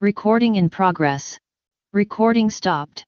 Recording in progress. Recording stopped.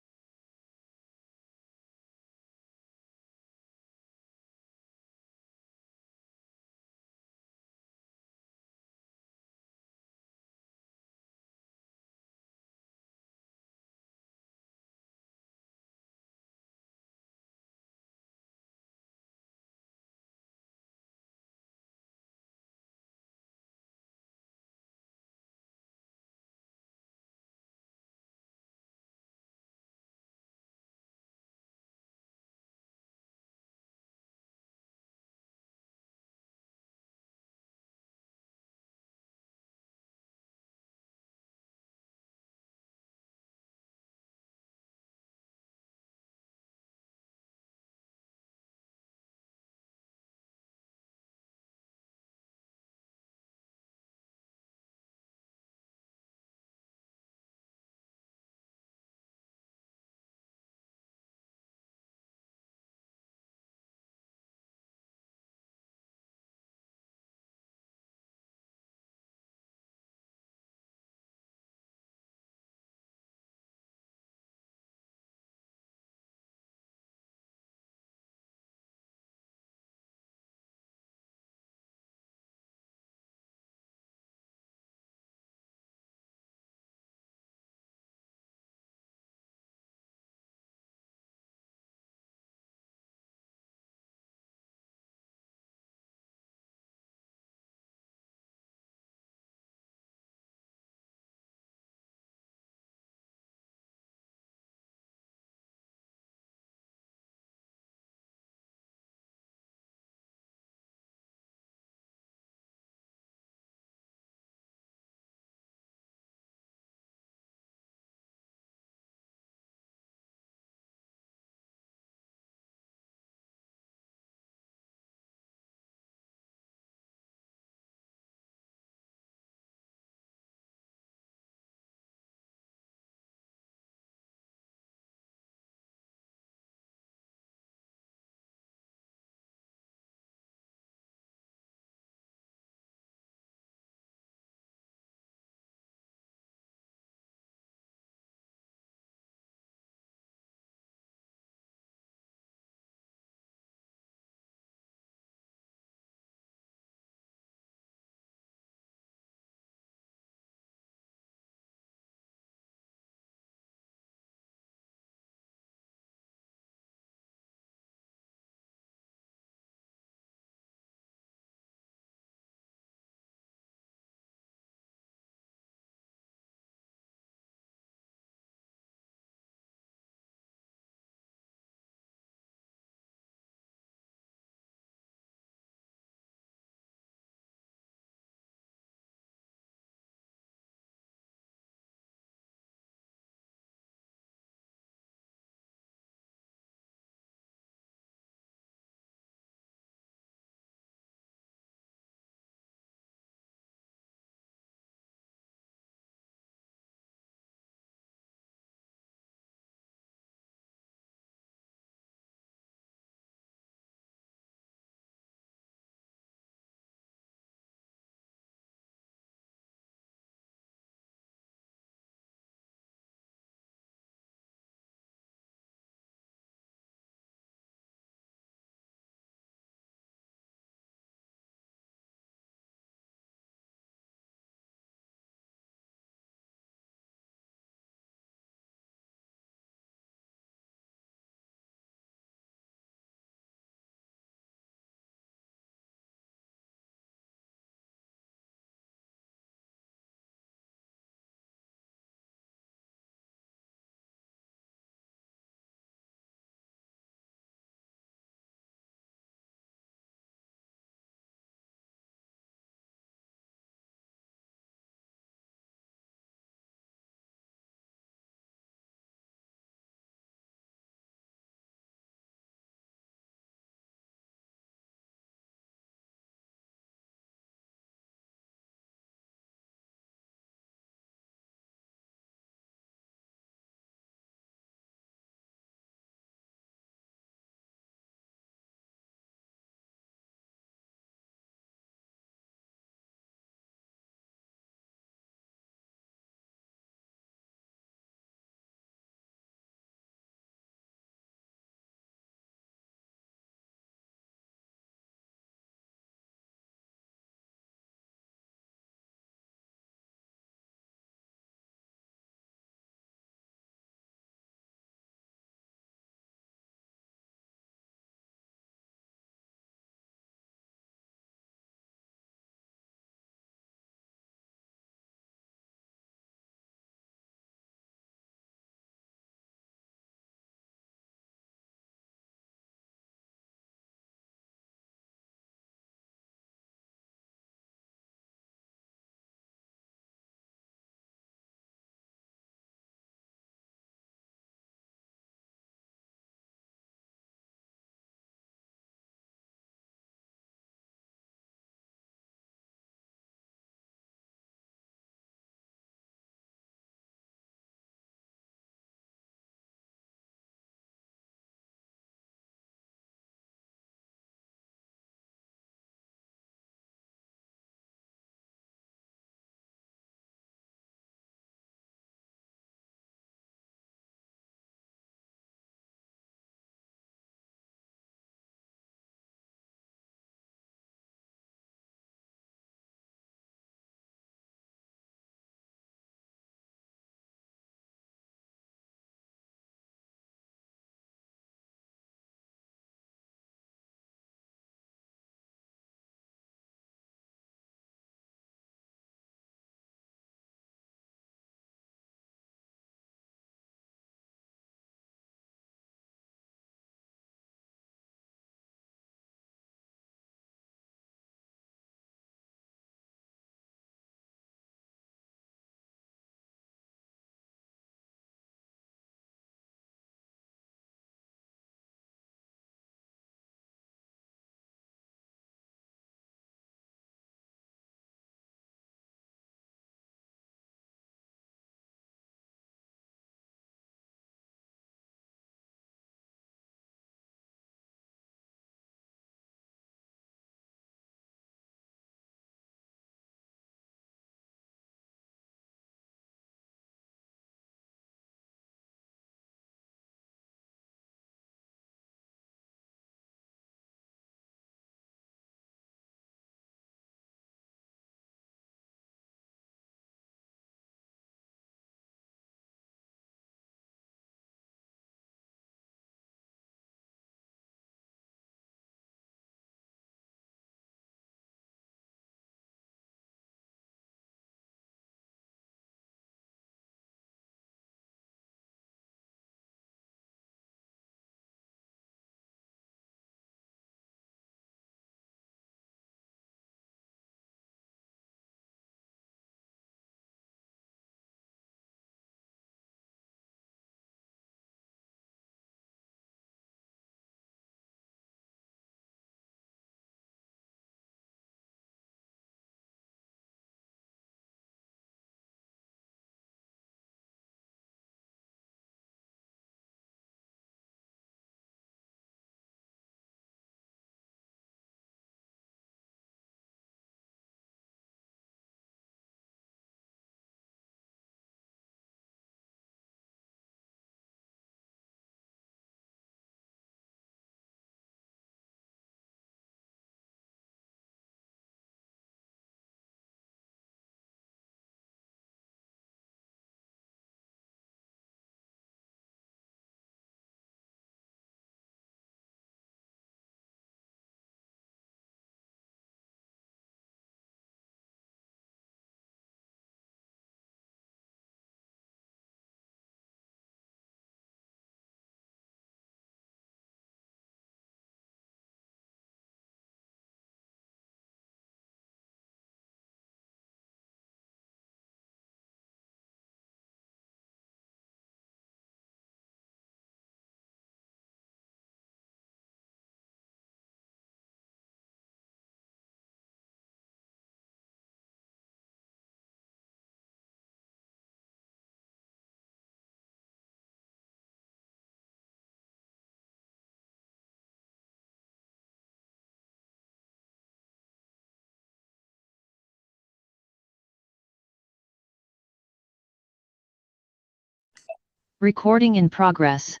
Recording in progress.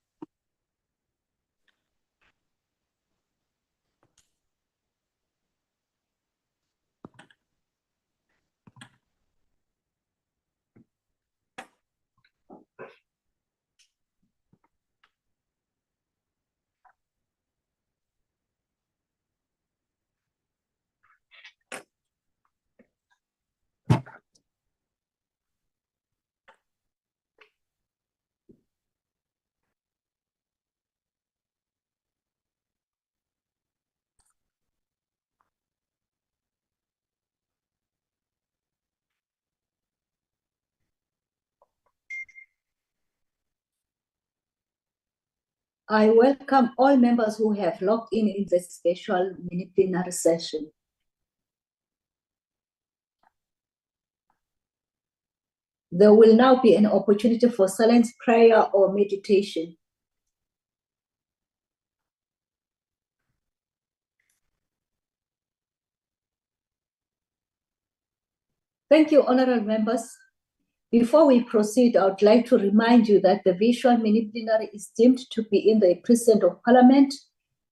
I welcome all members who have logged in this special mini-plenary session. There will now be an opportunity for silent prayer or meditation. Thank you, honorable members. Before we proceed, I would like to remind you that the visual mini-plenary is deemed to be in the presence of Parliament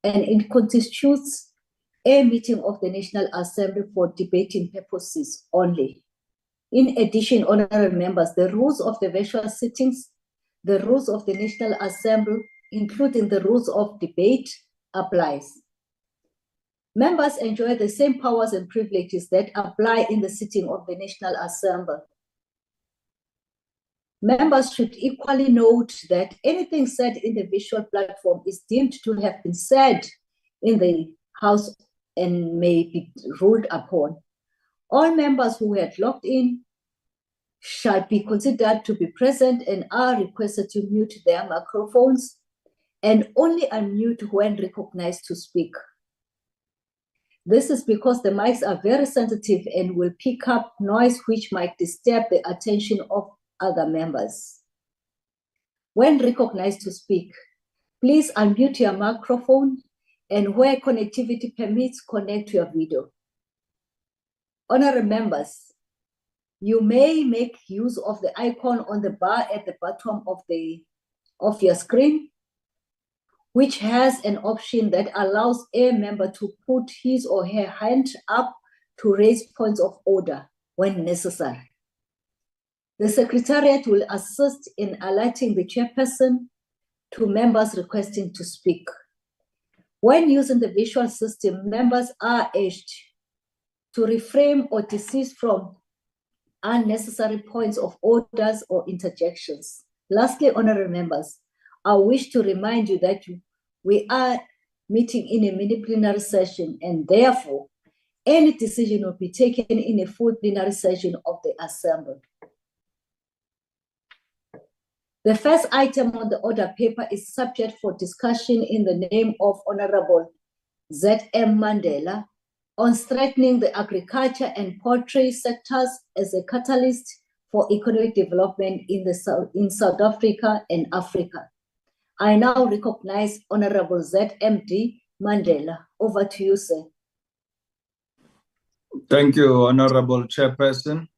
and it constitutes a meeting of the National Assembly for debating purposes only. In addition, honorable members, the rules of the virtual sittings, the rules of the National Assembly, including the rules of debate, applies. Members enjoy the same powers and privileges that apply in the sitting of the National Assembly. Members should equally note that anything said in the visual platform is deemed to have been said in the House and may be ruled upon. All members who had logged in shall be considered to be present and are requested to mute their microphones and only unmute when recognized to speak. This is because the mics are very sensitive and will pick up noise which might disturb the attention of other members. When recognized to speak, please unmute your microphone and where connectivity permits, connect to your video. Honorable members, you may make use of the icon on the bar at the bottom of your screen, which has an option that allows a member to put his or her hand up to raise points of order when necessary. The Secretariat will assist in alerting the chairperson to members requesting to speak. When using the visual system, members are urged to refrain or desist from unnecessary points of orders or interjections. Lastly, honorable members, I wish to remind you that we are meeting in a mini-plenary session and therefore any decision will be taken in a full plenary session of the Assembly. The first item on the order paper is subject for discussion in the name of Honorable Z M Mandela on strengthening the agriculture and poultry sectors as a catalyst for economic development in South Africa and Africa. I now recognize Honorable Z M D Mandela. Over to you, sir. Thank you, Honorable Chairperson,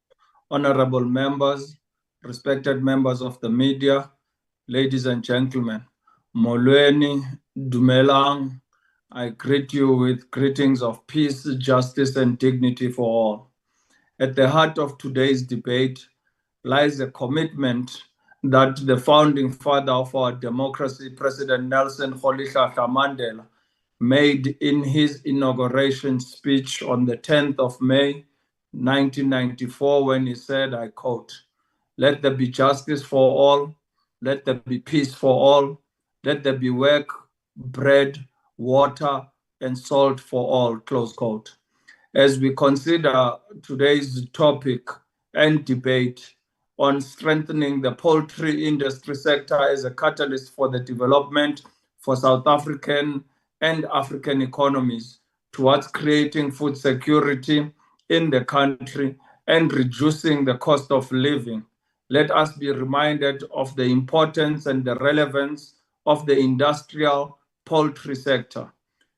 honorable members, respected members of the media, ladies and gentlemen. Molweni, Dumelang, I greet you with greetings of peace, justice, and dignity for all. At the heart of today's debate lies a commitment that the founding father of our democracy, President Nelson Rolihlahla Mandela, made in his inauguration speech on the 10th of May, 1994, when he said, I quote, "Let there be justice for all, let there be peace for all, let there be work, bread, water, and salt for all," close quote. As we consider today's topic and debate on strengthening the poultry industry sector as a catalyst for the development for South African and African economies towards creating food security in the country and reducing the cost of living, let us be reminded of the importance and the relevance of the industrial poultry sector.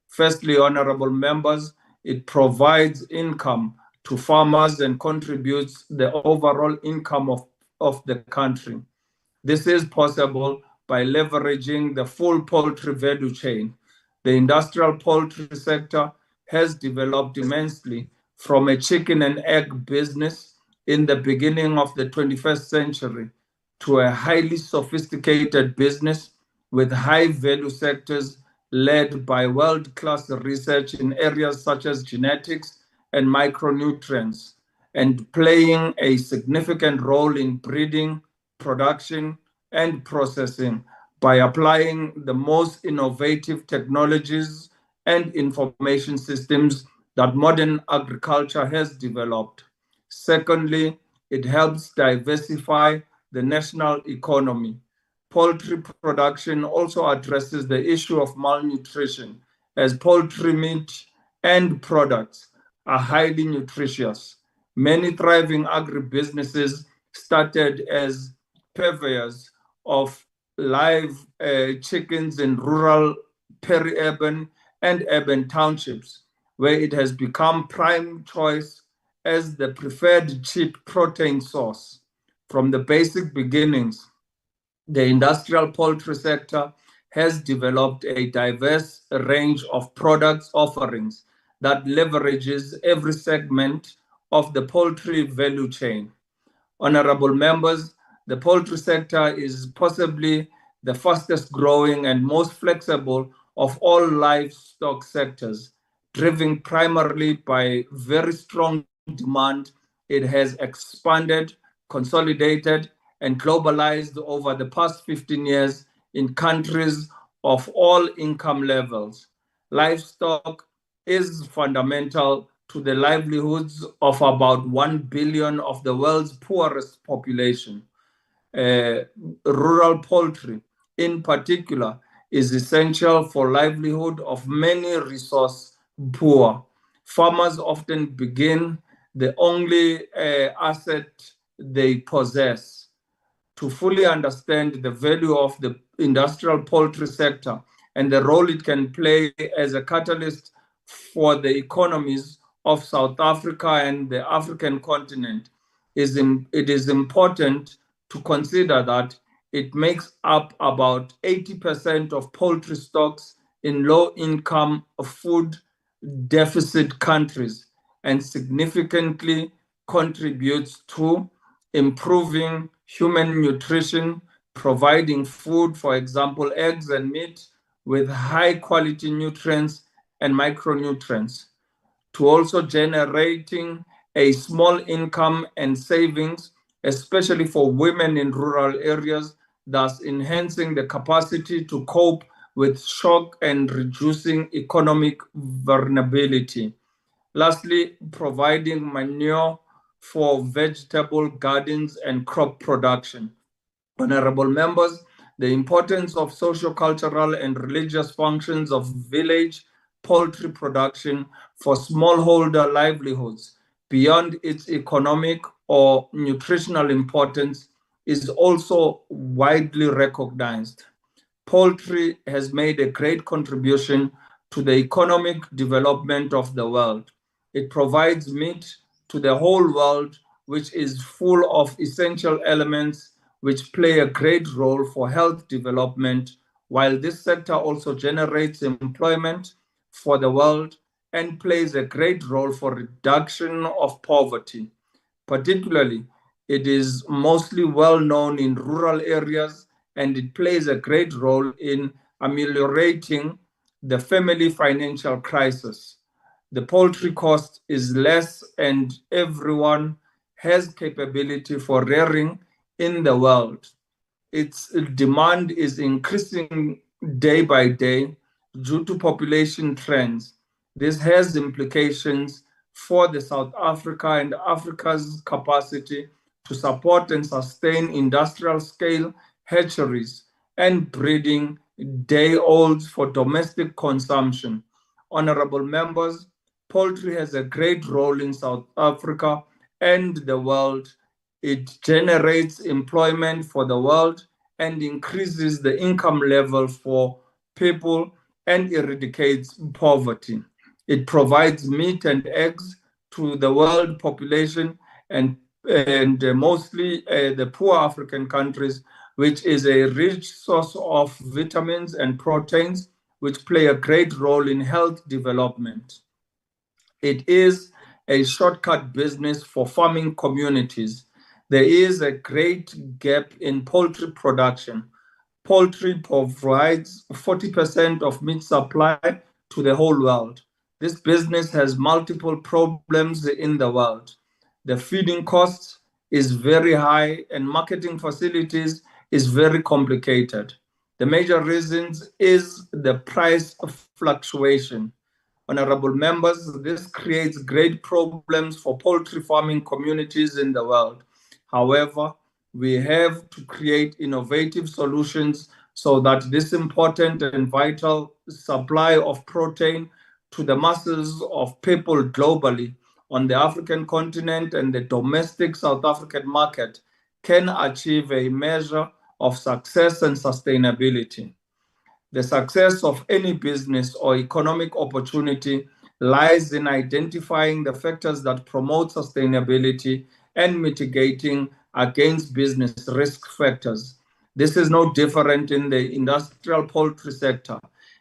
Firstly, honorable members, it provides income to farmers and contributes the overall income of the country. This is possible by leveraging the full poultry value chain. The industrial poultry sector has developed immensely from a chicken and egg business in the beginning of the 21st century to a highly sophisticated business with high value sectors led by world-class research in areas such as genetics and micronutrients, and playing a significant role in breeding, production, and processing by applying the most innovative technologies and information systems that modern agriculture has developed. Secondly, it helps diversify the national economy. Poultry production also addresses the issue of malnutrition, as poultry meat and products are highly nutritious. Many thriving agribusinesses started as purveyors of live chickens in rural, peri-urban, and urban townships, where it has become prime choice as the preferred cheap protein source. From the basic beginnings, the industrial poultry sector has developed a diverse range of products offerings that leverages every segment of the poultry value chain. Honorable members, the poultry sector is possibly the fastest growing and most flexible of all livestock sectors, driven primarily by very strong demand. It has expanded, consolidated, and globalized over the past 15 years in countries of all income levels. Livestock is fundamental to the livelihoods of about 1 billion of the world's poorest population. Uh, Rural poultry, in particular, is essential for livelihood of many resource poor. Farmers often begin the only asset they possess. To fully understand the value of the industrial poultry sector and the role it can play as a catalyst for the economies of South Africa and the African continent, it is important to consider that it makes up about 80% of poultry stocks in low-income food deficit countries and significantly contributes to improving human nutrition, providing food, for example, eggs and meat, with high quality nutrients and micronutrients, to also generating a small income and savings, especially for women in rural areas, thus enhancing the capacity to cope with shock and reducing economic vulnerability. Lastly, providing manure for vegetable gardens and crop production. Honorable members, the importance of socio-cultural and religious functions of village poultry production for smallholder livelihoods beyond its economic or nutritional importance is also widely recognized. Poultry has made a great contribution to the economic development of the world. It provides meat to the whole world, which is full of essential elements which play a great role for health development, while this sector also generates employment for the world and plays a great role for reduction of poverty. Particularly, it is mostly well known in rural areas and it plays a great role in ameliorating the family financial crisis. The poultry cost is less and everyone has capability for rearing in the world. Its demand is increasing day by day due to population trends. This has implications for the South Africa and Africa's capacity to support and sustain industrial scale hatcheries and breeding day-olds for domestic consumption. Honorable members, poultry has a great role in South Africa and the world. It generates employment for the world and increases the income level for people and eradicates poverty. It provides meat and eggs to the world population and mostly the poor African countries which is a rich source of vitamins and proteins, which play a great role in health development. It is a shortcut business for farming communities. There is a great gap in poultry production. Poultry provides 40% of meat supply to the whole world. This business has multiple problems in the world. The feeding cost is very high and marketing facilities is very complicated. The major reasons is the price fluctuation. Honorable members, this creates great problems for poultry farming communities in the world. However, we have to create innovative solutions so that this important and vital supply of protein to the masses of people globally on the African continent and the domestic South African market can achieve a measure of success and sustainability. The success of any business or economic opportunity lies in identifying the factors that promote sustainability and mitigating against business risk factors. This is no different in the industrial poultry sector.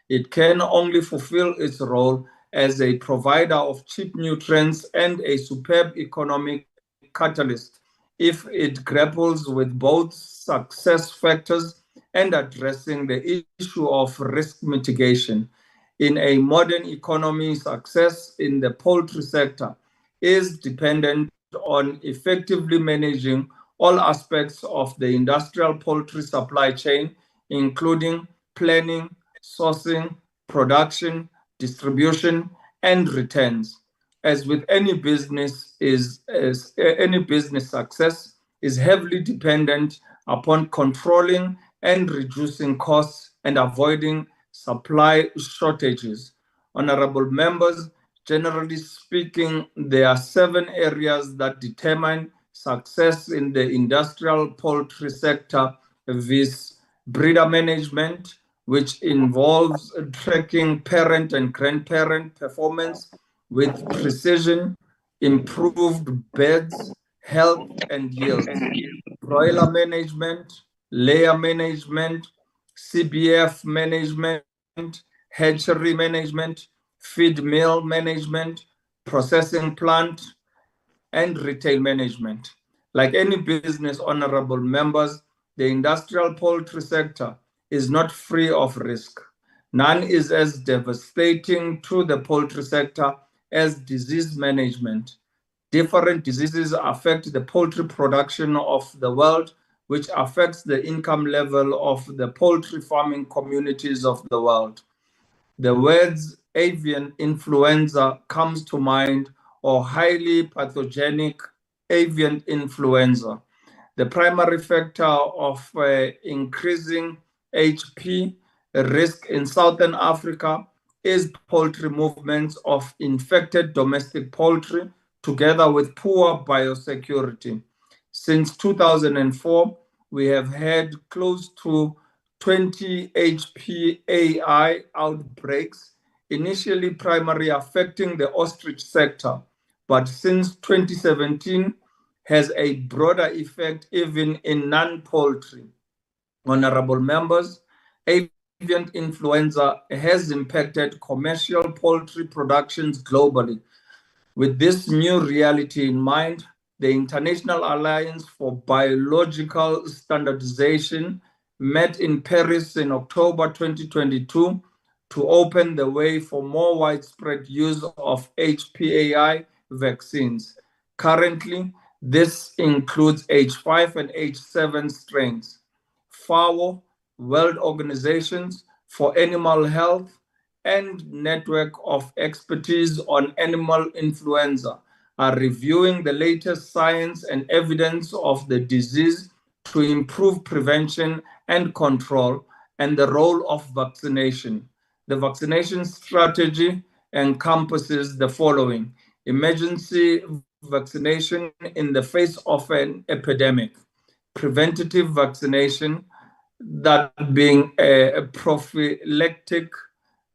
It can only fulfill its role as a provider of cheap nutrients and a superb economic catalyst if it grapples with both success factors and addressing the issue of risk mitigation. In a modern economy, success in the poultry sector is dependent on effectively managing all aspects of the industrial poultry supply chain, including planning, sourcing, production, distribution, and returns. As with any business, any business success is heavily dependent upon controlling and reducing costs and avoiding supply shortages. Honorable members, generally speaking, there are 7 areas that determine success in the industrial poultry sector: viz. Breeder management, which involves tracking parent and grandparent performance with precision, improved birds, health, and yields; broiler management, layer management, CBF management, hatchery management, feed mill management, processing plant, and retail management. Like any business, honorable members, the industrial poultry sector is not free of risk. None is as devastating to the poultry sector as disease management. Different diseases affect the poultry production of the world, which affects the income level of the poultry farming communities of the world. The words avian influenza comes to mind, or highly pathogenic avian influenza. The primary factor of increasing HP risk in Southern Africa is poultry movements of infected domestic poultry together with poor biosecurity. Since 2004, we have had close to 20 HPAI outbreaks, initially primarily affecting the ostrich sector, but since 2017 has a broader effect even in non-poultry. Honorable members, avian influenza has impacted commercial poultry productions globally. With this new reality in mind, the International Alliance for Biological Standardization met in Paris in October 2022 to open the way for more widespread use of HPAI vaccines. Currently, this includes H5 and H7 strains. FAO, World Organizations for Animal Health, and Network of Expertise on Animal Influenza are reviewing the latest science and evidence of the disease to improve prevention and control and the role of vaccination. The vaccination strategy encompasses the following: emergency vaccination in the face of an epidemic, preventative vaccination, that being a prophylactic,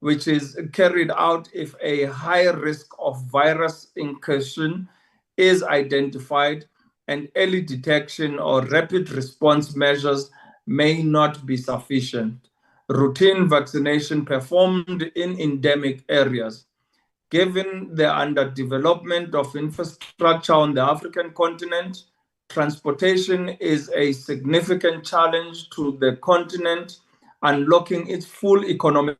which is carried out if a high risk of virus incursion is identified, and early detection or rapid response measures may not be sufficient. Routine vaccination performed in endemic areas. Given the underdevelopment of infrastructure on the African continent, transportation is a significant challenge to the continent, unlocking its full economic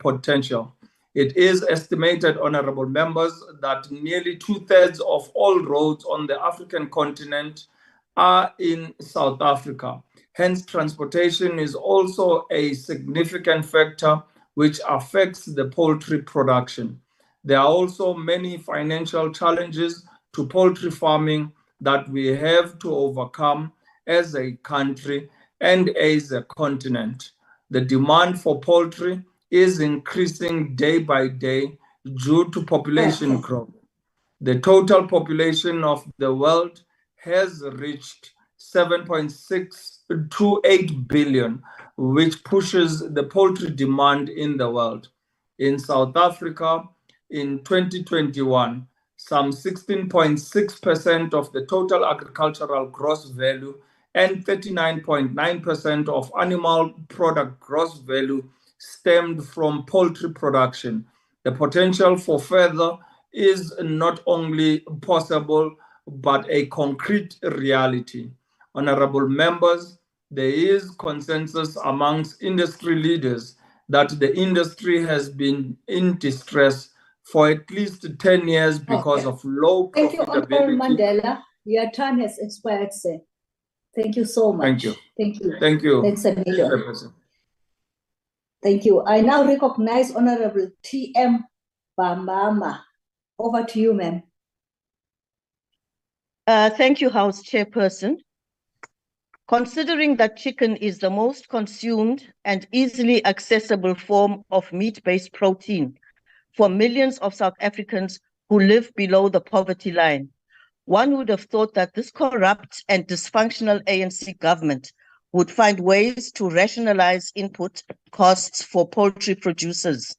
potential. It is estimated, honorable members, that nearly 2/3 of all roads on the African continent are in South Africa. Hence, transportation is also a significant factor which affects the poultry production. There are also many financial challenges to poultry farming that we have to overcome as a country and as a continent. The demand for poultry is increasing day by day due to population growth. The total population of the world has reached 7.628 billion, which pushes the poultry demand in the world. In South Africa, in 2021, some 16.6% of the total agricultural gross value and 39.9% of animal product gross value stemmed from poultry production. The potential for further is not only possible, but a concrete reality. Honorable members, there is consensus amongst industry leaders that the industry has been in distress for at least 10 years because of low profitability. Thank you, Honorable Mandela. Your time has expired, sir. Thank you so much. Thank you. Thank you. Thank you. Thanks a million. Thank you. I now recognize Honorable T.M. Bambama. Over to you, ma'am. Thank you, House Chairperson. Considering that chicken is the most consumed and easily accessible form of meat-based protein for millions of South Africans who live below the poverty line, one would have thought that this corrupt and dysfunctional ANC government would find ways to rationalize input costs for poultry producers.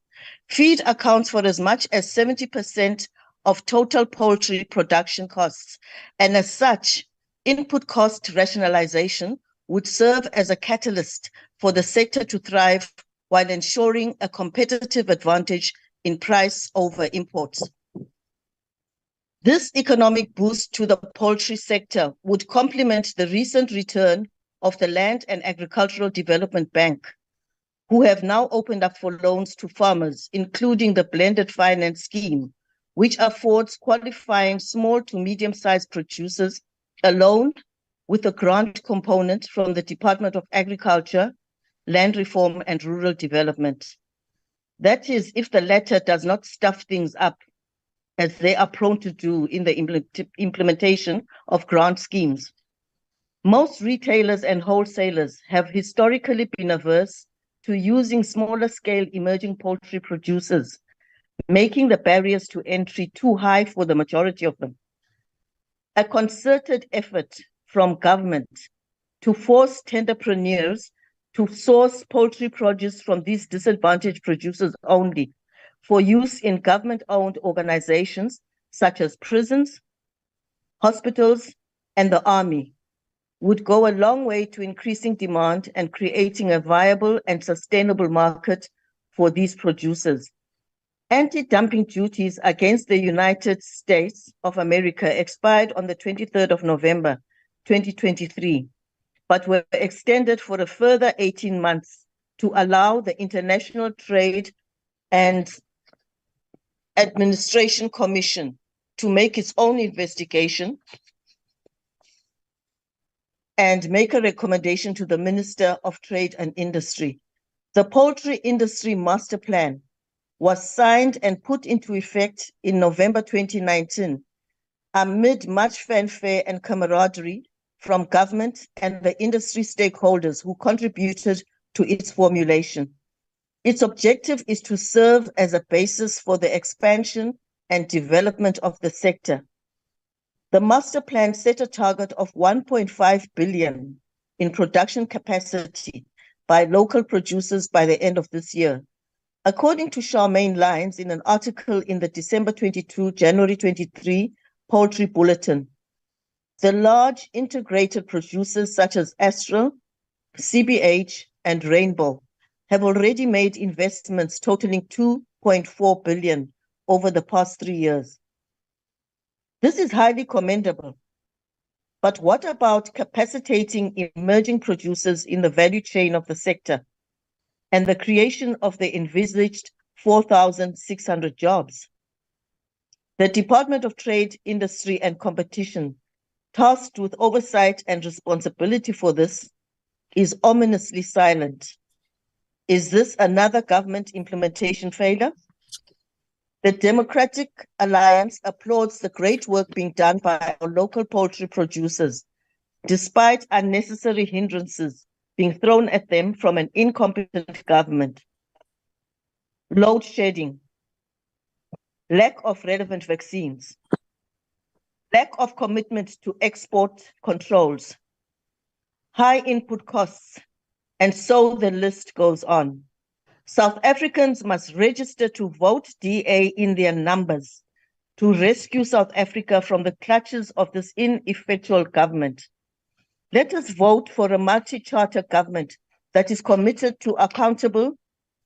Feed accounts for as much as 70% of total poultry production costs, and as such, input cost rationalization would serve as a catalyst for the sector to thrive while ensuring a competitive advantage in price over imports. This economic boost to the poultry sector would complement the recent return of the Land and Agricultural Development Bank, who have now opened up for loans to farmers, including the blended finance scheme, which affords qualifying small to medium-sized producers a loan with a grant component from the Department of Agriculture, Land Reform and Rural Development. That is, if the latter does not stuff things up, as they are prone to do in the implementation of grant schemes. Most retailers and wholesalers have historically been averse to using smaller scale emerging poultry producers, making the barriers to entry too high for the majority of them. A concerted effort from government to force tenderpreneurs to source poultry produce from these disadvantaged producers only for use in government-owned organizations such as prisons, hospitals, and the army would go a long way to increasing demand and creating a viable and sustainable market for these producers. Anti-dumping duties against the United States of America expired on the 23rd of November, 2023, but were extended for a further 18 months to allow the International Trade and Administration Commission to make its own investigation and make a recommendation to the Minister of Trade and Industry. The Poultry Industry Master Plan was signed and put into effect in November 2019 amid much fanfare and camaraderie from government and the industry stakeholders who contributed to its formulation. Its objective is to serve as a basis for the expansion and development of the sector. The master plan set a target of 1.5 billion in production capacity by local producers by the end of this year. According to Charmaine Lyons in an article in the December 22, January 23 Poultry Bulletin, the large integrated producers such as Astral, CBH, and Rainbow have already made investments totaling 2.4 billion over the past 3 years. This is highly commendable. But what about capacitating emerging producers in the value chain of the sector and the creation of the envisaged 4,600 jobs? The Department of Trade, Industry and Competition, tasked with oversight and responsibility for this, is ominously silent. Is this another government implementation failure? The Democratic Alliance applauds the great work being done by our local poultry producers, despite unnecessary hindrances being thrown at them from an incompetent government. Load shedding, lack of relevant vaccines, lack of commitment to export controls, high input costs, and so the list goes on. South Africans must register to vote DA in their numbers to rescue South Africa from the clutches of this ineffectual government. Let us vote for a multi-charter government that is committed to accountable,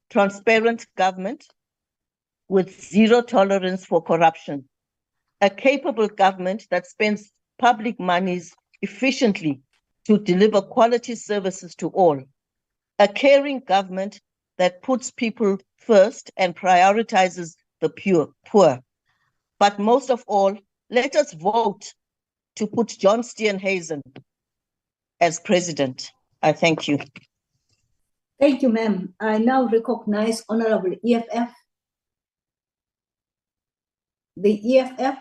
transparent government with zero tolerance for corruption, a capable government that spends public monies efficiently to deliver quality services to all, a caring government that puts people first and prioritizes the poor. But most of all, let us vote to put John Steenhuisen as president. I thank you. Thank you, ma'am. I now recognize Honorable EFF. The EFF,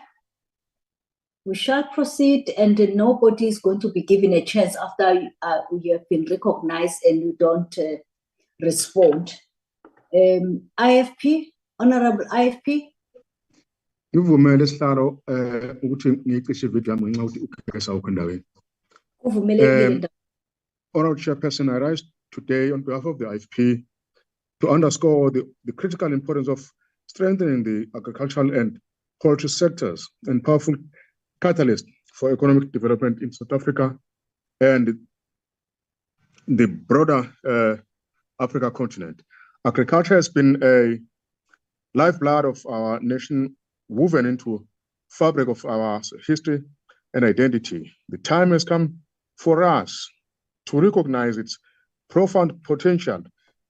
we shall proceed, and nobody is going to be given a chance after you have been recognized and you don't respond. IFP, Honorable IFP. Ngivumele sihlalo ukuthi ngicishe video yami ngenxa ukuthi ugesi awukho endaweni. Kuvumelekile. Honorable Chairperson, I rise today on behalf of the IFP to underscore the critical importance of strengthening the agricultural and poultry sectors and powerful catalyst for economic development in South Africa and the broader Africa continent. Agriculture has been a lifeblood of our nation, woven into fabric of our history and identity. The time has come for us to recognize its profound potential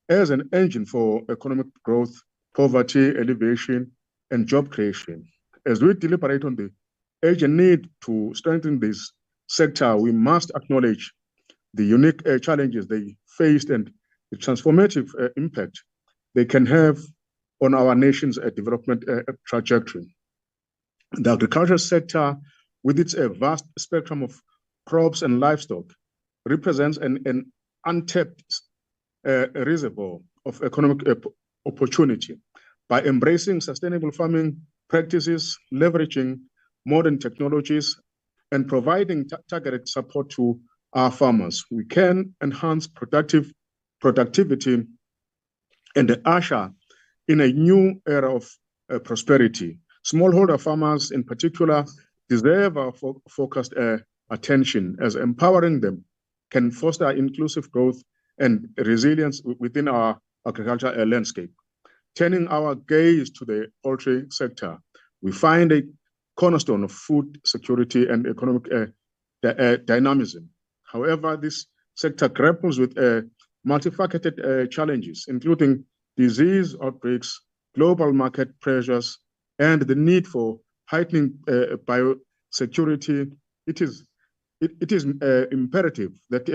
as an engine for economic growth, poverty alleviation, and job creation. As we deliberate on the urgent need to strengthen this sector, we must acknowledge the unique challenges they faced and the transformative impact they can have on our nation's development trajectory. The agricultural sector, with its vast spectrum of crops and livestock, represents an untapped reservoir of economic opportunity. By embracing sustainable farming practices, leveraging modern technologies, and providing targeted support to our farmers, we can enhance productivity and usher in a new era of prosperity. Smallholder farmers in particular deserve our focused attention, as empowering them can foster inclusive growth and resilience within our agricultural landscape. Turning our gaze to the poultry sector, we find a cornerstone of food security and economic dynamism. However, this sector grapples with multifaceted challenges, including disease outbreaks, global market pressures, and the need for heightening biosecurity. It is imperative that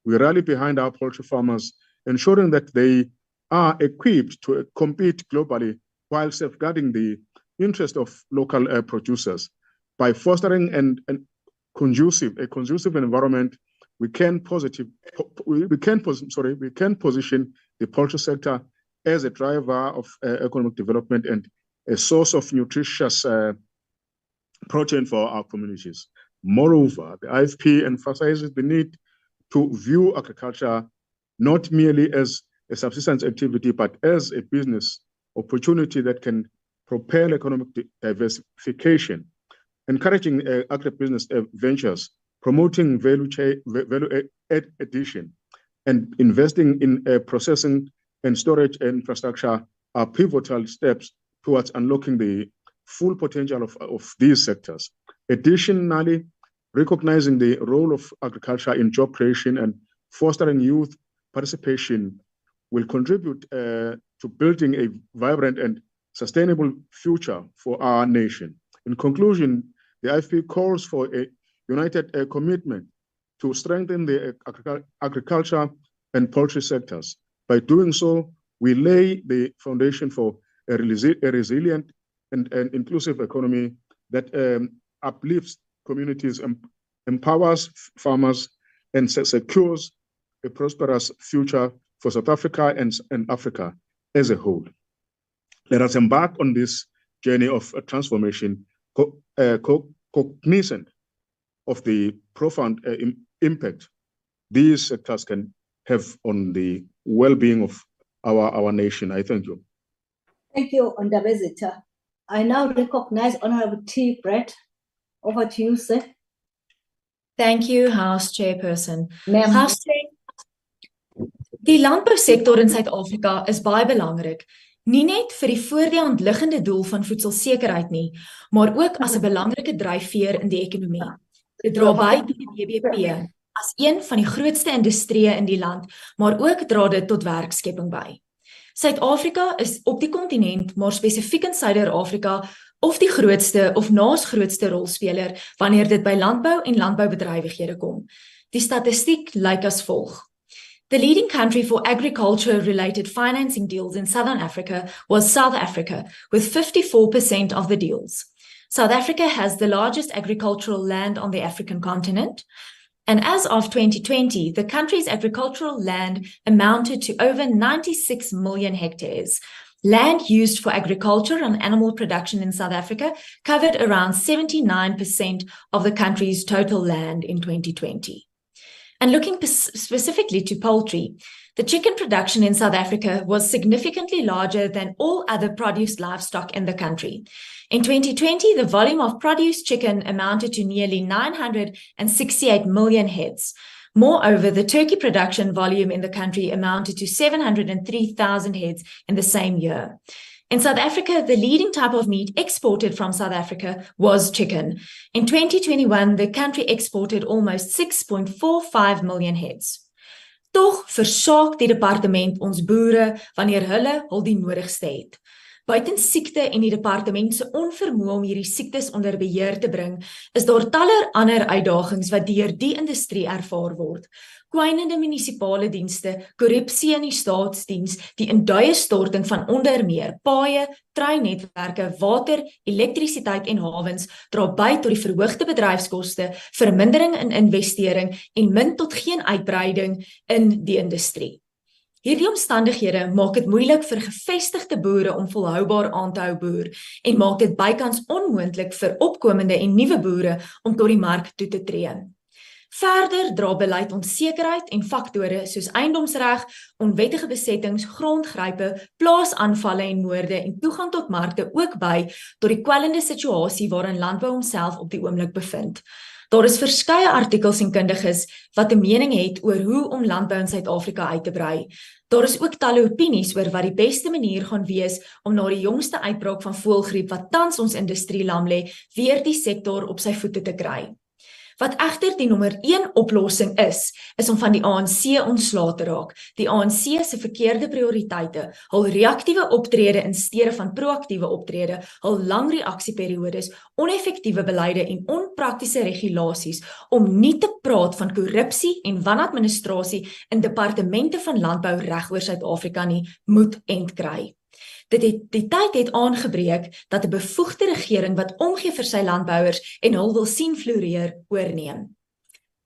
we rally behind our poultry farmers, ensuring that they are equipped to compete globally while safeguarding the interest of local producers. By fostering a conducive environment, we can position the poultry sector as a driver of economic development and a source of nutritious protein for our communities. Moreover, the IFP emphasizes the need to view agriculture not merely as a subsistence activity, but as a business opportunity that can propel economic diversification, encouraging agribusiness ventures, promoting value addition, and investing in processing and storage infrastructure are pivotal steps towards unlocking the full potential of these sectors. Additionally, recognizing the role of agriculture in job creation and fostering youth participation will contribute to building a vibrant and sustainable future for our nation. In conclusion, the IFP calls for a united commitment to strengthen the agriculture and poultry sectors. By doing so, we lay the foundation for a resilient and inclusive economy that uplifts communities, empowers farmers, and secures a prosperous future for South Africa and Africa as a whole. Let us embark on this journey of transformation, cognizant of the profound impact these sectors can have on the well-being of our nation. I thank you. Thank you, Honorable Zita. I now recognize Honorable T. Brett. Over to you, sir. Thank you, House Chairperson. Ma'am. Die landbousektor in Suid-Afrika is baie belangrik, nie net vir die voor die hand liggende doel van voedselsekerheid nie, maar ook as 'n belangrike dryfveer in die ekonomie. Dit dra by tot die BBP as een van die grootste industrieë in die land, maar ook dra dit tot werkskepping by. Suid-Afrika is op die kontinent, maar spesifiek in Suider-Afrika, of die grootste of naas grootste rolspeler wanneer dit by landbou en landboubedrywighede kom. Die statistiek lyk as volg. The leading country for agriculture-related financing deals in Southern Africa was South Africa, with 54% of the deals. South Africa has the largest agricultural land on the African continent, and as of 2020, the country's agricultural land amounted to over 96 million hectares. Land used for agriculture and animal production in South Africa covered around 79% of the country's total land in 2020. And looking specifically to poultry, the chicken production in South Africa was significantly larger than all other produced livestock in the country. In 2020, the volume of produced chicken amounted to nearly 968 million heads. Moreover, the turkey production volume in the country amounted to 703,000 heads in the same year. In South Africa, the leading type of meat exported from South Africa was chicken. In 2021, the country exported almost 6.45 million heads. Tog versaak die departement ons boere wanneer hulle hul die nodigste het. Buiten siekte en die departement se onvermoë om hierdie siektes onder beheer te bring, is daar talle ander uitdagings wat deur die industrie ervaar word. Kwynende munisipale dienste, korrupsie in die staatsdiens, die induie storting van onder meer paaie, treinnetwerke, water, elektrisiteit en hawens dra by tot die verhoogde bedryfskoste, vermindering in investering en min tot geen uitbreiding in die industrie. Hierdie omstandighede maak dit moeilik vir gevestigde boere om volhoubaar aan te hou boer en maak dit bykans onmoontlik vir opkomende en nuwe boere om tot die mark toe te tree. Verder dra beleid onsekerheid en faktore soos eiendomsreg, onwettige besettings, grondgrype, plaasaanvalle en moorde en toegang tot markte ook by tot die kwellende situasie waarin landbou homself op die oomblik bevind. Daar is verskeie artikels en kundiges wat 'n mening het oor hoe om landbou in Suid-Afrika uit te brei. Daar is ook talle opinies oor wat die beste manier gaan wees om na die jongste uitbraak van voëlgriep wat tans ons industrie lam lê, weer die sektor op sy voete te kry. Wat egter die nommer 1 oplossing is om van die ANC ontslae te raak. Die ANC se verkeerde prioriteite, hul reaktiewe optrede in steede van proaktiewe optrede, hul lang reaksieperiodes, oneffektiewe beleide en onpraktiese regulasies om nie te praat van korrupsie en wanadministrasie in departemente van landbou reg oor Suid-Afrika nie, moet end kry. Die tyd het aangebreek dat 'n bevoegde regering wat omgee vir sy landbouers en hul wil sien floreer oorneem.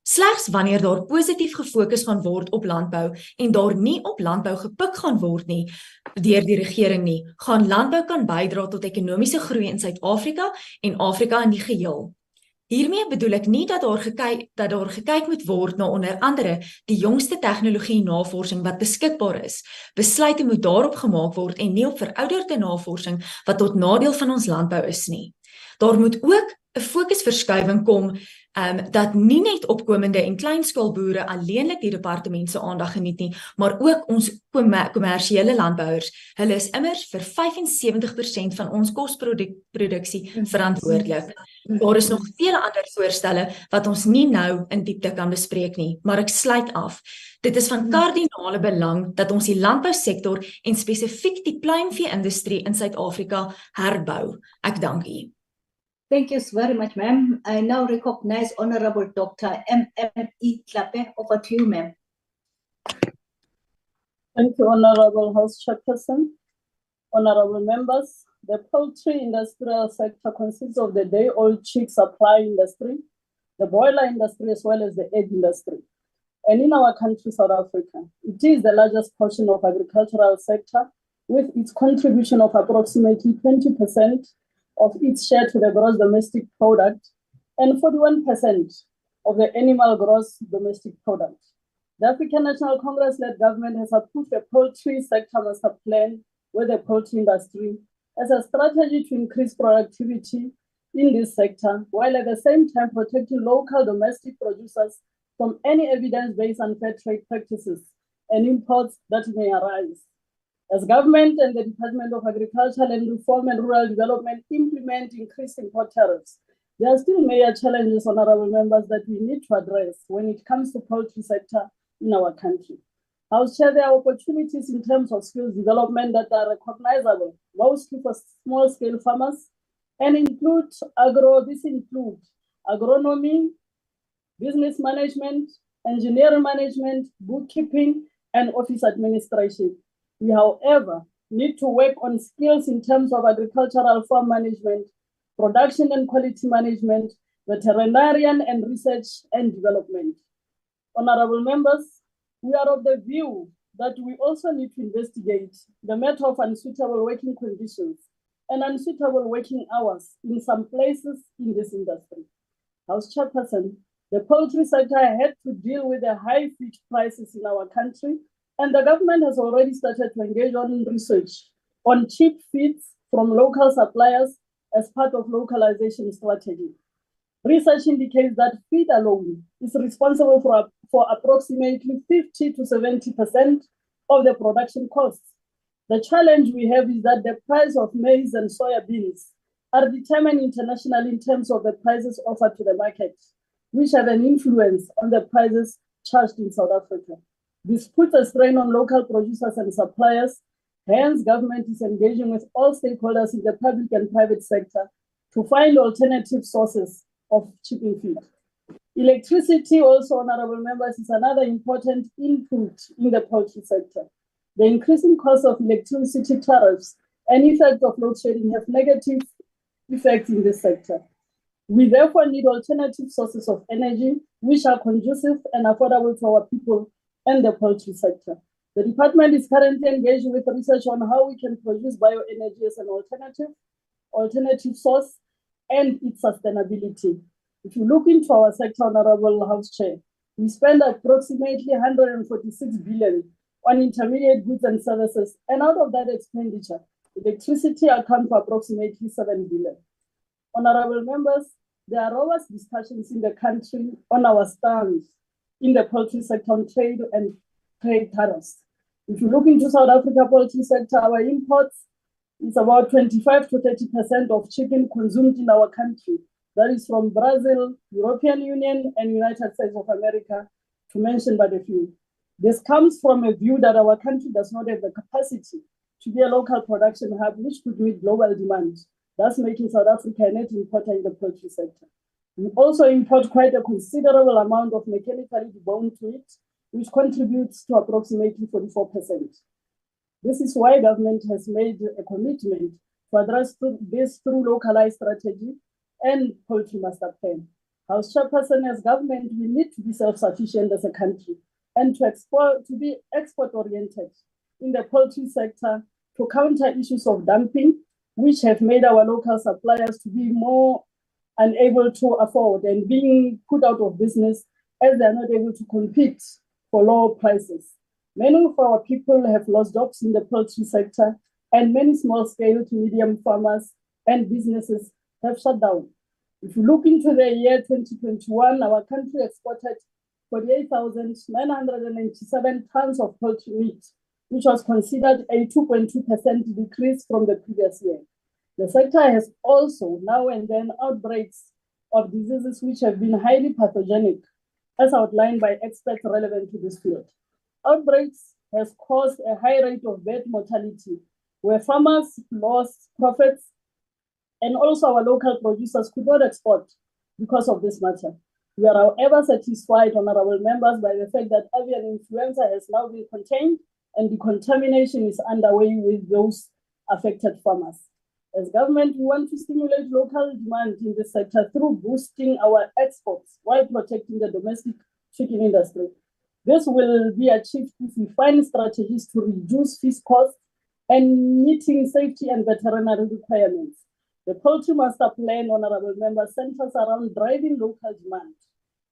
Slegs wanneer daar positief gefokus gaan word op landbou en daar nie op landbou gepik gaan word nie deur die regering nie, gaan landbou kan bydra tot ekonomiese groei in Suid-Afrika en Afrika in die geheel. Hiermee bedoel ek nie dat daar gekyk moet word na onder andere die jongste tegnologie navorsing wat beskikbaar is. Besluite moet daarop gemaak word en nie op verouderde navorsing wat tot nadeel van ons landbou is nie. Daar moet ook 'n fokusverskywing kom dat nie net opkomende en kleinskaalboere alleenlik die departement se aandag geniet nie, maar ook ons kommersiële landbouers. Hulle is immers vir 75% van ons kosproduksie verantwoordelik. Daar is nog vele ander voorstelle wat ons nie nou in diepte kan bespreek nie, maar ek sluit af. Dit is van kardinale belang dat ons die landbousektor en spesifiek die pluimvee-industrie in Suid-Afrika herbou. Ek dank u. Thank you very much, ma'am. I now recognize Honorable Dr. M.E. Klape. Over to you, ma'am. Thank you, Honorable House Chairperson. Honorable members, the poultry industrial sector consists of the day-old chick supply industry, the broiler industry, as well as the egg industry. And in our country, South Africa, it is the largest portion of agricultural sector, with its contribution of approximately 20% of its share to the gross domestic product and 41% of the animal gross domestic product. The African National Congress-led government has approved a poultry sector master plan with the poultry industry as a strategy to increase productivity in this sector, while at the same time protecting local domestic producers from any evidence-based unfair trade practices and imports that may arise. As government and the Department of Agriculture and Reform and Rural Development implement increased import tariffs, there are still major challenges, honorable members, that we need to address when it comes to poultry sector in our country. House Chair, there are opportunities in terms of skills development that are recognizable, mostly for small-scale farmers, and these include agronomy, business management, engineering management, bookkeeping, and office administration. We, however, need to work on skills in terms of agricultural farm management, production and quality management, veterinarian and research and development. Honorable members, we are of the view that we also need to investigate the matter of unsuitable working conditions and unsuitable working hours in some places in this industry. House Chairperson, the poultry sector had to deal with the high feed prices in our country, and the government has already started to engage on research on cheap feeds from local suppliers as part of localization strategy. Research indicates that feed alone is responsible for approximately 50 to 70% of the production costs. The challenge we have is that the price of maize and soya beans are determined internationally in terms of the prices offered to the market, which have an influence on the prices charged in South Africa. This puts a strain on local producers and suppliers. Hence, government is engaging with all stakeholders in the public and private sector to find alternative sources of shipping feed. Electricity also, honorable members, is another important input in the poultry sector. The increasing cost of electricity tariffs and effect of load shedding have negative effects in this sector. We therefore need alternative sources of energy which are conducive and affordable to our people and the poultry sector. The department is currently engaged with research on how we can produce bioenergy as an alternative source and its sustainability. If you look into our sector, Honorable House Chair, we spend approximately 146 billion on intermediate goods and services, and out of that expenditure, electricity accounts for approximately 7 billion. Honorable members, there are robust discussions in the country on our stance in the poultry sector on trade and trade tariffs. If you look into South Africa poultry sector, our imports is about 25 to 30% of chicken consumed in our country. That is from Brazil, European Union, and United States of America, to mention but a few. This comes from a view that our country does not have the capacity to be a local production hub which could meet global demand, thus making South Africa a net importer in the poultry sector. We also import quite a considerable amount of mechanically deboned meat, which contributes to approximately 44%. This is why government has made a commitment to address this through localized strategy and poultry master plan. House Chairperson, as government, we need to be self-sufficient as a country and to be export-oriented in the poultry sector to counter issues of dumping, which have made our local suppliers to be more unable to afford and being put out of business as they are not able to compete for lower prices. Many of our people have lost jobs in the poultry sector, and many small-scale to medium farmers and businesses have shut down. If you look into the year 2021, our country exported 48,997 tons of poultry meat, which was considered a 2.2% decrease from the previous year. The sector has also now and then outbreaks of diseases which have been highly pathogenic, as outlined by experts relevant to this field. Outbreaks has caused a high rate of bird mortality, where farmers lost profits, and also our local producers could not export because of this matter. We are, however, satisfied, honorable members, by the fact that avian influenza has now been contained and decontamination is underway with those affected farmers. As government, we want to stimulate local demand in this sector through boosting our exports while protecting the domestic chicken industry. This will be achieved if we find strategies to reduce feed costs and meeting safety and veterinary requirements. The Poultry Master Plan, honorable members, centers around driving local demand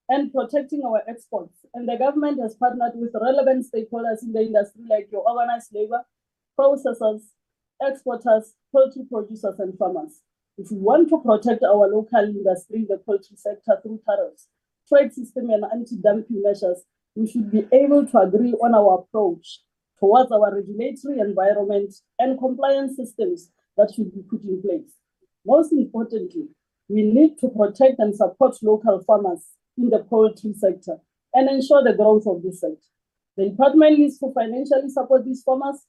and protecting our exports. And the government has partnered with relevant stakeholders in the industry like your organized labor, processors, exporters, poultry producers, and farmers. If we want to protect our local industry, the poultry sector, through tariffs, trade system, and anti-dumping measures, we should be able to agree on our approach towards our regulatory environment and compliance systems that should be put in place. Most importantly, we need to protect and support local farmers in the poultry sector and ensure the growth of this sector. The department needs to financially support these farmers.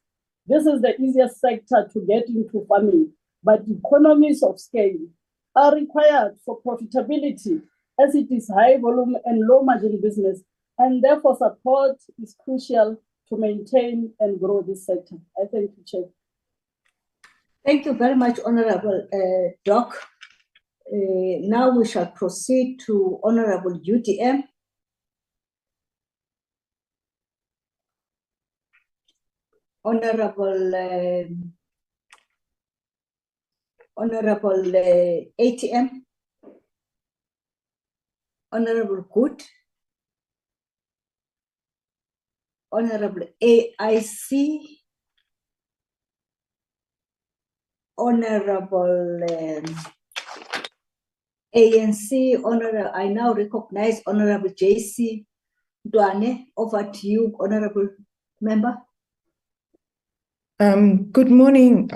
This is the easiest sector to get into farming, but economies of scale are required for profitability, as it is high volume and low margin business, and therefore support is crucial to maintain and grow this sector. I thank you, Chair. Thank you very much, Honorable Doc. Now we shall proceed to Honorable UDM. Honorable ATM. Honorable Good. Honorable AIC. Honorable ANC. Honorable, I now recognize Honorable JC Duane. Over to you, Honorable Member. Good morning,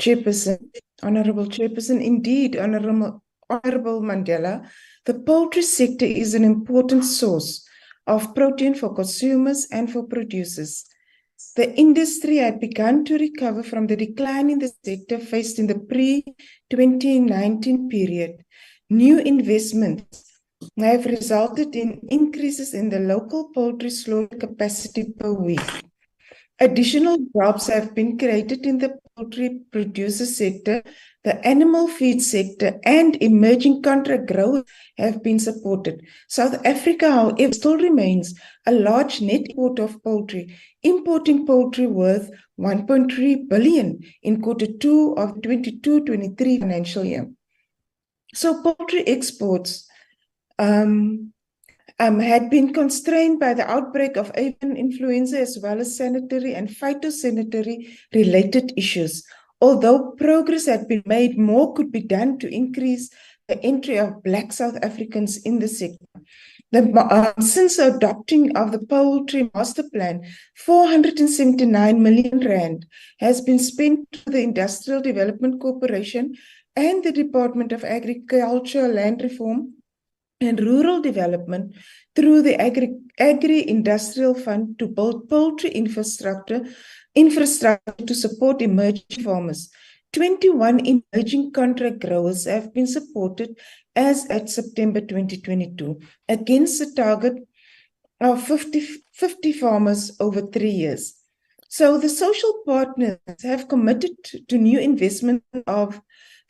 Chairperson, Honorable Chairperson. Indeed, Honorable Mandela, the poultry sector is an important source of protein for consumers and for producers. The industry had begun to recover from the decline in the sector faced in the pre-2019 period. New investments have resulted in increases in the local poultry slaughter capacity per week. Additional jobs have been created in the poultry producer sector, the animal feed sector, and emerging contract growers have been supported. South Africa, however, still remains a large net importer of poultry, importing poultry worth 1.3 billion in Q2 of the 22-23 financial year. So poultry exports had been constrained by the outbreak of avian influenza as well as sanitary and phytosanitary related issues. Although progress had been made, more could be done to increase the entry of Black South Africans in the sector. Since the adopting of the Poultry Master Plan, 479 million rand has been spent to the Industrial Development Corporation and the Department of Agriculture, Land Reform and Rural Development through the Agri-Industrial Fund to build poultry infrastructure to support emerging farmers. 21 emerging contract growers have been supported as at September 2022 against a target of 50 farmers over 3 years. So the social partners have committed to new investment of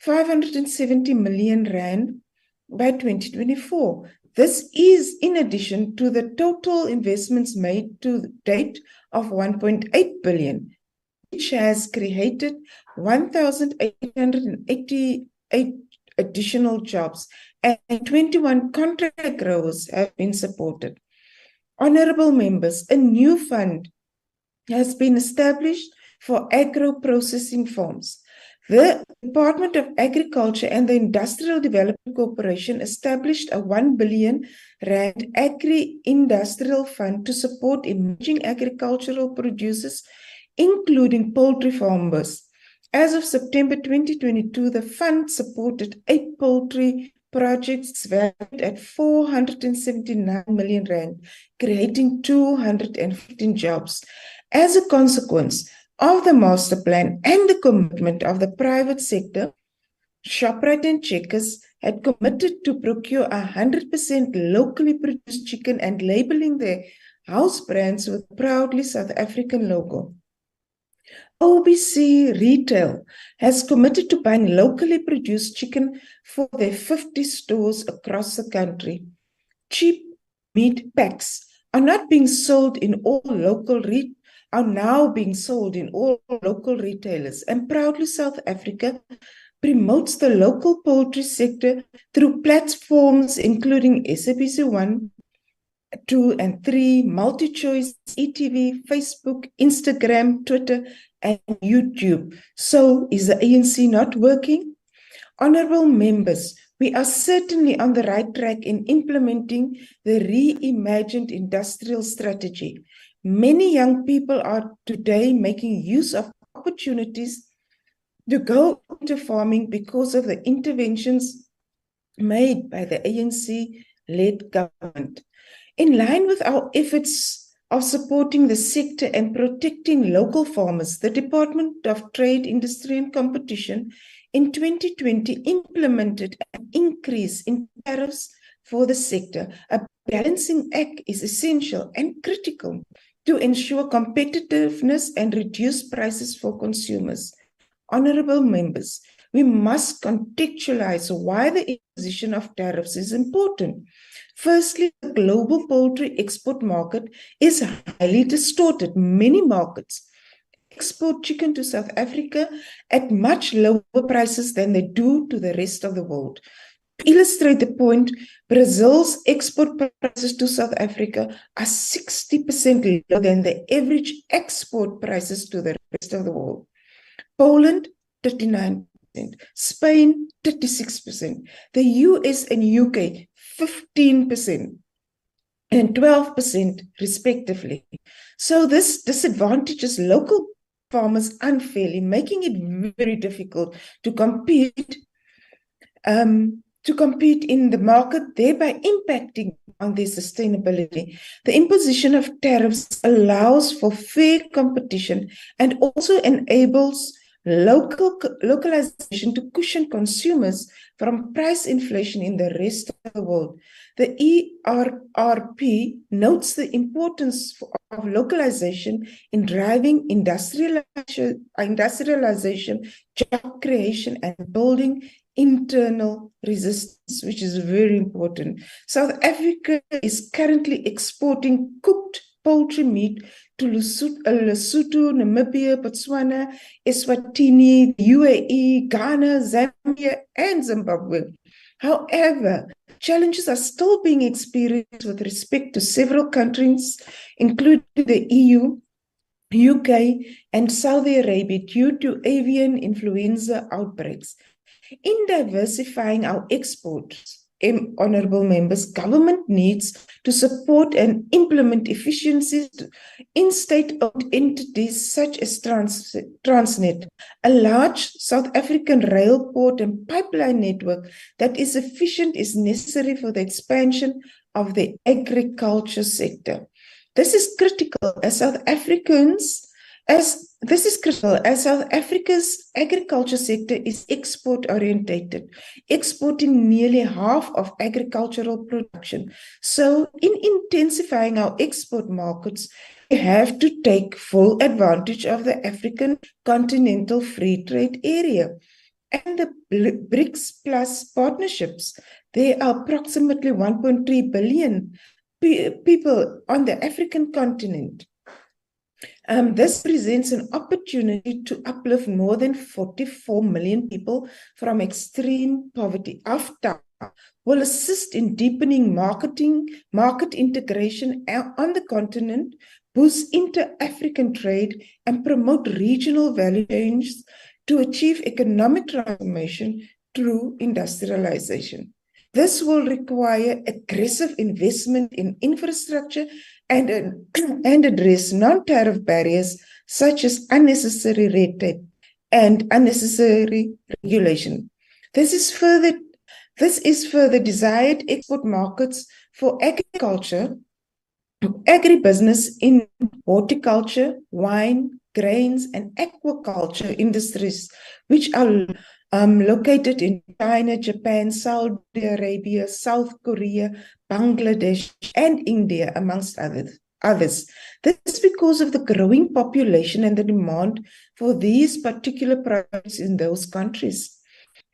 570 million rand by 2024. This is in addition to the total investments made to date of 1.8 billion, which has created 1,888 additional jobs, and 21 contract growers have been supported. Honorable members, a new fund has been established for agro-processing farms. The Department of Agriculture and the Industrial Development Corporation established a 1 billion rand agri-industrial fund to support emerging agricultural producers, including poultry farmers. As of September 2022, the fund supported 8 poultry projects valued at 479 million rand, creating 215 jobs. As a consequence of the master plan and the commitment of the private sector, Shoprite and Checkers had committed to procure 100% locally produced chicken and labeling their house brands with a proudly South African logo. OBC Retail has committed to buying locally produced chicken for their 50 stores across the country. Cheap meat packs are not being sold in all local are now being sold in all local retailers, and Proudly South Africa promotes the local poultry sector through platforms including SABC 1, 2 and 3, MultiChoice, ETV, Facebook, Instagram, Twitter, and YouTube. So is the ANC not working? Honorable members, we are certainly on the right track in implementing the reimagined industrial strategy. Many young people are today making use of opportunities to go into farming because of the interventions made by the ANC-led government. In line with our efforts of supporting the sector and protecting local farmers, the Department of Trade, Industry and Competition in 2020 implemented an increase in tariffs for the sector. A balancing act is essential and critical to ensure competitiveness and reduce prices for consumers. Honorable members, we must contextualize why the imposition of tariffs is important. Firstly, the global poultry export market is highly distorted. Many markets export chicken to South Africa at much lower prices than they do to the rest of the world. To illustrate the point, Brazil's export prices to South Africa are 60% lower than the average export prices to the rest of the world. Poland, 39%. Spain, 36%. The US and UK, 15% and 12% respectively. So this disadvantages local farmers unfairly, making it very difficult to compete in the market, thereby impacting on their sustainability. The imposition of tariffs allows for fair competition and also enables localization to cushion consumers from price inflation in the rest of the world. The ERRP notes the importance of localization in driving industrialization, job creation, and building internal resistance, which is very important. South Africa is currently exporting cooked poultry meat to Lesotho, Namibia, Botswana, Eswatini, UAE, Ghana, Zambia, and Zimbabwe. However, challenges are still being experienced with respect to several countries, including the EU, UK, and Saudi Arabia, due to avian influenza outbreaks. In diversifying our exports, honorable members, government needs to support and implement efficiencies in state-owned entities such as Transnet, a large South African rail, port, and pipeline network that is efficient is necessary for the expansion of the agriculture sector. This is critical as South Africa's agriculture sector is export-orientated, exporting nearly half of agricultural production. So, in intensifying our export markets, we have to take full advantage of the African Continental Free Trade Area and the BRICS Plus partnerships. There are approximately 1.3 billion people on the African continent. This presents an opportunity to uplift more than 44 million people from extreme poverty. AFTA will assist in deepening market integration on the continent, boost inter-African trade, and promote regional value chains to achieve economic transformation through industrialization. This will require aggressive investment in infrastructure and address non-tariff barriers such as unnecessary red tape and unnecessary regulation. This is further desired export markets for agriculture, agribusiness in horticulture, wine, grains, and aquaculture industries, which are located in China, Japan, Saudi Arabia, South Korea, Bangladesh, and India, amongst others. This is because of the growing population and the demand for these particular products in those countries.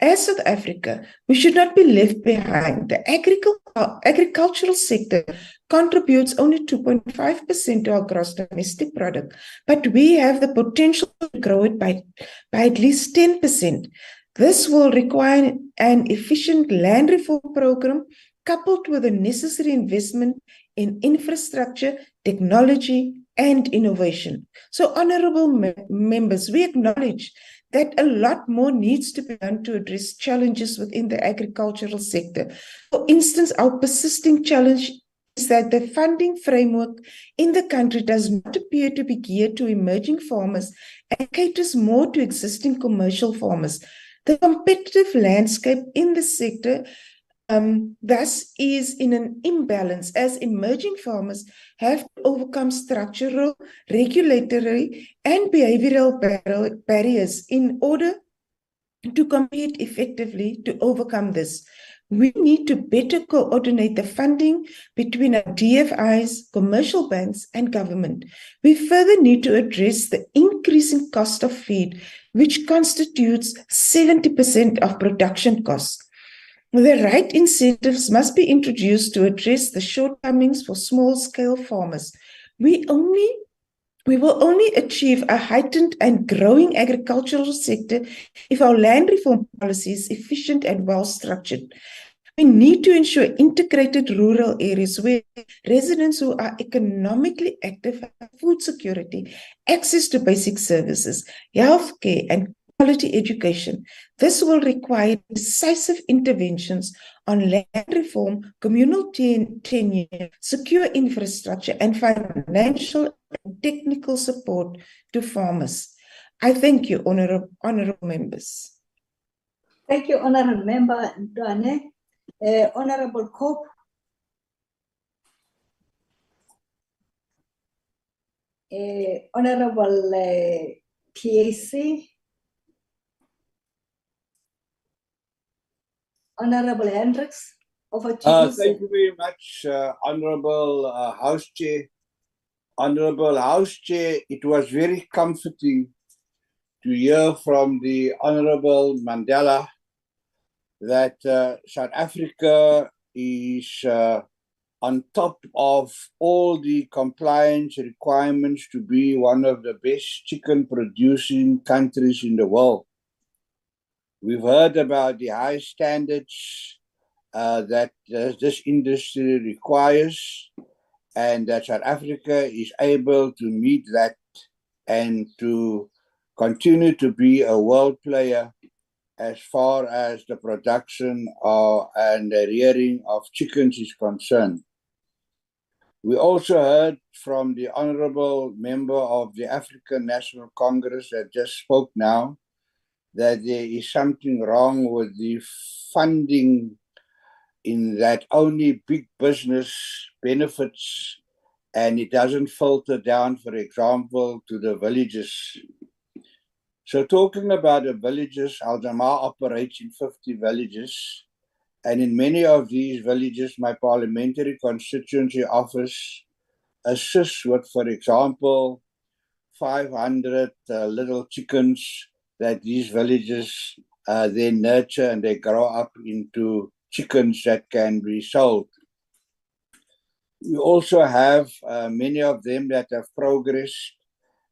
As South Africa, we should not be left behind. The agricultural sector contributes only 2.5% to our gross domestic product, but we have the potential to grow it by at least 10%. This will require an efficient land reform program coupled with the necessary investment in infrastructure, technology, and innovation. So, honorable members, we acknowledge that a lot more needs to be done to address challenges within the agricultural sector. For instance, our persisting challenge is that the funding framework in the country does not appear to be geared to emerging farmers and caters more to existing commercial farmers. The competitive landscape in the sector thus is in an imbalance as emerging farmers have to overcome structural, regulatory, and behavioral barriers in order to compete effectively to overcome this. We need to better coordinate the funding between our DFIs, commercial banks, and government. We further need to address the increasing cost of feed, which constitutes 70% of production costs. The right incentives must be introduced to address the shortcomings for small-scale farmers. We will only achieve a heightened and growing agricultural sector if our land reform policy is efficient and well-structured. We need to ensure integrated rural areas where residents who are economically active have food security, access to basic services, healthcare, and quality education. This will require decisive interventions on land reform, communal tenure, secure infrastructure, and financial and technical support to farmers. I thank you, honorable members. Thank you, Honorable Member Ntwane. Honorable Cope. Honorable PAC. Honorable Hendricks, over to you. Thank you very much, Honorable House Chair. Honorable House Chair, it was very comforting to hear from the Honorable Mandela that South Africa is on top of all the compliance requirements to be one of the best chicken producing countries in the world. We've heard about the high standards that this industry requires, and that South Africa is able to meet that and to continue to be a world player as far as the production and the rearing of chickens is concerned. We also heard from the honorable member of the African National Congress that just spoke now that there is something wrong with the funding in that only big business benefits and it doesn't filter down, for example, to the villages. So talking about the villages, Al-Jamaa operates in 50 villages, and in many of these villages, my parliamentary constituency office assists with, for example, 500 little chickens that these villages they nurture and they grow up into chickens that can be sold. We also have many of them that have progressed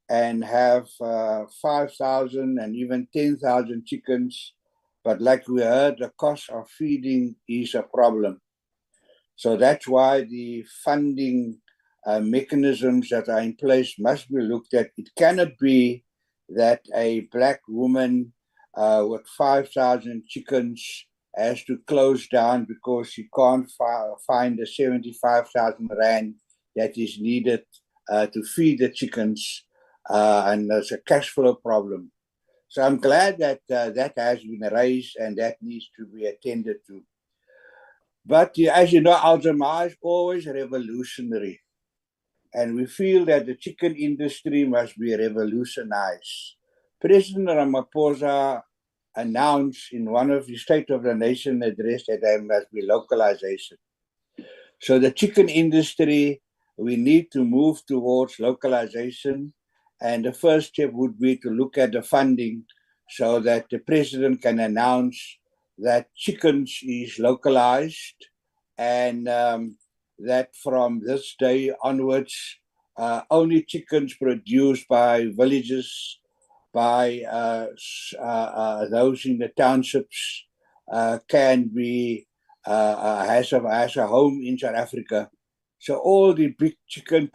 and have 5,000 and even 10,000 chickens. But like we heard, the cost of feeding is a problem. So that's why the funding mechanisms that are in place must be looked at. It cannot be that a black woman with 5,000 chickens has to close down because she can't find the 75,000 rand that is needed to feed the chickens, and there's a cash flow problem. So I'm glad that that has been raised and that needs to be attended to. But as you know, Alzheimer is always revolutionary. And we feel that the chicken industry must be revolutionized. President Ramaphosa announced in one of the State of the Nation address that there must be localization. So the chicken industry, we need to move towards localization. And the first step would be to look at the funding so that the president can announce that chickens is localized, and that from this day onwards, only chickens produced by villages, by those in the townships, can be has a home in South Africa. So all the big chicken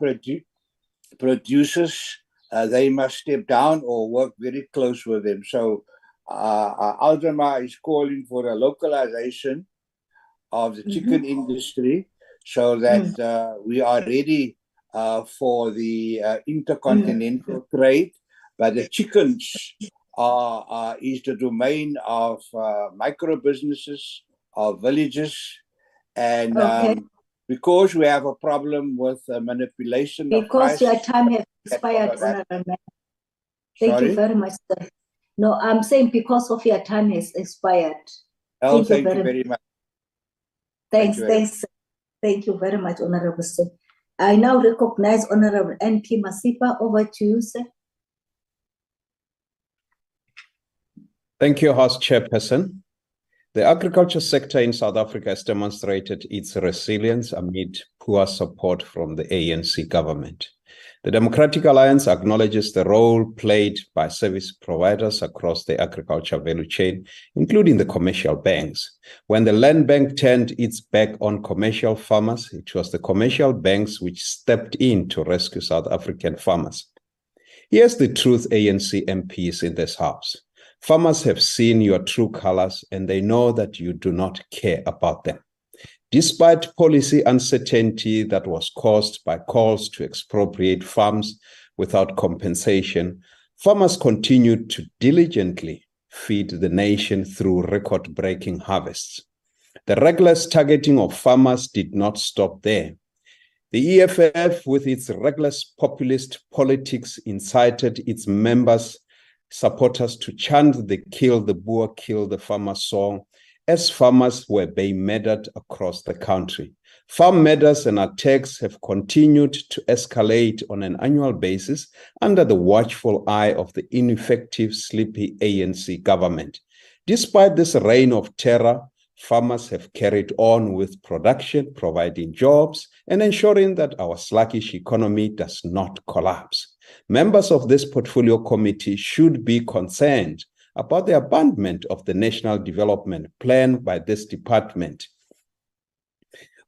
producers, they must step down or work very close with them. So Alzheimer is calling for a localization of the chicken industry so that we are ready for the intercontinental trade. But the chickens is the domain of micro businesses, of villages, and because we have a problem with manipulation of price. Because your time has expired, Honorable Member. Thank you very much, sir. No, I'm saying because of your time has expired. Oh, thank you very much. Thanks. Thank you very much, Honorable Sir. I now recognize Honorable N.P. Masipa. Over to you, sir. Thank you, House Chairperson. The agriculture sector in South Africa has demonstrated its resilience amid poor support from the ANC government. The Democratic Alliance acknowledges the role played by service providers across the agriculture value chain, including the commercial banks. When the Land Bank turned its back on commercial farmers, it was the commercial banks which stepped in to rescue South African farmers. Here's the truth, ANC MPs in this House. Farmers have seen your true colors and they know that you do not care about them. Despite policy uncertainty that was caused by calls to expropriate farms without compensation, farmers continued to diligently feed the nation through record-breaking harvests. The reckless targeting of farmers did not stop there. The EFF, with its reckless populist politics, incited its supporters to chant the "Kill the Boer, Kill the Farmer" song as farmers were being murdered across the country. Farm murders and attacks have continued to escalate on an annual basis under the watchful eye of the ineffective, sleepy ANC government. Despite this reign of terror, farmers have carried on with production, providing jobs, and ensuring that our sluggish economy does not collapse. Members of this portfolio committee should be concerned about the abandonment of the National Development Plan by this department.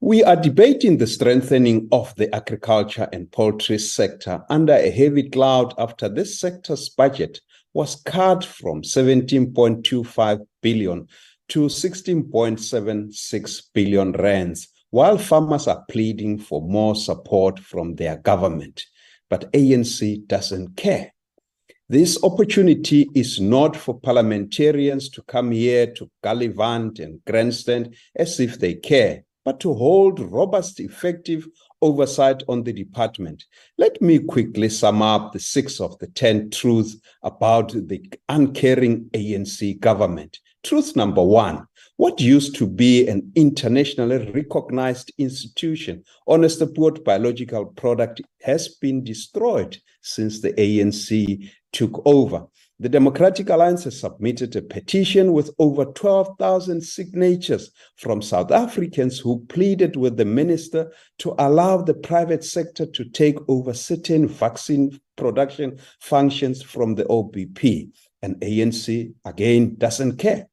We are debating the strengthening of the agriculture and poultry sector under a heavy cloud after this sector's budget was cut from 17.25 billion to 16.76 billion rands, while farmers are pleading for more support from their government. But ANC doesn't care. This opportunity is not for parliamentarians to come here to gallivant and grandstand as if they care, but to hold robust, effective oversight on the department. Let me quickly sum up the 6 of the 10 truths about the uncaring ANC government. Truth number 1, what used to be an internationally recognized institution, Honest Port Biological Product, has been destroyed since the ANC took over. The Democratic Alliance has submitted a petition with over 12,000 signatures from South Africans who pleaded with the minister to allow the private sector to take over certain vaccine production functions from the OBP. And ANC, again, doesn't care.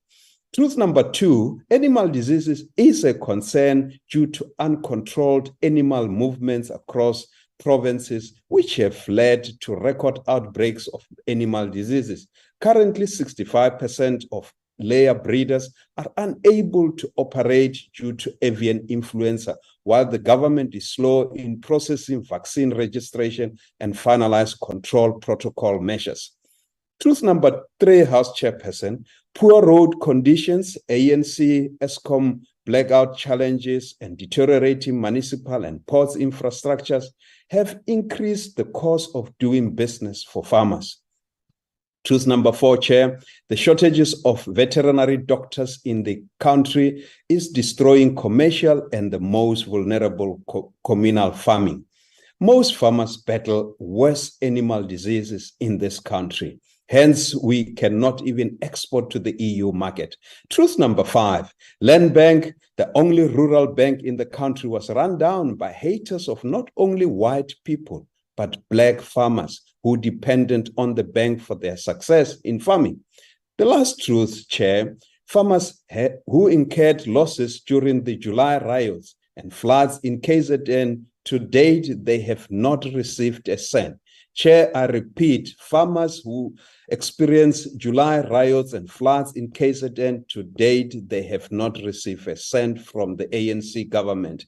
Truth number 2, animal diseases is a concern due to uncontrolled animal movements across provinces, which have led to record outbreaks of animal diseases. Currently, 65% of layer breeders are unable to operate due to avian influenza, while the government is slow in processing vaccine registration and finalize control protocol measures. Truth number 3, House Chairperson, poor road conditions, ANC, ESCOM blackout challenges, and deteriorating municipal and ports infrastructures have increased the cost of doing business for farmers. Truth number 4, Chair, the shortages of veterinary doctors in the country is destroying commercial and the most vulnerable communal farming. Most farmers battle worse animal diseases in this country. Hence, we cannot even export to the EU market. Truth number 5, Land Bank, the only rural bank in the country, was run down by haters of not only white people, but black farmers who depended on the bank for their success in farming. The last truth, Chair, farmers who incurred losses during the July riots and floods in KZN, to date, they have not received a cent. Chair, I repeat, farmers who experienced July riots and floods in KZN, to date, they have not received a cent from the ANC government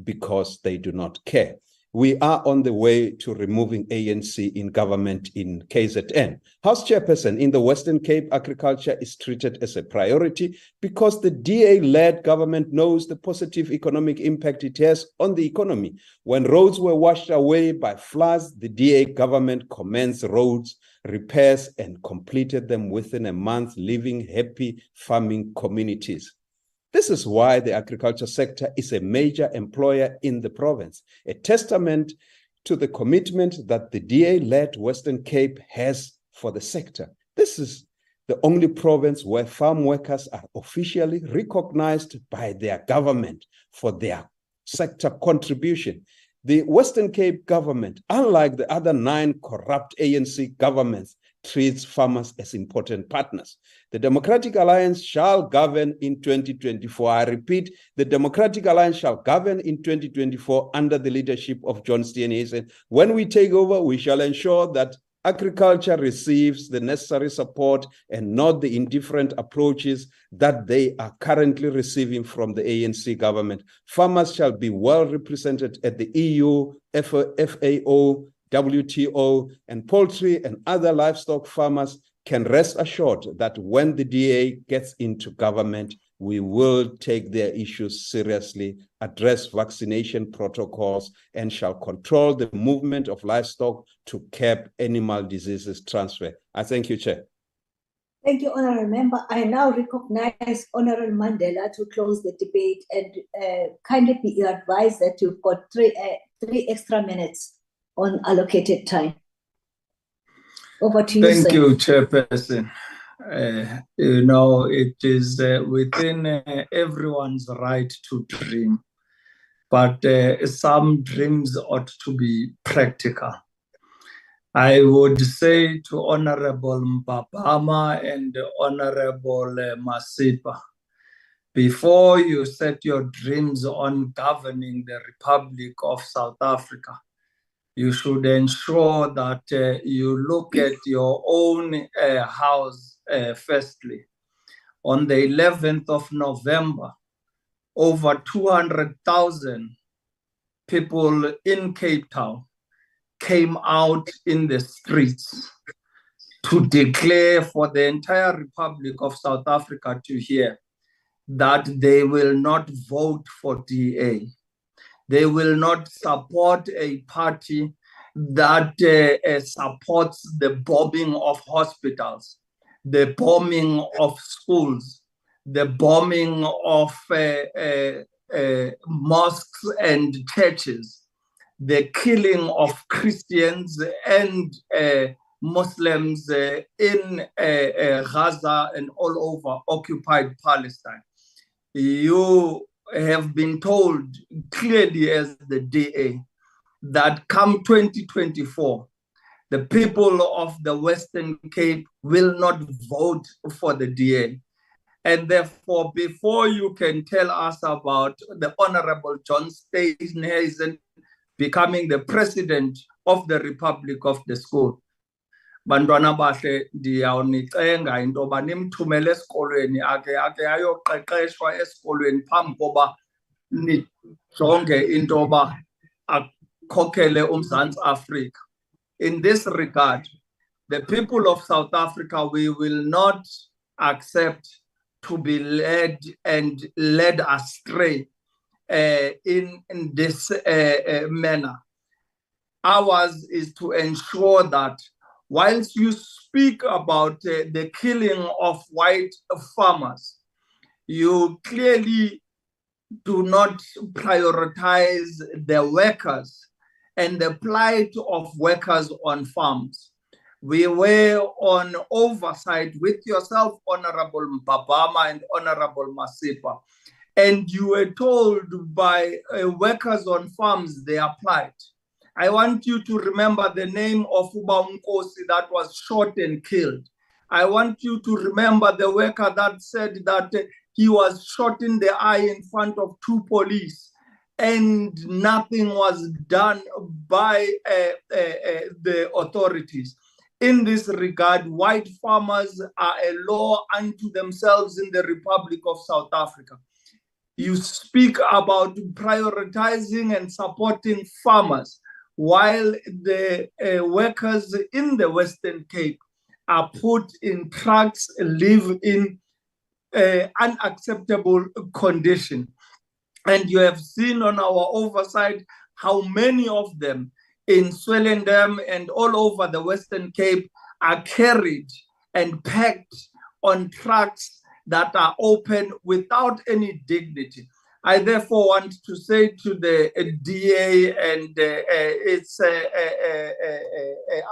because they do not care. We are on the way to removing ANC in government in KZN. House Chairperson, in the Western Cape, agriculture is treated as a priority because the DA-led government knows the positive economic impact it has on the economy. When roads were washed away by floods, the DA government commenced roads repairs and completed them within a month, leaving happy farming communities. This is why the agriculture sector is a major employer in the province, a testament to the commitment that the DA-led Western Cape has for the sector. This is the only province where farm workers are officially recognized by their government for their sector contribution. The Western Cape government, unlike the other 9 corrupt ANC governments, treats farmers as important partners. The Democratic Alliance shall govern in 2024. I repeat, the Democratic Alliance shall govern in 2024 under the leadership of John Steenhuisen. When we take over, we shall ensure that agriculture receives the necessary support and not the indifferent approaches that they are currently receiving from the ANC government. Farmers shall be well represented at the EU, FAO, WTO, and poultry and other livestock farmers can rest assured that when the DA gets into government, we will take their issues seriously, address vaccination protocols, and shall control the movement of livestock to curb animal diseases transfer. I thank you, Chair. Thank you, Honourable Member. I now recognize Honourable Mandela to close the debate, and kindly be advised that you've got three extra minutes on allocated time. Over to you, Thank sir. you, Chairperson. You know, it is within everyone's right to dream, but some dreams ought to be practical. I would say to Honorable Mbabama and Honorable Masipa, before you set your dreams on governing the Republic of South Africa, you should ensure that you look at your own house firstly. On the 11th of November, over 200,000 people in Cape Town came out in the streets to declare for the entire Republic of South Africa to hear that they will not vote for DA. They will not support a party that supports the bombing of hospitals, the bombing of schools, the bombing of mosques and churches, the killing of Christians and Muslims in Gaza and all over occupied Palestine. You have been told clearly as the DA that come 2024, the people of the Western Cape will not vote for the DA. And therefore, before you can tell us about the Honorable John Steenhuisen becoming the president of the Republic of the school. Bantwana bahle ndiyawunicenga into yoba nimthumele esikolweni ake ayoqeqeshwa esikolweni phambi koba nijonge into yoba akhokhele uMzantsi Afrika. In this regard, the people of South Africa, we will not accept to be led astray in this manner. Ours is to ensure that whilst you speak about the killing of white farmers, you clearly do not prioritize the workers and the plight of workers on farms. We were on oversight with yourself, Honorable Mpabama and Honorable Masipa, and you were told by workers on farms they are plight. I want you to remember the name of Uba Nkosi that was shot and killed. I want you to remember the worker that said that he was shot in the eye in front of 2 police and nothing was done by the authorities. In this regard, white farmers are a law unto themselves in the Republic of South Africa. You speak about prioritizing and supporting farmers, while the workers in the Western Cape are put in trucks, live in unacceptable condition. And you have seen on our oversight how many of them in Swellendam and all over the Western Cape are carried and packed on trucks that are open without any dignity. I therefore want to say to the DA and its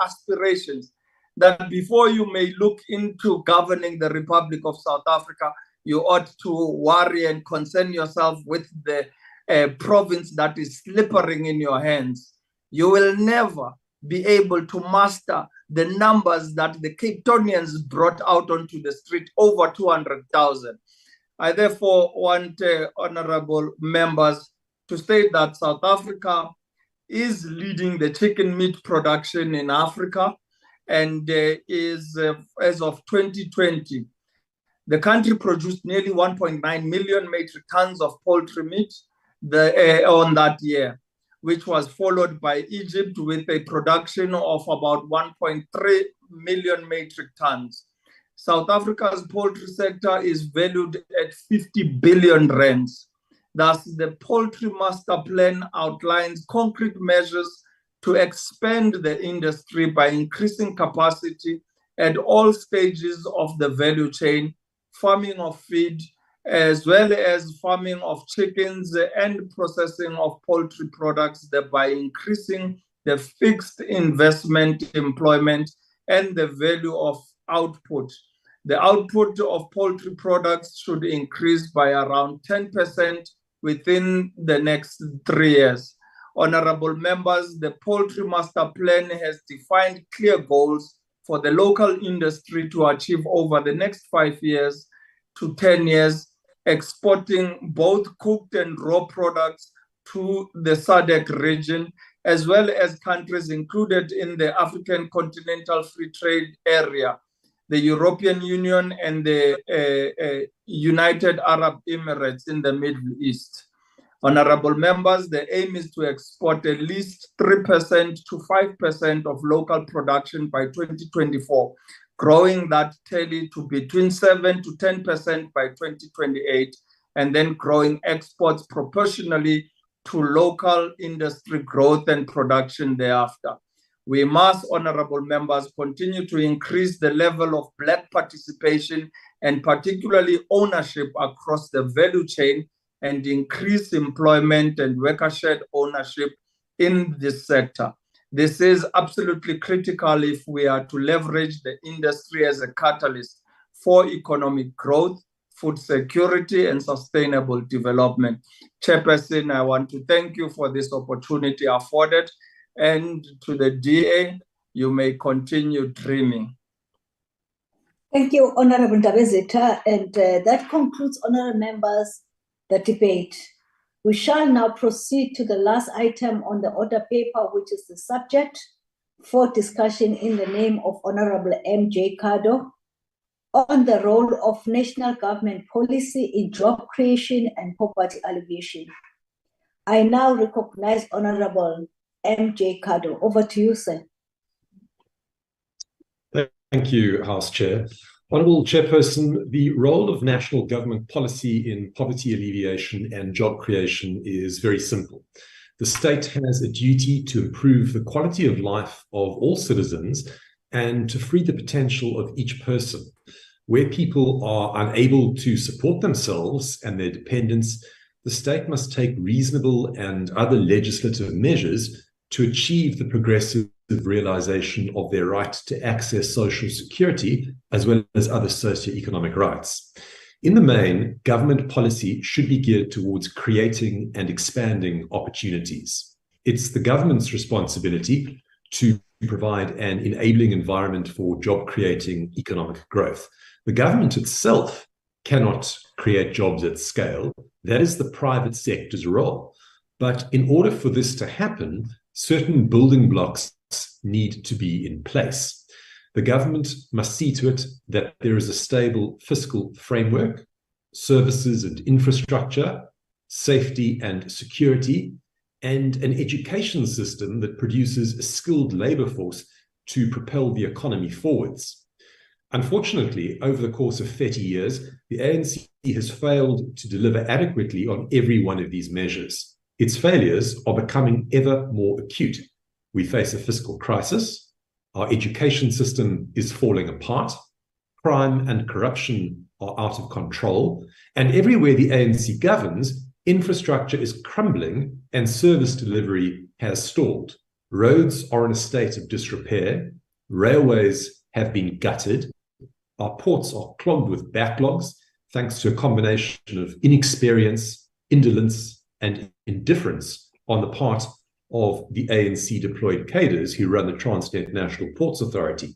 aspirations that before you may look into governing the Republic of South Africa, you ought to worry and concern yourself with the province that is slippering in your hands. You will never be able to master the numbers that the Cape Townians brought out onto the street, over 200,000. I therefore want honorable members to state that South Africa is leading the chicken meat production in Africa, and is, as of 2020, the country produced nearly 1.9 million metric tons of poultry meat on that year, which was followed by Egypt with a production of about 1.3 million metric tons. South Africa's poultry sector is valued at 50 billion rands. Thus, the Poultry Master Plan outlines concrete measures to expand the industry by increasing capacity at all stages of the value chain, farming of feed, as well as farming of chickens and processing of poultry products, thereby increasing the fixed investment, employment, and the value of output. The output of poultry products should increase by around 10% within the next 3 years. Honorable members, the Poultry Master Plan has defined clear goals for the local industry to achieve over the next 5 years to 10 years, exporting both cooked and raw products to the SADC region, as well as countries included in the African Continental Free Trade Area, the European Union, and the United Arab Emirates in the Middle East. Honorable members, the aim is to export at least 3% to 5% of local production by 2024, growing that tally to between 7 to 10% by 2028, and then growing exports proportionally to local industry growth and production thereafter. We must, honorable members, continue to increase the level of Black participation and particularly ownership across the value chain, and increase employment and worker-shared ownership in this sector. This is absolutely critical if we are to leverage the industry as a catalyst for economic growth, food security, and sustainable development. Chairperson, I want to thank you for this opportunity afforded, and to the DA, you may continue dreaming. Thank you, Honorable Ndabezitha, and that concludes, honorable members, the debate. We shall now proceed to the last item on the order paper, which is the subject for discussion in the name of Honorable M J Cardo on the role of national government policy in job creation and poverty alleviation. I now recognize Honorable M J Cardo. Over to you, sir. Thank you, House Chair. Honourable Chairperson, the role of national government policy in poverty alleviation and job creation is very simple. The state has a duty to improve the quality of life of all citizens and to free the potential of each person. Where people are unable to support themselves and their dependents, the state must take reasonable and other legislative measures to achieve the progressive realization of their right to access social security as well as other socioeconomic rights. In the main, government policy should be geared towards creating and expanding opportunities. It's the government's responsibility to provide an enabling environment for job-creating economic growth. The government itself cannot create jobs at scale. That is the private sector's role. But in order for this to happen, certain building blocks need to be in place. The government must see to it that there is a stable fiscal framework, services and infrastructure, safety and security, and an education system that produces a skilled labor force to propel the economy forwards. Unfortunately, over the course of 30 years, the ANC has failed to deliver adequately on every one of these measures. Its failures are becoming ever more acute. We face a fiscal crisis, our education system is falling apart, crime and corruption are out of control, and everywhere the ANC governs, infrastructure is crumbling and service delivery has stalled. Roads are in a state of disrepair, railways have been gutted, our ports are clogged with backlogs thanks to a combination of inexperience, indolence, and indifference on the part of the ANC deployed cadres who run the Transnet National Ports Authority.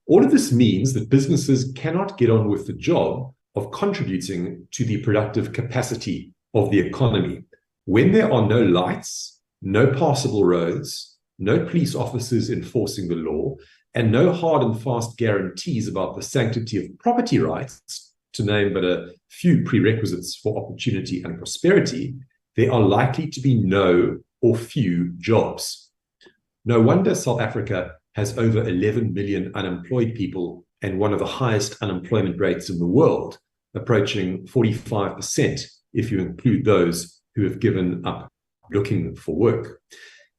All of this means that businesses cannot get on with the job of contributing to the productive capacity of the economy. When there are no lights, no passable roads, no police officers enforcing the law, and no hard and fast guarantees about the sanctity of property rights, to name but a few prerequisites for opportunity and prosperity, there are likely to be no or few jobs. No wonder South Africa has over 11 million unemployed people and one of the highest unemployment rates in the world, approaching 45% if you include those who have given up looking for work.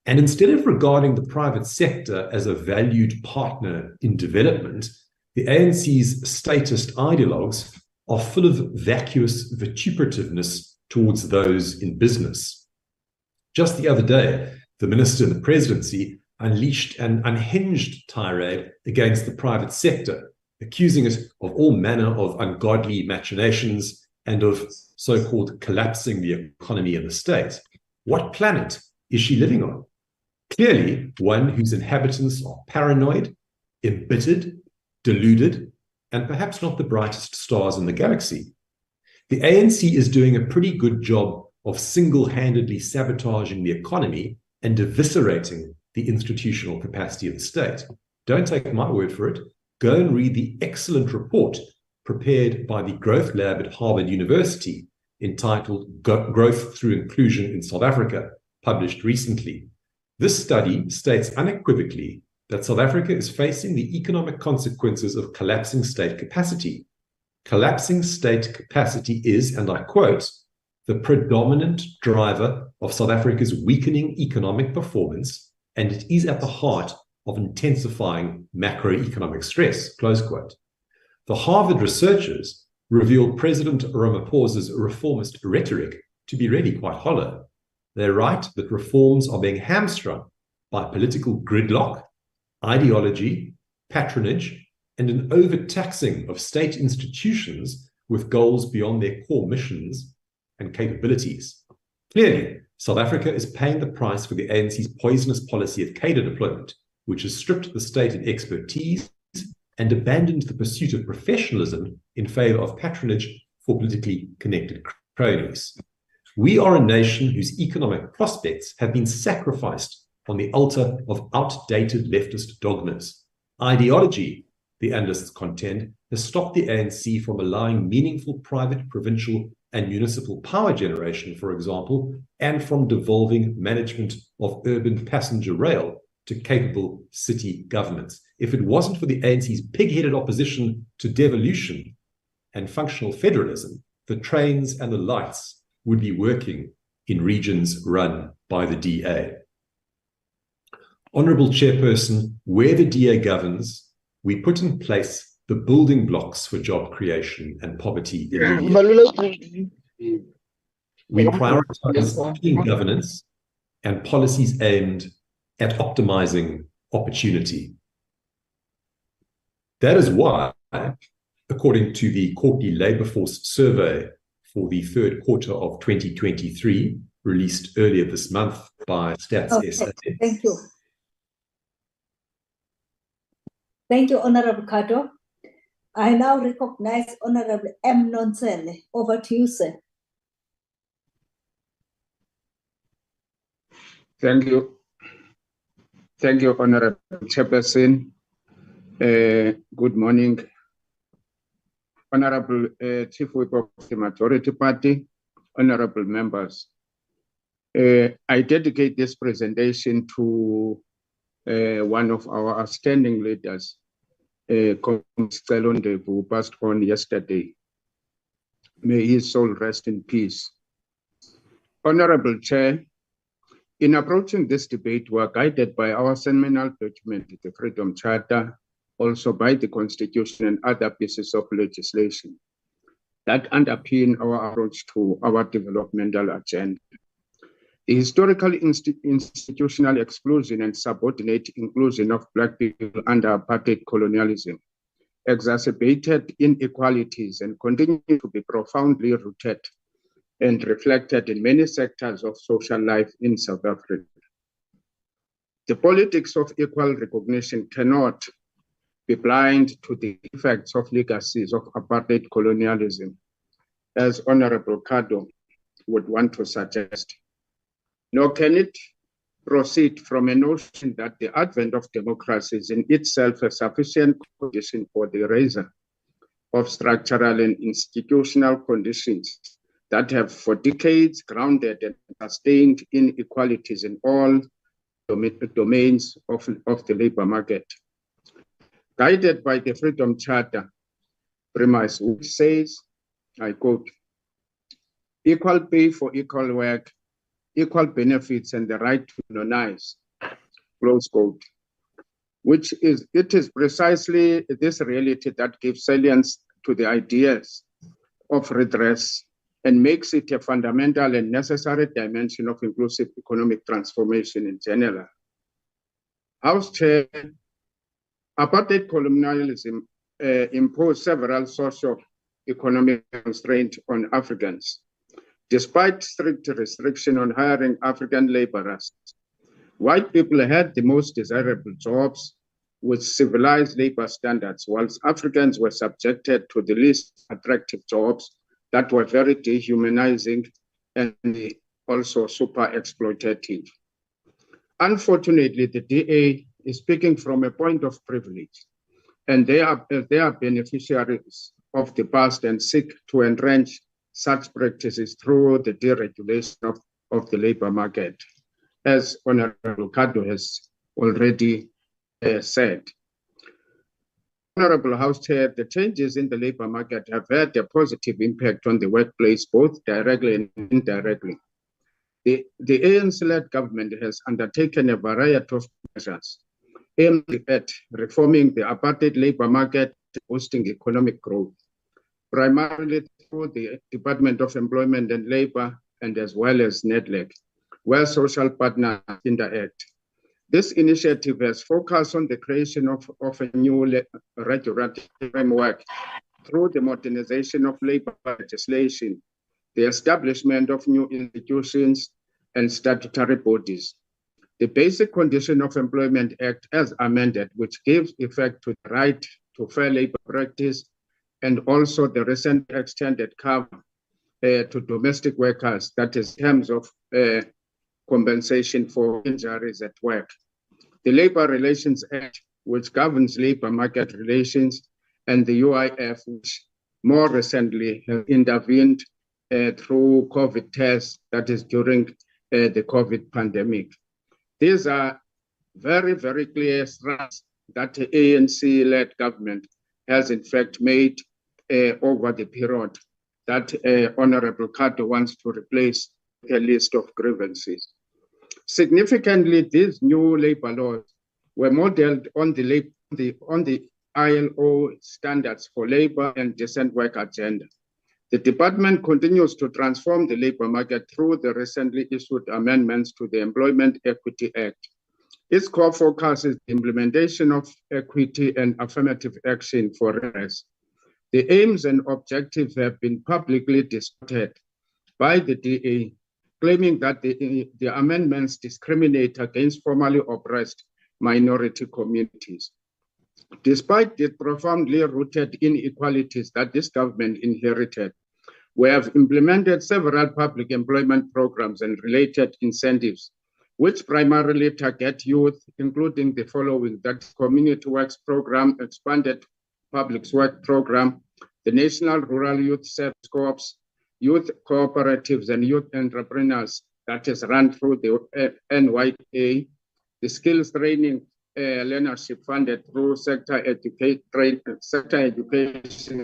And instead of regarding the private sector as a valued partner in development, the ANC's statist ideologues are full of vacuous vituperativeness towards those in business. Just the other day, the minister in the presidency unleashed an unhinged tirade against the private sector, accusing it of all manner of ungodly machinations and of so-called collapsing the economy and the state. What planet is she living on? Clearly, one whose inhabitants are paranoid, embittered, deluded, and perhaps not the brightest stars in the galaxy. The ANC is doing a pretty good job of single-handedly sabotaging the economy and eviscerating the institutional capacity of the state. Don't take my word for it. Go and read the excellent report prepared by the Growth Lab at Harvard University entitled Growth Through Inclusion in South Africa, published recently. This study states unequivocally that South Africa is facing the economic consequences of collapsing state capacity. Collapsing state capacity is, and I quote, the predominant driver of South Africa's weakening economic performance, and it is at the heart of intensifying macroeconomic stress, close quote. The Harvard researchers revealed President Ramaphosa's reformist rhetoric to be really quite hollow. They write that reforms are being hamstrung by political gridlock, ideology, patronage, and an overtaxing of state institutions with goals beyond their core missions and capabilities. Clearly, South Africa is paying the price for the ANC's poisonous policy of cadre deployment, which has stripped the state of expertise and abandoned the pursuit of professionalism in favor of patronage for politically connected cronies. We are a nation whose economic prospects have been sacrificed on the altar of outdated leftist dogmas. Ideology, the analysts contend, has stopped the ANC from allowing meaningful private, provincial, and municipal power generation, for example, and from devolving management of urban passenger rail to capable city governments. If it wasn't for the ANC's pig-headed opposition to devolution and functional federalism, the trains and the lights would be working in regions run by the DA. Honourable Chairperson, where the DA governs, we put in place the building blocks for job creation and poverty alleviation. We prioritize clean governance and policies aimed at optimizing opportunity. That is why, according to the Courtney Labour Force survey for the third quarter of 2023, released earlier this month by Stats SA. Thank you. Thank you, Honourable Cardo. I now recognize Honourable M Nonsele. Over to you, sir. Thank you. Thank you, Honourable Chairperson. Good morning, Honourable Chief Whip of the Majority Party, Honourable members. I dedicate this presentation to one of our outstanding leaders, who passed on yesterday. May his soul rest in peace. Honourable Chair, in approaching this debate, we are guided by our seminal document, the Freedom Charter, also by the Constitution and other pieces of legislation that underpin our approach to our developmental agenda. The historical institutional exclusion and subordinate inclusion of Black people under apartheid colonialism exacerbated inequalities and continue to be profoundly rooted and reflected in many sectors of social life in South Africa. The politics of equal recognition cannot be blind to the effects of legacies of apartheid colonialism, as Honourable Cardo would want to suggest. Nor can it proceed from a notion that the advent of democracy is in itself a sufficient condition for the erasure of structural and institutional conditions that have for decades grounded and sustained inequalities in all domains of the labour market. Guided by the Freedom Charter premise, which says, I quote, equal pay for equal work, equal benefits, and the right to unionize, close quote, it is precisely this reality that gives salience to the ideas of redress and makes it a fundamental and necessary dimension of inclusive economic transformation in general. House Chair, apartheid colonialism imposed several socio-economic constraints on Africans. Despite strict restriction on hiring African laborers, white people had the most desirable jobs with civilized labor standards, whilst Africans were subjected to the least attractive jobs that were very dehumanizing and also super exploitative. Unfortunately, the DA is speaking from a point of privilege, and they are beneficiaries of the past and seek to entrench such practices through the deregulation of the labor market, as Honourable Cardo has already said. Honourable House Chair, the changes in the labor market have had a positive impact on the workplace, both directly and indirectly. The ANC-led government has undertaken a variety of measures aimed at reforming the apartheid labor market, boosting economic growth, primarily through the Department of Employment and Labour and as well as NEDLEC, where social partners interact. This initiative has focused on the creation of a new regulatory framework through the modernization of labor legislation, the establishment of new institutions and statutory bodies. The Basic Condition of Employment Act as amended, which gives effect to the right to fair labor practice, and also the recent extended cover to domestic workers, that is in terms of compensation for injuries at work. The Labor Relations Act, which governs labor market relations, and the UIF, which more recently has intervened through COVID tests, that is during the COVID pandemic. These are very, very clear strides that the ANC-led government has in fact made over the period that Honorable Cardo wants to replace a list of grievances. Significantly, these new labor laws were modeled on the ILO standards for labor and decent work agenda. The department continues to transform the labor market through the recently issued amendments to the Employment Equity Act. Its core focus is the implementation of equity and affirmative action for redress. The aims and objectives have been publicly distorted by the DA, claiming that the amendments discriminate against formerly oppressed minority communities. Despite the profoundly rooted inequalities that this government inherited, we have implemented several public employment programs and related incentives, which primarily target youth, including the following: that Community Works Program, Expanded Public Work Program, the National Rural Youth Service Corps, youth cooperatives and youth entrepreneurs, that is run through the NYA, the Skills Training Learnership funded through Sector Education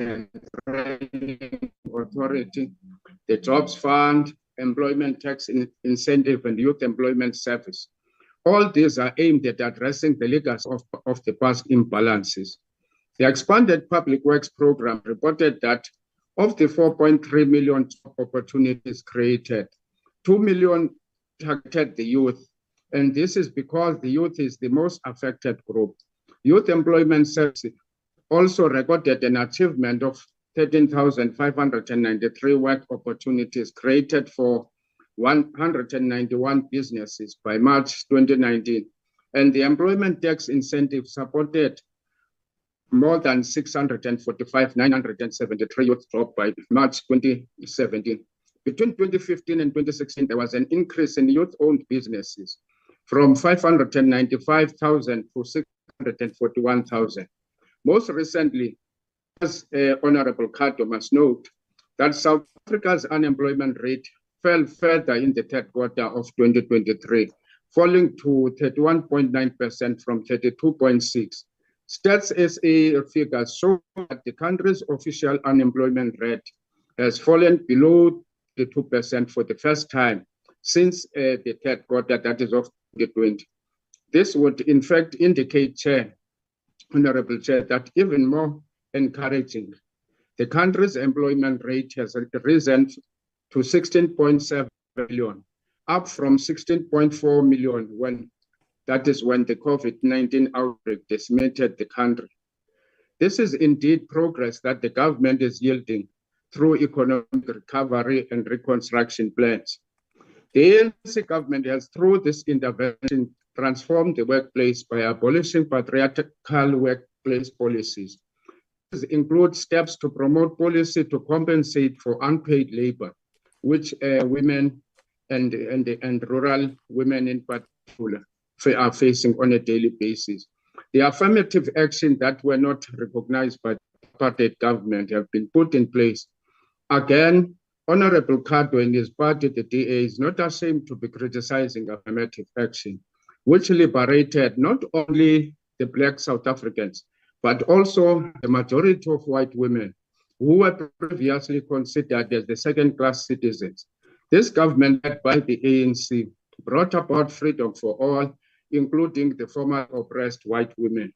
and Training Authority, the Jobs Fund, Employment Tax Incentive, and Youth Employment Service. All these are aimed at addressing the legacy of the past imbalances. The Expanded Public Works Program reported that of the 4.3 million job opportunities created, 2 million targeted the youth. And this is because the youth is the most affected group. Youth Employment Service also recorded an achievement of 13,593 work opportunities created for 191 businesses by March 2019. And the Employment Tax Incentive supported more than 645,973 youth jobs by March 2017. Between 2015 and 2016, there was an increase in youth-owned businesses from 595,000 to 641,000. Most recently, as Honorable Cardo must note, that South Africa's unemployment rate fell further in the third quarter of 2023, falling to 31.9% from 32.6%. Stats SA figures show that the country's official unemployment rate has fallen below the 2% for the first time since the third quarter, that is of 2020. This would in fact indicate, Chair, Honorable Chair, that even more encouraging, the country's employment rate has risen to 16.7 million, up from 16.4 million when the COVID-19 outbreak decimated the country. This is indeed progress that the government is yielding through economic recovery and reconstruction plans. The ANC government has, through this intervention, transformed the workplace by abolishing patriarchal workplace policies. This includes steps to promote policy to compensate for unpaid labor, which women and rural women in particular are facing on a daily basis. The affirmative action that were not recognized by the apartheid government have been put in place. Again, Honorable Cardo and his party, the DA, is not ashamed to be criticizing affirmative action, which liberated not only the Black South Africans, but also the majority of white women who were previously considered as the second-class citizens. This government, led by the ANC, brought about freedom for all, including the former oppressed white women.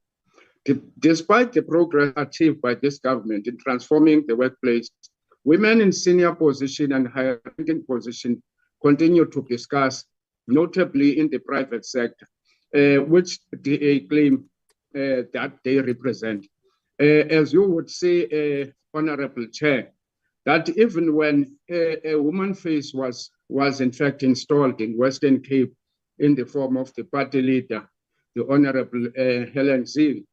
Despite the progress achieved by this government in transforming the workplace, women in senior position and higher ranking position continue to be scarce, notably in the private sector, which they claim that they represent. As you would say, Honorable Chair, that even when a woman face was in fact installed in Western Cape in the form of the party leader, the Honorable Helen Zille,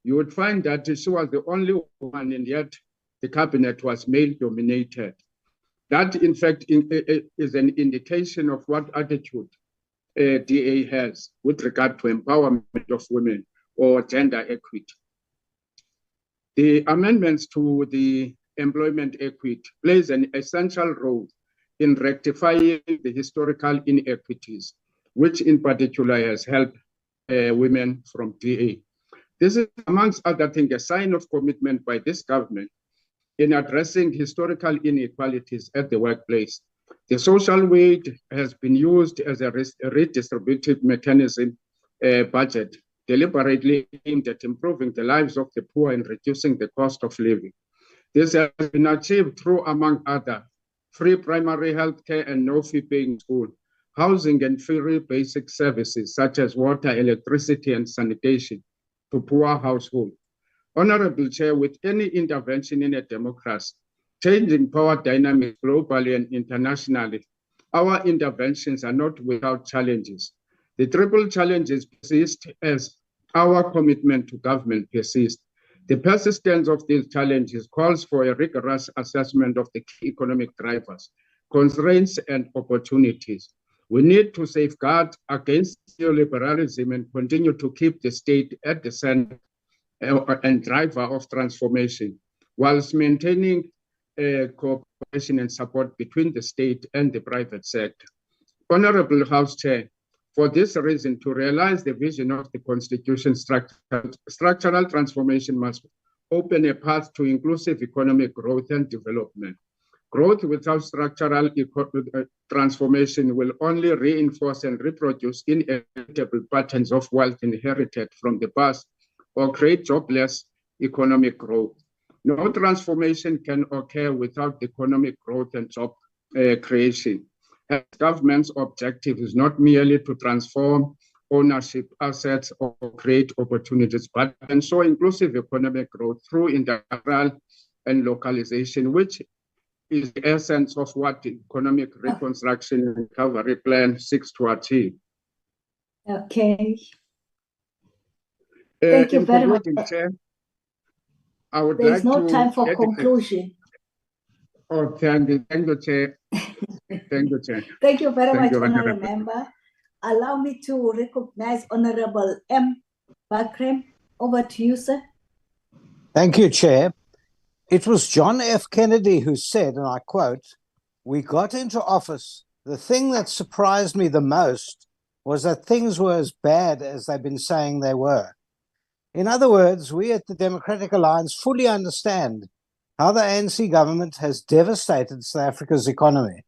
you would find that she was the only woman, and yet the cabinet was male-dominated. That, in fact, is an indication of what attitude DA has with regard to empowerment of women or gender equity. The amendments to the Employment Equity plays an essential role in rectifying the historical inequities, which in particular has helped women from DA. This is, amongst other things, a sign of commitment by this government in addressing historical inequalities at the workplace. The social wage has been used as a redistributive mechanism budget, deliberately aimed at improving the lives of the poor and reducing the cost of living. This has been achieved through, among other, free primary health care and no fee paying school, housing and free basic services such as water, electricity, and sanitation to poor households. Honorable Chair, with any intervention in a democracy, changing power dynamics globally and internationally, our interventions are not without challenges. The triple challenges persist as our commitment to government persists. The persistence of these challenges calls for a rigorous assessment of the key economic drivers, constraints, and opportunities. We need to safeguard against neoliberalism and continue to keep the state at the center and driver of transformation, whilst maintaining cooperation and support between the state and the private sector. Honorable House Chair, for this reason, to realize the vision of the Constitution, structural transformation must open a path to inclusive economic growth and development. Growth without structural transformation will only reinforce and reproduce inevitable patterns of wealth inherited from the past or create jobless economic growth. No transformation can occur without economic growth and job creation. As government's objective is not merely to transform ownership assets or create opportunities, but ensure inclusive economic growth through industrial and localization, which is the essence of what the Economic Reconstruction and Recovery Plan seeks to achieve. Okay. Thank you very much. Chair, I would There's like no to time for dedicate... conclusion. Oh, thank you, Chair. Thank you, Chair. Thank you very much, you, Honorable Member. Allow me to recognize Honorable M. Bakrim. Over to you, sir. Thank you, Chair. It was John F. Kennedy who said, and I quote, "We got into office. The thing that surprised me the most was that things were as bad as they've been saying they were." In other words, we at the Democratic Alliance fully understand how the ANC government has devastated South Africa's economy.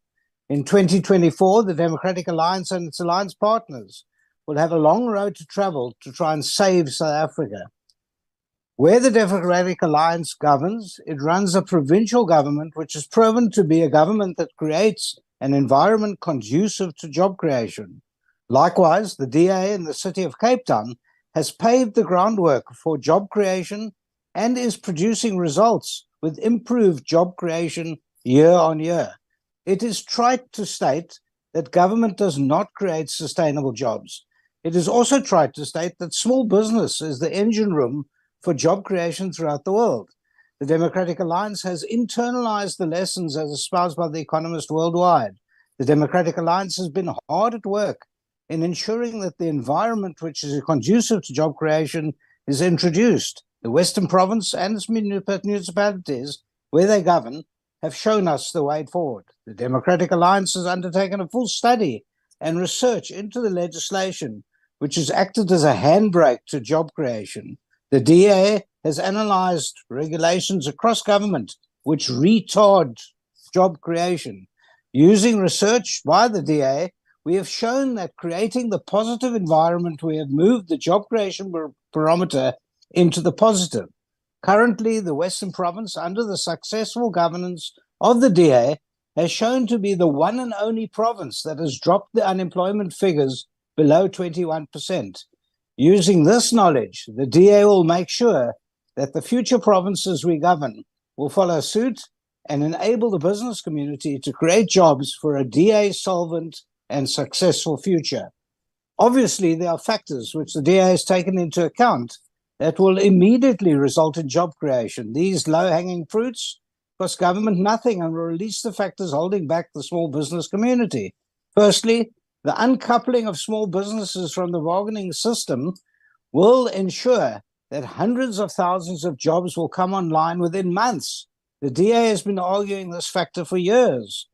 In 2024, the Democratic Alliance and its alliance partners will have a long road to travel to try and save South Africa. Where the Democratic Alliance governs, it runs a provincial government which is proven to be a government that creates an environment conducive to job creation. Likewise, the DA in the city of Cape Town has paved the groundwork for job creation and is producing results with improved job creation year on year. It is trite to state that government does not create sustainable jobs. It is also trite to state that small business is the engine room for job creation throughout the world. The Democratic Alliance has internalized the lessons as espoused by the economists worldwide. The Democratic Alliance has been hard at work in ensuring that the environment which is conducive to job creation is introduced. The Western Province and its municipalities, where they govern, have shown us the way forward. The Democratic Alliance has undertaken a full study and research into the legislation, which has acted as a handbrake to job creation. The DA has analyzed regulations across government which retard job creation. Using research by the DA, we have shown that creating the positive environment, we have moved the job creation barometer into the positive. Currently, the Western Province, under the successful governance of the DA, has shown to be the one and only province that has dropped the unemployment figures below 21%. Using this knowledge, the DA will make sure that the future provinces we govern will follow suit and enable the business community to create jobs for a DA solvent and successful future. Obviously, there are factors which the DA has taken into account that will immediately result in job creation. These low-hanging fruits cost government nothing and will release the factors holding back the small business community. Firstly, the uncoupling of small businesses from the bargaining system will ensure that hundreds of thousands of jobs will come online within months. The DA has been arguing this factor for years.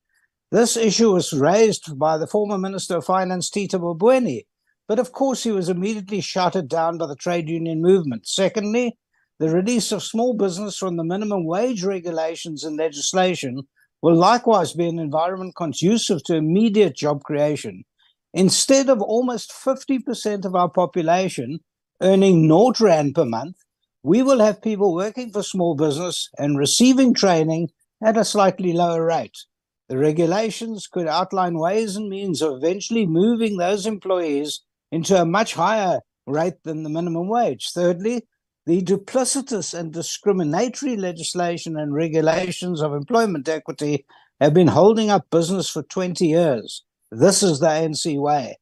This issue was raised by the former Minister of Finance, Tito Mboweni, but of course he was immediately shouted down by the trade union movement. Secondly, the release of small business from the minimum wage regulations and legislation will likewise be an environment conducive to immediate job creation. Instead of almost 50% of our population earning R0 per month, we will have people working for small business and receiving training at a slightly lower rate. The regulations could outline ways and means of eventually moving those employees into a much higher rate than the minimum wage. Thirdly, the duplicitous and discriminatory legislation and regulations of employment equity have been holding up business for 20 years. This is the ANC way.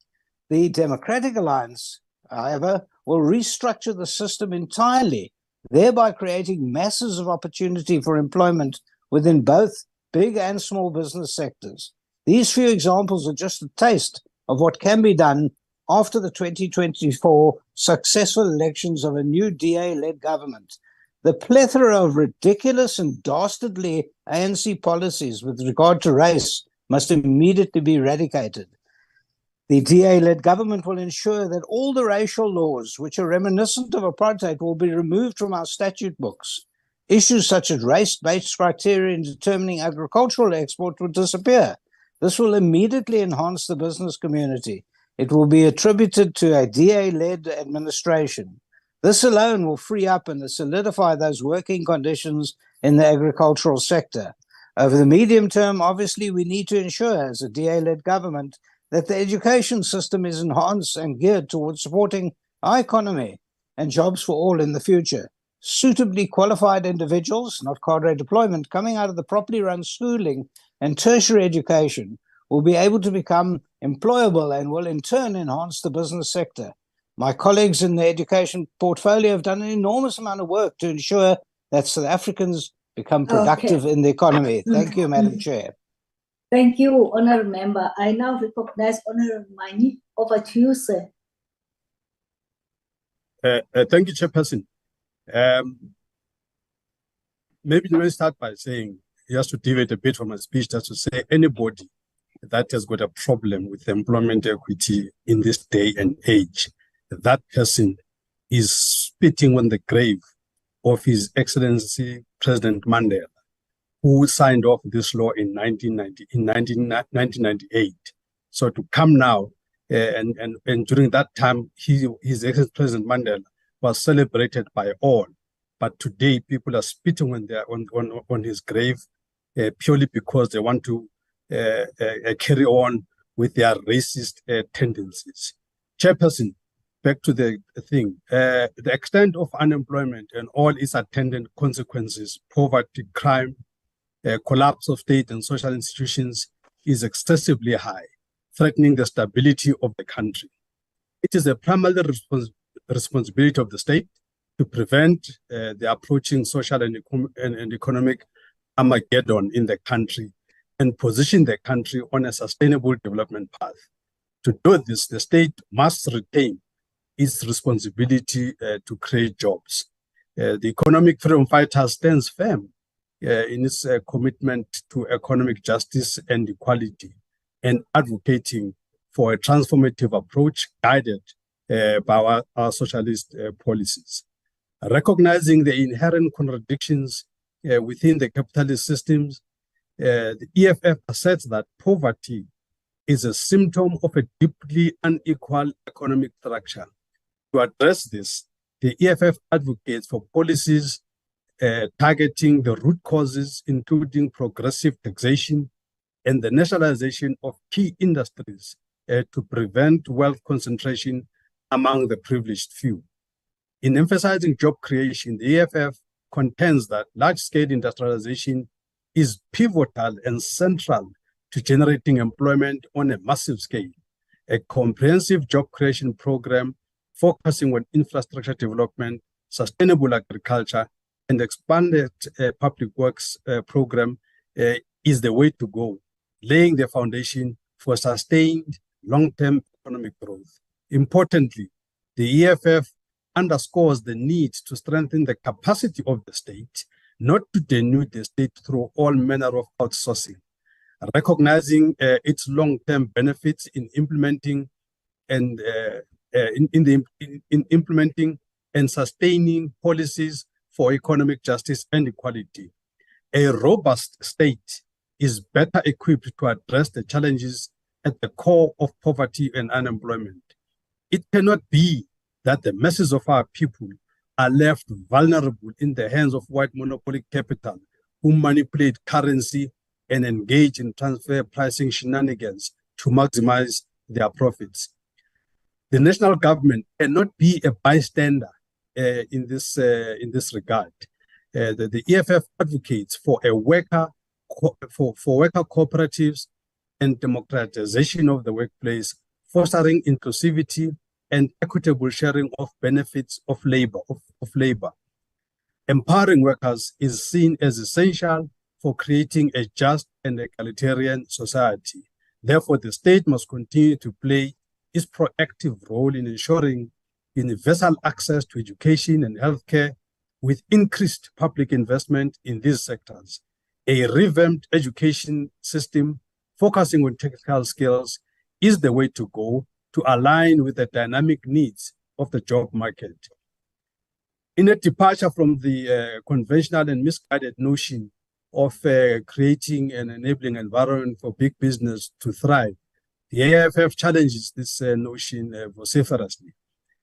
The Democratic Alliance, however, will restructure the system entirely, thereby creating masses of opportunity for employment within both big and small business sectors. These few examples are just a taste of what can be done after the 2024 successful elections of a new DA-led government. The plethora of ridiculous and dastardly ANC policies with regard to race must immediately be eradicated. The DA-led government will ensure that all the racial laws which are reminiscent of apartheid will be removed from our statute books. Issues such as race-based criteria in determining agricultural export will disappear. This will immediately enhance the business community. It will be attributed to a DA-led administration. This alone will free up and solidify those working conditions in the agricultural sector. Over the medium term, obviously, we need to ensure, as a DA-led government, that the education system is enhanced and geared towards supporting our economy and jobs for all in the future. Suitably qualified individuals, not cadre deployment, coming out of the properly run schooling and tertiary education will be able to become employable and will in turn enhance the business sector. My colleagues in the education portfolio have done an enormous amount of work to ensure that South Africans become productive in the economy. Thank you, Madam Chair. Thank you, Honourable Member. I now recognize Honourable Mani. Over to you, sir. Thank you, Chairperson. Maybe let me start by saying, just to deviate a bit from my speech, just to say anybody that has got a problem with employment equity in this day and age, that person is spitting on the grave of His Excellency President Mandela, who signed off this law in 1998. So to come now, and during that time, His Excellency President Mandela was celebrated by all. But today, people are spitting on his grave purely because they want to carry on with their racist tendencies. Chairperson, back to the thing. The extent of unemployment and all its attendant consequences, poverty, crime, collapse of state and social institutions is excessively high, threatening the stability of the country. It is a primary responsibility of the state to prevent the approaching social and economic Armageddon in the country and position the country on a sustainable development path. To do this, the state must retain its responsibility to create jobs. The Economic Freedom Fighter stands firm in its commitment to economic justice and equality and advocating for a transformative approach guided by our socialist policies. Recognizing the inherent contradictions within the capitalist systems, the EFF asserts that poverty is a symptom of a deeply unequal economic structure. To address this, the EFF advocates for policies targeting the root causes, including progressive taxation and the nationalization of key industries to prevent wealth concentration among the privileged few. In emphasizing job creation, the EFF contends that large-scale industrialization is pivotal and central to generating employment on a massive scale. A comprehensive job creation program focusing on infrastructure development, sustainable agriculture, and expanded public works program is the way to go, laying the foundation for sustained long-term economic growth. Importantly, the EFF underscores the need to strengthen the capacity of the state, not to denude the state through all manner of outsourcing, recognizing its long-term benefits in implementing and implementing and sustaining policies for economic justice and equality. A robust state is better equipped to address the challenges at the core of poverty and unemployment. It cannot be that the masses of our people are left vulnerable in the hands of white monopoly capital who manipulate currency and engage in transfer pricing shenanigans to maximize their profits. The national government cannot be a bystander in this regard. The EFF advocates for worker cooperatives and democratization of the workplace, fostering inclusivity and equitable sharing of benefits of labor. Empowering workers is seen as essential for creating a just and egalitarian society. Therefore, the state must continue to play its proactive role in ensuring universal access to education and healthcare with increased public investment in these sectors. A revamped education system focusing on technical skills is the way to go to align with the dynamic needs of the job market. In a departure from the conventional and misguided notion of creating an enabling environment for big business to thrive, the AFF challenges this notion vociferously.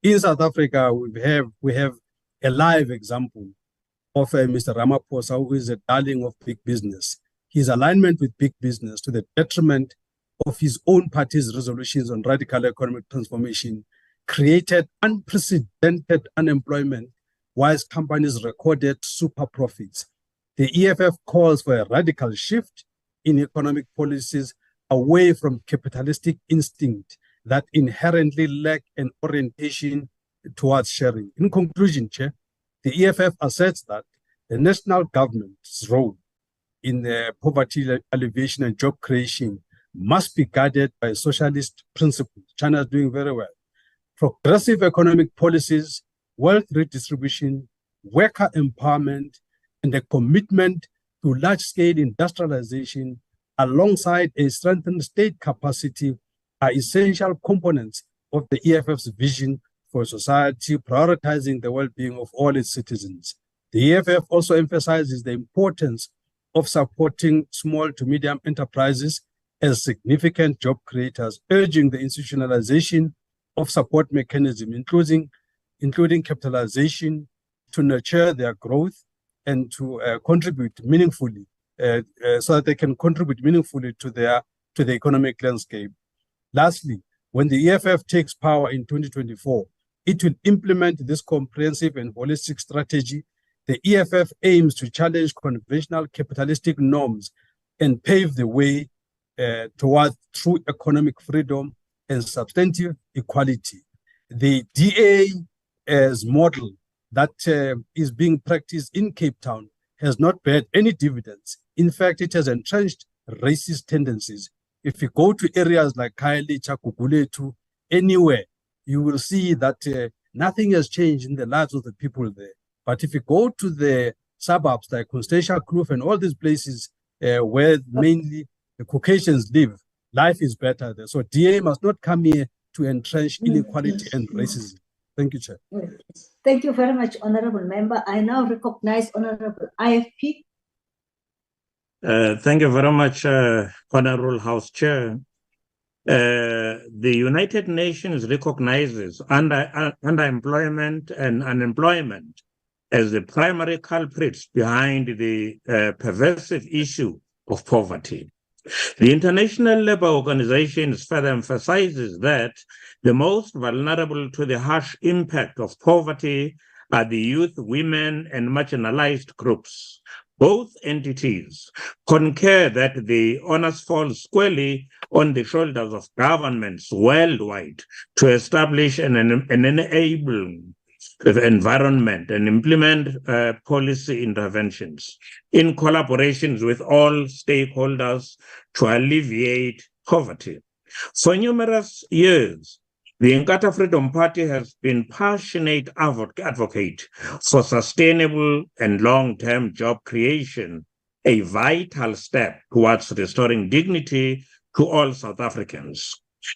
In South Africa, we have a live example of Mr. Ramaphosa, who is a darling of big business. His alignment with big business to the detriment of his own party's resolutions on radical economic transformation created unprecedented unemployment, whilst companies recorded super profits. The EFF calls for a radical shift in economic policies away from capitalistic instinct that inherently lack an orientation towards sharing. In conclusion, Chair, the EFF asserts that the national government's role in poverty alleviation and job creation must be guided by socialist principles. China is doing very well. Progressive economic policies, wealth redistribution, worker empowerment, and a commitment to large-scale industrialization alongside a strengthened state capacity are essential components of the EFF's vision for society, prioritizing the well-being of all its citizens. The EFF also emphasizes the importance of supporting small to medium enterprises as significant job creators, urging the institutionalization of support mechanisms, including capitalization, to nurture their growth and to contribute meaningfully, so that they can contribute meaningfully to the economic landscape. Lastly, when the EFF takes power in 2024, it will implement this comprehensive and holistic strategy. The EFF aims to challenge conventional capitalistic norms and pave the way towards true economic freedom and substantive equality. The DA's model that is being practiced in Cape Town has not paid any dividends. In fact, it has entrenched racist tendencies. If you go to areas like Khayelitsha, Gugulethu, anywhere, you will see that nothing has changed in the lives of the people there. But if you go to the suburbs like Constantia Kloof and all these places where mainly the Caucasians live, life is better there. So DA must not come here to entrench inequality and racism. Thank you, Chair. Thank you very much, Honorable Member. I now recognize Honorable IFP. Thank you very much, Honorable House Chair. The United Nations recognizes underemployment and unemployment as the primary culprits behind the pervasive issue of poverty. The International Labour Organization further emphasizes that the most vulnerable to the harsh impact of poverty are the youth, women, and marginalized groups. Both entities concur that the onus falls squarely on the shoulders of governments worldwide to establish and enable the environment and implement policy interventions in collaborations with all stakeholders to alleviate poverty. For numerous years, the Inkatha Freedom Party has been passionate advocate for sustainable and long-term job creation, a vital step towards restoring dignity to all South Africans.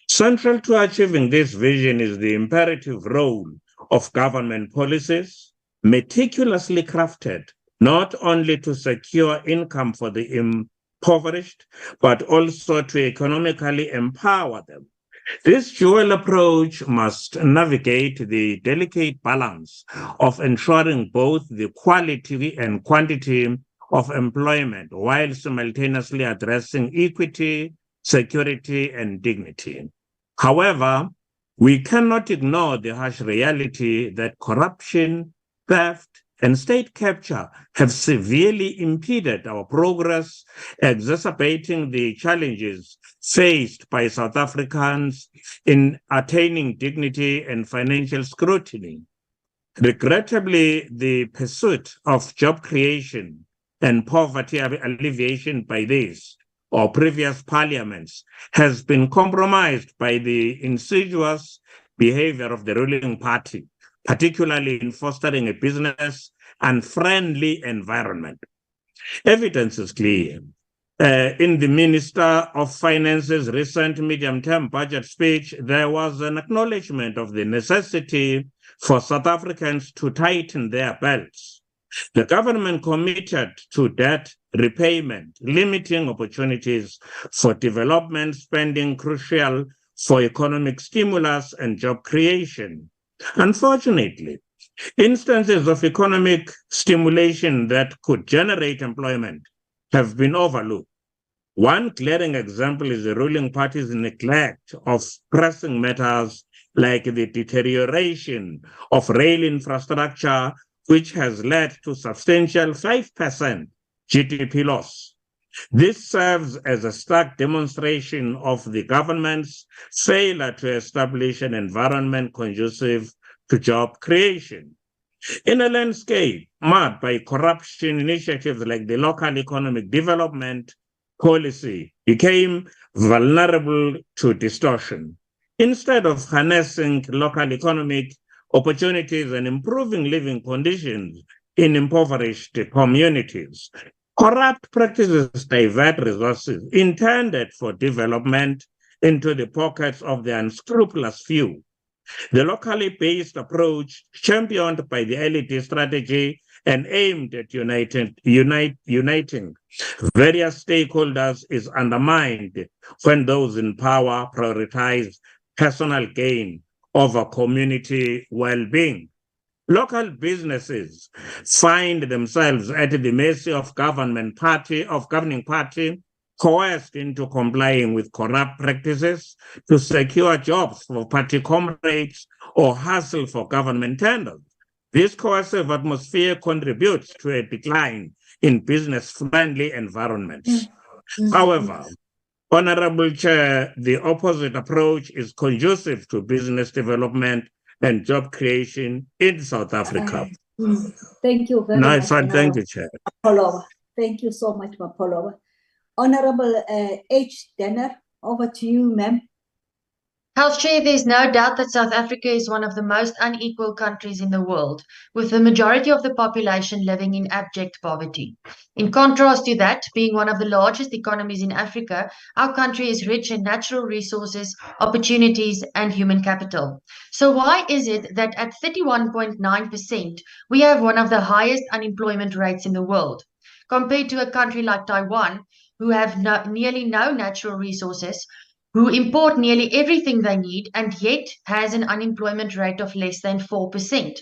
Central to achieving this vision is the imperative role of government policies, meticulously crafted not only to secure income for the impoverished, but also to economically empower them. This dual approach must navigate the delicate balance of ensuring both the quality and quantity of employment while simultaneously addressing equity, security, and dignity. However, we cannot ignore the harsh reality that corruption, theft, and state capture have severely impeded our progress, exacerbating the challenges faced by South Africans in attaining dignity and financial scrutiny. Regrettably, the pursuit of job creation and poverty alleviation by this or previous parliaments has been compromised by the insidious behavior of the ruling party, particularly in fostering a business and friendly environment. Evidence is clear. In the Minister of Finance's recent medium-term budget speech, there was an acknowledgement of the necessity for South Africans to tighten their belts. The government committed to debt repayment, limiting opportunities for development spending crucial for economic stimulus and job creation. Unfortunately, instances of economic stimulation that could generate employment have been overlooked. One glaring example is the ruling party's neglect of pressing matters like the deterioration of rail infrastructure, which has led to substantial 5% GDP loss. This serves as a stark demonstration of the government's failure to establish an environment conducive to job creation. In a landscape marked by corruption, initiatives like the local economic development policy became vulnerable to distortion. Instead of harnessing local economic opportunities and improving living conditions in impoverished communities, corrupt practices divert resources intended for development into the pockets of the unscrupulous few. The locally based approach, championed by the LED strategy and aimed at uniting various stakeholders, is undermined when those in power prioritize personal gain over community well-being. Local businesses find themselves at the mercy of governing party, coerced into complying with corrupt practices to secure jobs for party comrades or hustle for government tenders. This coercive atmosphere contributes to a decline in business-friendly environments. However, Honorable Chair, the opposite approach is conducive to business development and job creation in South Africa. Thank you very much. Thank you, Chair. Mapolova. Thank you so much, Mapolova. Honorable H. Denner, over to you, ma'am. House Chair, there's no doubt that South Africa is one of the most unequal countries in the world, with the majority of the population living in abject poverty. In contrast to that, being one of the largest economies in Africa, our country is rich in natural resources, opportunities, and human capital. So why is it that at 31.9%, we have one of the highest unemployment rates in the world, compared to a country like Taiwan, who have nearly no natural resources, who import nearly everything they need, and yet has an unemployment rate of less than 4%.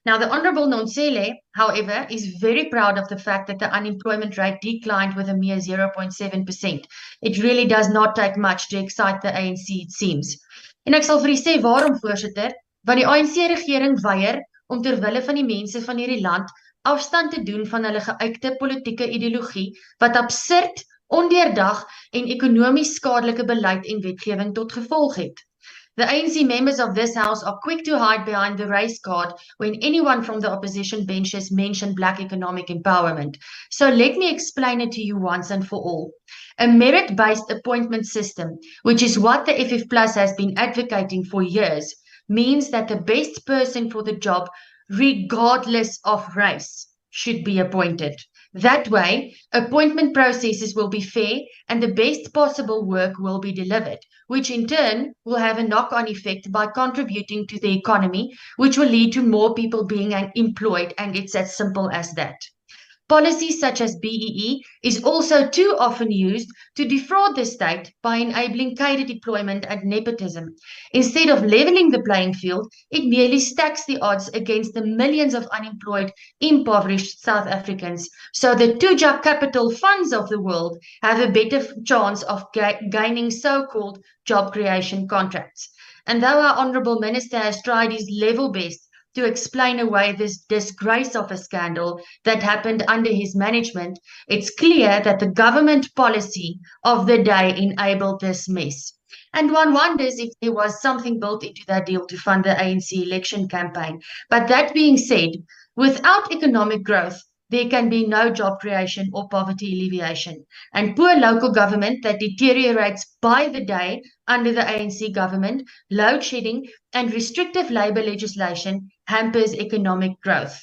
Now, the Honourable Nonsele, however, is very proud of the fact that the unemployment rate declined with a mere 0.7%. It really does not take much to excite the ANC, it seems. En ek sal vir u sê waarom, voorsitter, want die ANC-regering weier om ter wille van die mense van hierdie land afstand te doen van hulle geuite politieke ideologie wat absurd, ondeurdag en ekonomies skadelike beleid en wetgewing tot gevolg het. The ANC members of this House are quick to hide behind the race card when anyone from the opposition benches mention Black economic empowerment. So let me explain it to you once and for all. A merit-based appointment system, which is what the FF Plus has been advocating for years, means that the best person for the job, regardless of race, should be appointed. That way, appointment processes will be fair and the best possible work will be delivered, which in turn will have a knock-on effect by contributing to the economy, which will lead to more people being employed, and it's as simple as that. Policies such as BEE is also too often used to defraud the state by enabling cadre deployment and nepotism. Instead of leveling the playing field, it merely stacks the odds against the millions of unemployed, impoverished South Africans. So the Tuja capital funds of the world have a better chance of gaining so-called job creation contracts. And though our Honourable Minister has tried his level best to explain away this disgrace of a scandal that happened under his management, it's clear that the government policy of the day enabled this mess. And one wonders if there was something built into that deal to fund the ANC election campaign. But that being said, without economic growth, there can be no job creation or poverty alleviation. And poor local government that deteriorates by the day under the ANC government, load shedding, and restrictive labour legislation hampers economic growth.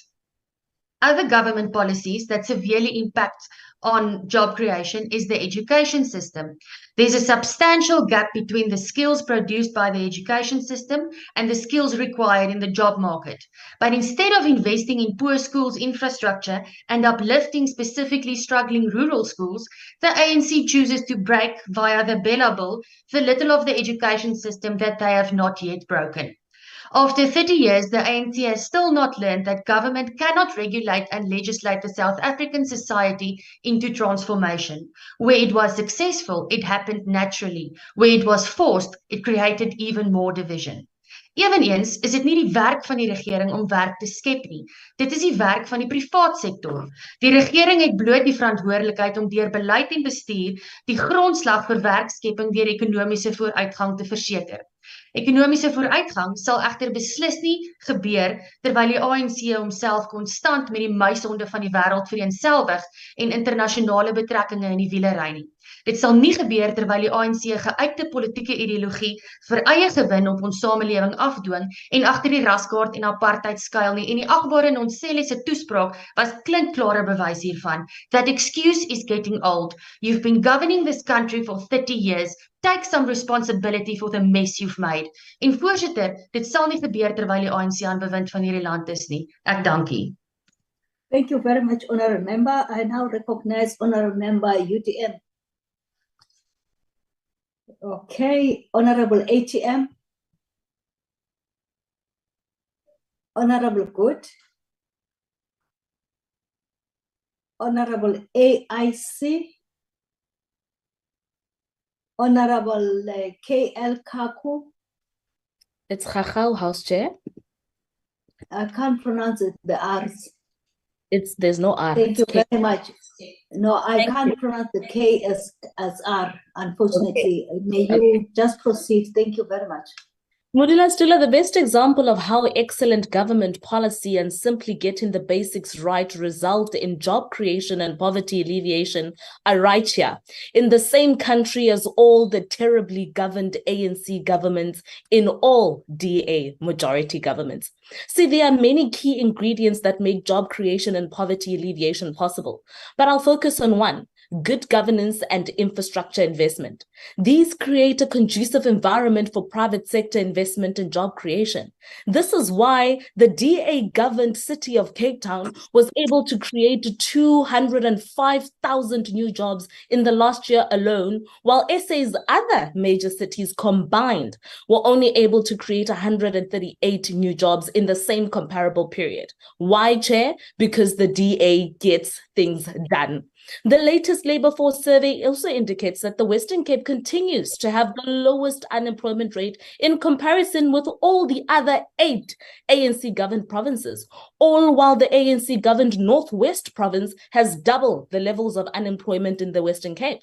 Other government policies that severely impact on job creation is the education system. There's a substantial gap between the skills produced by the education system and the skills required in the job market. But instead of investing in poor schools infrastructure and uplifting specifically struggling rural schools, the ANC chooses to break via the Bella Bill the little of the education system that they have not yet broken. After 30 years, the ANC has still not learned that government cannot regulate and legislate the South African society into transformation. Where it was successful, it happened naturally. Where it was forced, it created even more division. Eweneens is dit nie die werk van die regering om werk te skep nie. Dit is die werk van die privaat sektor. Die regering het bloot die verantwoordelikheid om deur beleid en bestuur die grondslag vir werkskepping deur ekonomiese vooruitgang te verseker. Ekonomiese vooruitgang sal egter beslis nie gebeur terwyl die ANC homself konstant met die muishonde van die wêreld vereenselwig en internasionale betrekkinge in die wiele ry nie. Dit sal nie gebeur terwyl die ANC geuite politieke ideologie vir eie gewin op ons samelewing afdwing en agter die raskaart en apartheid skuil nie. En die agbare Nonselle se toespraak was klinkklare bewys hiervan. That excuse is getting old. You've been governing this country for 30 years. Take some responsibility for the mess you've made. En voorsitter, dit sal nie gebeur terwyl die ANC aan bewind van hierdie land is nie. Ek dankie. Thank you very much, Honourable Member. I now recognize Honourable Member UDM. Okay, Honourable ATM. Honourable Good. Honourable AIC. Honourable KL Kaku. It's Chachal, House Chair. I can't pronounce it, the R's. There's no R. Thank you K. very much. No, I can't pronounce the K as R, unfortunately. Okay. May you just proceed. Thank you very much. Mudula Stula, the best example of how excellent government policy and simply getting the basics right result in job creation and poverty alleviation are right here, in the same country as all the terribly governed ANC governments in all DA majority governments. See, there are many key ingredients that make job creation and poverty alleviation possible, but I'll focus on one: good governance and infrastructure investment. These create a conducive environment for private sector investment and job creation. This is why the DA-governed city of Cape Town was able to create 205,000 new jobs in the last year alone, while SA's other major cities combined were only able to create 138 new jobs in the same comparable period. Why, Chair? Because the DA gets things done. The latest labor force survey also indicates that the Western Cape continues to have the lowest unemployment rate in comparison with all the other 8 ANC-governed provinces, all while the ANC-governed Northwest province has double the levels of unemployment in the Western Cape.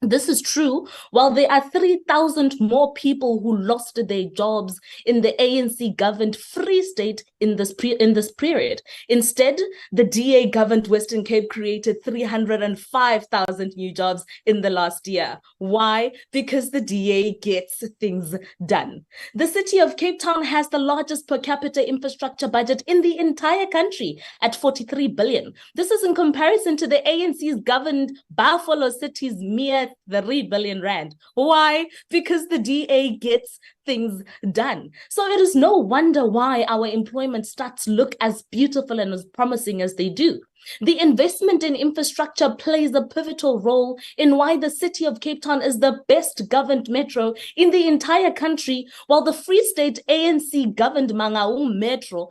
This is true, while there are 3,000 more people who lost their jobs in the ANC-governed Free State in this period. Instead, the DA-governed Western Cape created 305,000 new jobs in the last year. Why? Because the DA gets things done. The city of Cape Town has the largest per capita infrastructure budget in the entire country at 43 billion. This is in comparison to the ANC's governed Buffalo City's mere 3 billion rand. Why? Because the DA gets things done. So it is no wonder why our employment stats look as beautiful and as promising as they do. The investment in infrastructure plays a pivotal role in why the city of Cape Town is the best governed metro in the entire country, while the Free State ANC governed Mangaung Metro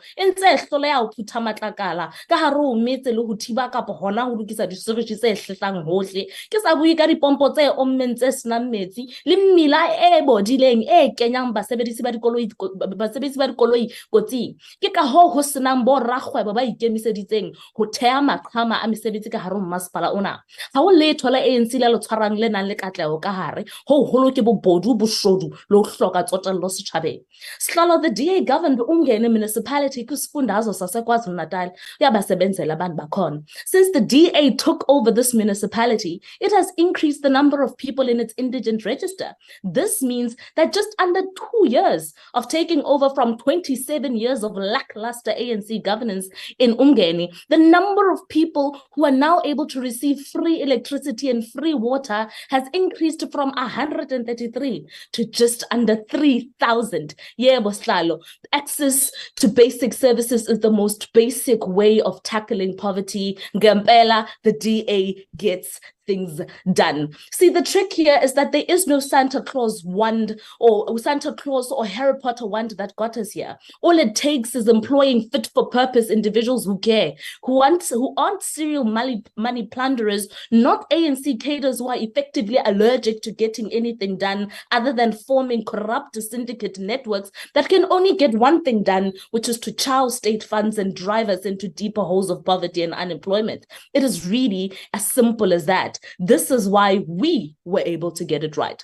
maqhama a mesebetsi ka hare ho masepala ona ha o letho la ANC la lo tshwarang le nang le katleho ka hare ho holo ke bobodu boshodu lo hloka tsotello setjhabeng. Sihlalo the DA governed Ungene municipality kusifundazwe saseKwaZulu-Natal uyabasebenzela abantu bakhona. Since the DA took over this municipality, it has increased the number of people in its indigent register. This means that just under 2 years of taking over from 27 years of lackluster ANC governance in Ungene, the number of people who are now able to receive free electricity and free water has increased from 133 to just under 3,000. Yebo Sihlalo, access to basic services is the most basic way of tackling poverty. Ngempela, the DA gets things done. See, the trick here is that there is no Santa Claus wand or Santa Claus or Harry Potter wand that got us here. All it takes is employing fit for purpose individuals who care, who aren't serial money plunderers, not ANC cadres who are effectively allergic to getting anything done other than forming corrupt syndicate networks that can only get one thing done, which is to chow state funds and drive us into deeper holes of poverty and unemployment. It is really as simple as that. This is why we were able to get it right.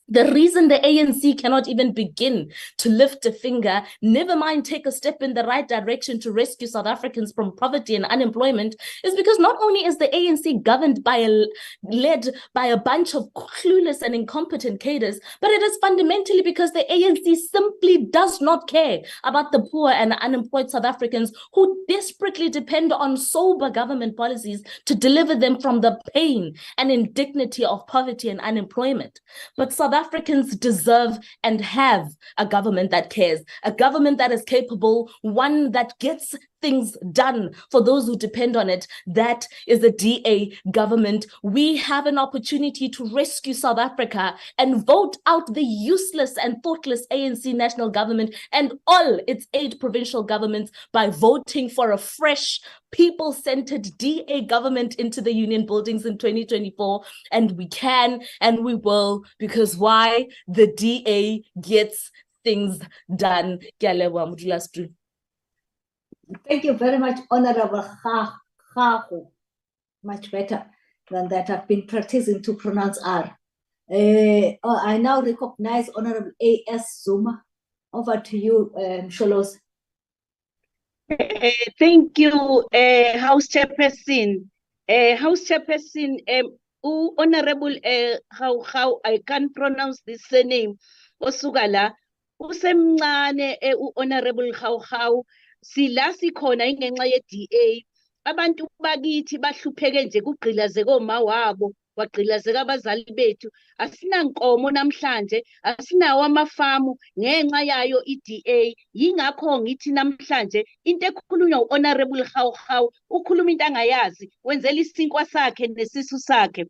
The reason the ANC cannot even begin to lift a finger, never mind take a step in the right direction to rescue South Africans from poverty and unemployment, is because not only is the ANC governed led by a bunch of clueless and incompetent cadres, but it is fundamentally because the ANC simply does not care about the poor and unemployed South Africans who desperately depend on sober government policies to deliver them from the pain and indignity of poverty and unemployment. But South Africans deserve and have a government that cares, a government that is capable, one that gets things done for those who depend on it. That is a DA government. We have an opportunity to rescue South Africa and vote out the useless and thoughtless ANC national government and all its 8 provincial governments by voting for a fresh, people-centered DA government into the union buildings in 2024. And we can and we will, because why? The DA gets things done. Thank you very much, Honorable Khaku. Much better than that. I've been practicing to pronounce R. I now recognize Honorable A.S. Zuma. Over to you, Sholos. Thank you, House Chairperson. House Chairperson, Honorable, how I can't pronounce this name, Osugala, usemncane Honorable how sila sikhona ingenxa ye-DA abantu bakithi bahlupheke nje kugqilazeka oma wabo wagqilazeka abazali bethu asinankomo namhlanje asinawo amafamu ngenxa yayo i-DA yingakho ngithi namhlanje into ekhulunywa u-Honorable Hawu ukhuluma into angayazi wenzela isinkwa sakhe nesisu sakhe.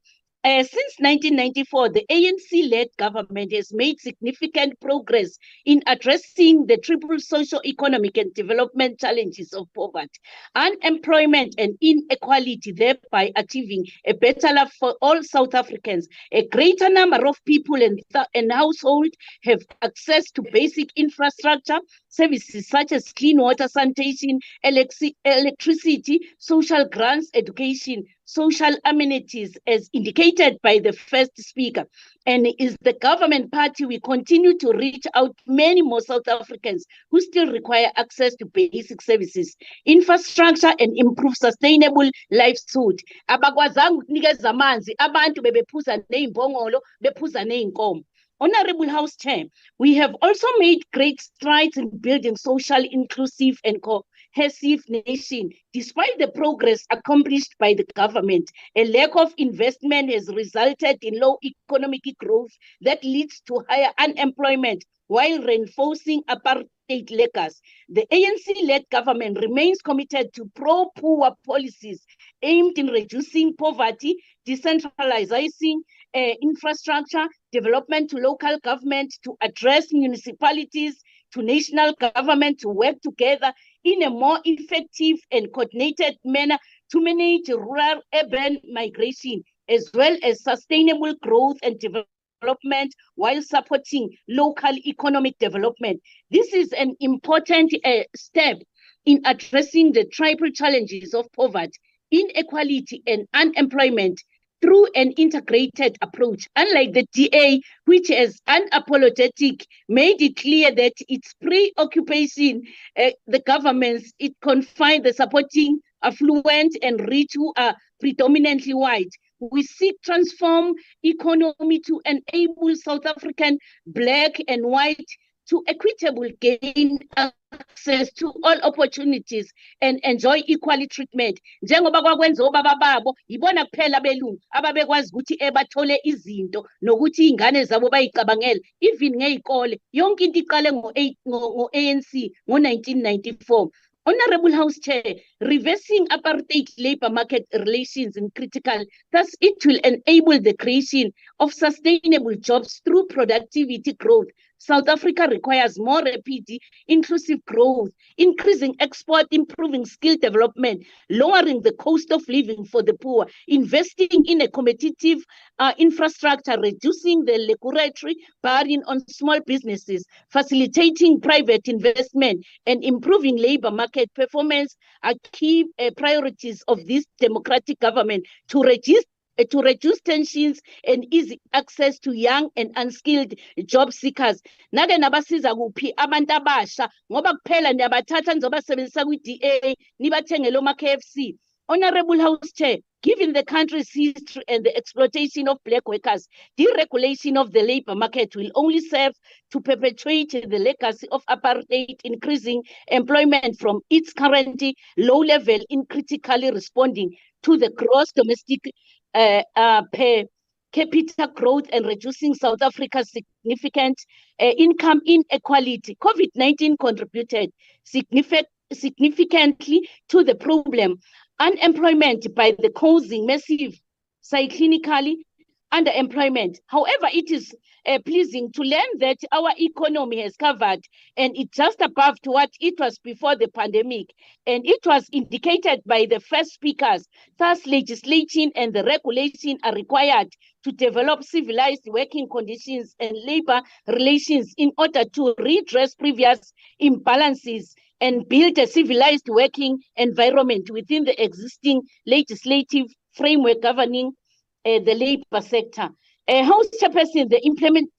Since 1994, the ANC-led government has made significant progress in addressing the triple socio-economic and development challenges of poverty, unemployment, and inequality, thereby achieving a better life for all South Africans. A greater number of people and households have access to basic infrastructure, services such as clean water, sanitation, electricity, social grants, education, social amenities, as indicated by the first speaker. And is the government party, we continue to reach out many more South Africans who still require access to basic services, infrastructure, and improve sustainable livelihood. Abakwazanga ukunikeza amanzi, abantu bebephuza ney'mbongolo, bephuza ney'nkomo. Honorable House Chair, we have also made great strides in building social, inclusive, and cohesive nation. Despite the progress accomplished by the government, a lack of investment has resulted in low economic growth that leads to higher unemployment while reinforcing apartheid legacy. The ANC-led government remains committed to pro-poor policies aimed in reducing poverty, decentralizing infrastructure, development to local government, to address municipalities, to national government to work together in a more effective and coordinated manner to manage rural-urban migration, as well as sustainable growth and development while supporting local economic development. This is an important step in addressing the triple challenges of poverty, inequality, and unemployment through an integrated approach, unlike the DA, which has unapologetic made it clear that its preoccupation, the governments, it confined the supporting affluent and rich who are predominantly white. We seek transform economy to enable South African black and white to equitable gain access to all opportunities and enjoy equal treatment. Njengoba kwakwenza obaba babo, yibona kuphela belungu ababekwazi ukuthi bathole izinto nokuthi ingane zabo bayicabangela even ngezikole. Yonke into iqale ngo-ANC ngo-1994. Honorable House Chair, reversing apartheid labor market relations is critical. Thus, it will enable the creation of sustainable jobs through productivity growth. South Africa requires more rapid, inclusive growth, increasing export, improving skill development, lowering the cost of living for the poor, investing in a competitive infrastructure, reducing the regulatory burden on small businesses, facilitating private investment, and improving labor market performance are key priorities of this democratic government to reduce tensions and easy access to young and unskilled job seekers. Nake nabasiza kuphi abantu abasha ngoba kuphela niyabathatha nizobasebenzisa kwi-DA nibathengele oma-KFC. Honorable House Chair, given the country's history and the exploitation of black workers, deregulation of the labor market will only serve to perpetuate the legacy of apartheid, increasing employment from its current low level in critically responding to the gross domestic per capita growth and reducing South Africa's significant income inequality. COVID-19 contributed significantly to the problem. Unemployment by the causing massive cyclically underemployment. However, it is pleasing to learn that our economy has covered and it's just above to what it was before the pandemic. And it was indicated by the first speakers. Thus, legislation and the regulation are required to develop civilized working conditions and labor relations in order to redress previous imbalances and build a civilized working environment within the existing legislative framework governing the labor sector. House Chairperson, the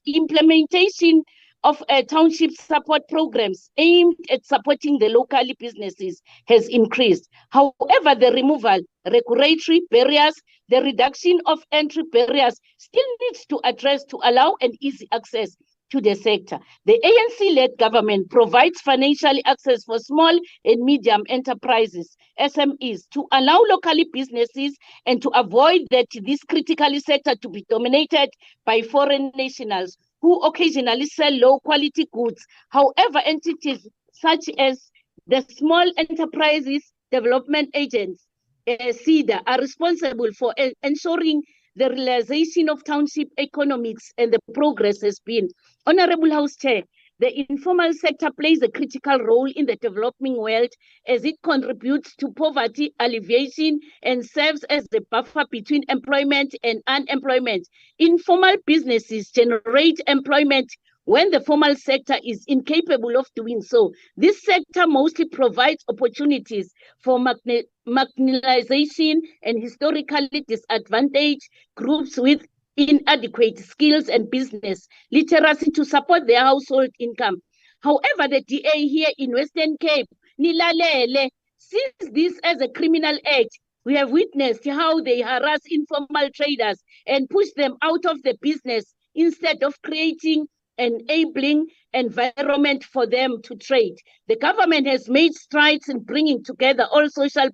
implementation of township support programs aimed at supporting the local businesses has increased. However, the removal regulatory barriers, the reduction of entry barriers still needs to address to allow an easy access to the sector. The ANC-led government provides financial access for small and medium enterprises, SMEs, to allow local businesses and to avoid that this critical sector to be dominated by foreign nationals who occasionally sell low-quality goods. However, entities such as the Small Enterprises Development Agents, SEDA, are responsible for ensuring the realization of township economics and the progress has been. Honorable House Chair, the informal sector plays a critical role in the developing world as it contributes to poverty alleviation and serves as the buffer between employment and unemployment. Informal businesses generate employment when the formal sector is incapable of doing so. This sector mostly provides opportunities for marginalization and historically disadvantaged groups with inadequate skills and business literacy to support their household income. However, the DA here in Western Cape, nilalele, sees this as a criminal act. We have witnessed how they harass informal traders and push them out of the business instead of creating an enabling environment for them to trade. The government has made strides in bringing together all social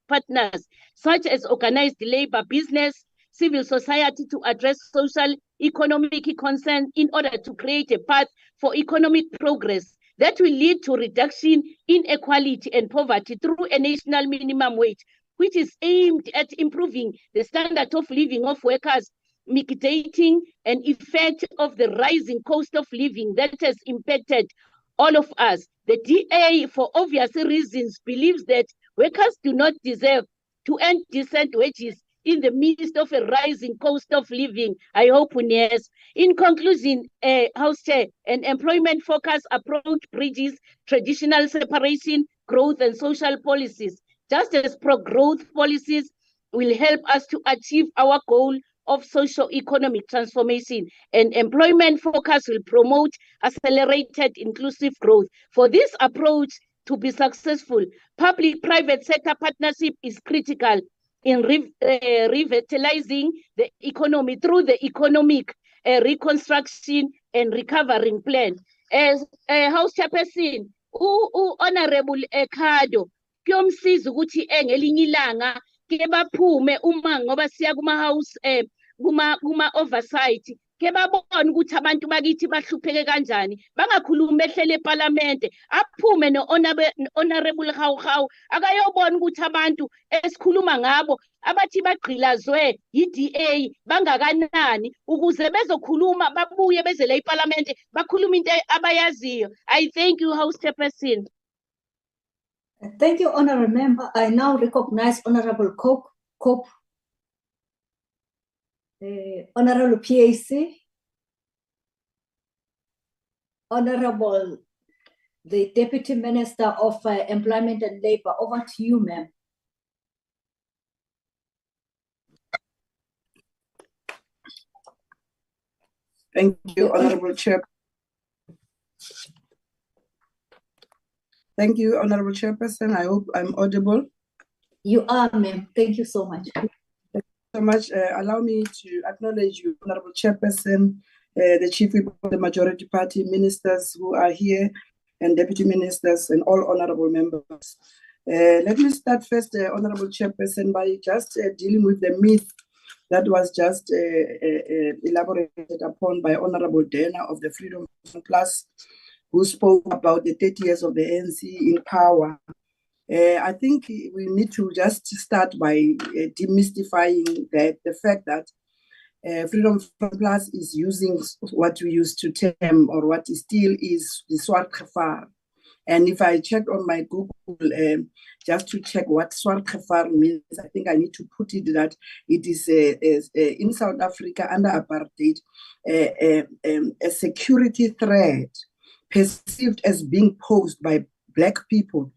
partners, such as organized labor, business, civil society, to address social economic concerns in order to create a path for economic progress that will lead to reduction in inequality and poverty through a national minimum wage, which is aimed at improving the standard of living of workers, mitigating an effect of the rising cost of living that has impacted all of us. The DA, for obvious reasons, believes that workers do not deserve to earn decent wages in the midst of a rising cost of living. I hope yes. In conclusion, House Chair, an employment-focused approach bridges traditional separation, growth, and social policies, just as pro-growth policies will help us to achieve our goal of socio-economic transformation, and employment focus will promote accelerated inclusive growth. For this approach to be successful, public-private sector partnership is critical in revitalizing the economy through the economic reconstruction and recovering plan. As House Chairperson, Honorable Cardo, kuyomsiza ukuthi ngelinye ilanga ke baphume uma ngoba siya kuma-house kuma-oversight ke babone ukuthi abantu bakithi bahlupheke kanjani, bangakhulumi behlele eParliamente, aphume no-Honorable Hau akayobona ukuthi abantu esikhuluma ngabo abathi bagqilazwe yi-DA bangakanani ukuze bezokhuluma babuye beze la eParliamente bakhuluma into abayaziyo. I thank you, House Chairperson. Thank you, Honorable Member. I now recognize Honorable Cope, Honorable PAC, Honorable the Deputy Minister of Employment and Labor. Over to you, ma'am. Thank you, Honorable Chair. Thank you, Honorable Chairperson. I hope I'm audible. You are, ma'am. Thank you so much. Thank you so much. Allow me to acknowledge you, Honorable Chairperson, the Chief Whip of the Majority Party, ministers who are here, and deputy ministers, and all honorable members. Let me start first, Honorable Chairperson, by just dealing with the myth that was just elaborated upon by Honorable Dana of the Freedom Plus, who spoke about the 30 years of the ANC in power. I think we need to just start by demystifying the fact that Freedom Plus is using what we used to term, or what still is, the Swart Gevaar. And if I check on my Google, just to check what Swart Gevaar means, I think I need to put it that it is in South Africa under apartheid, a security threat perceived as being posed by Black people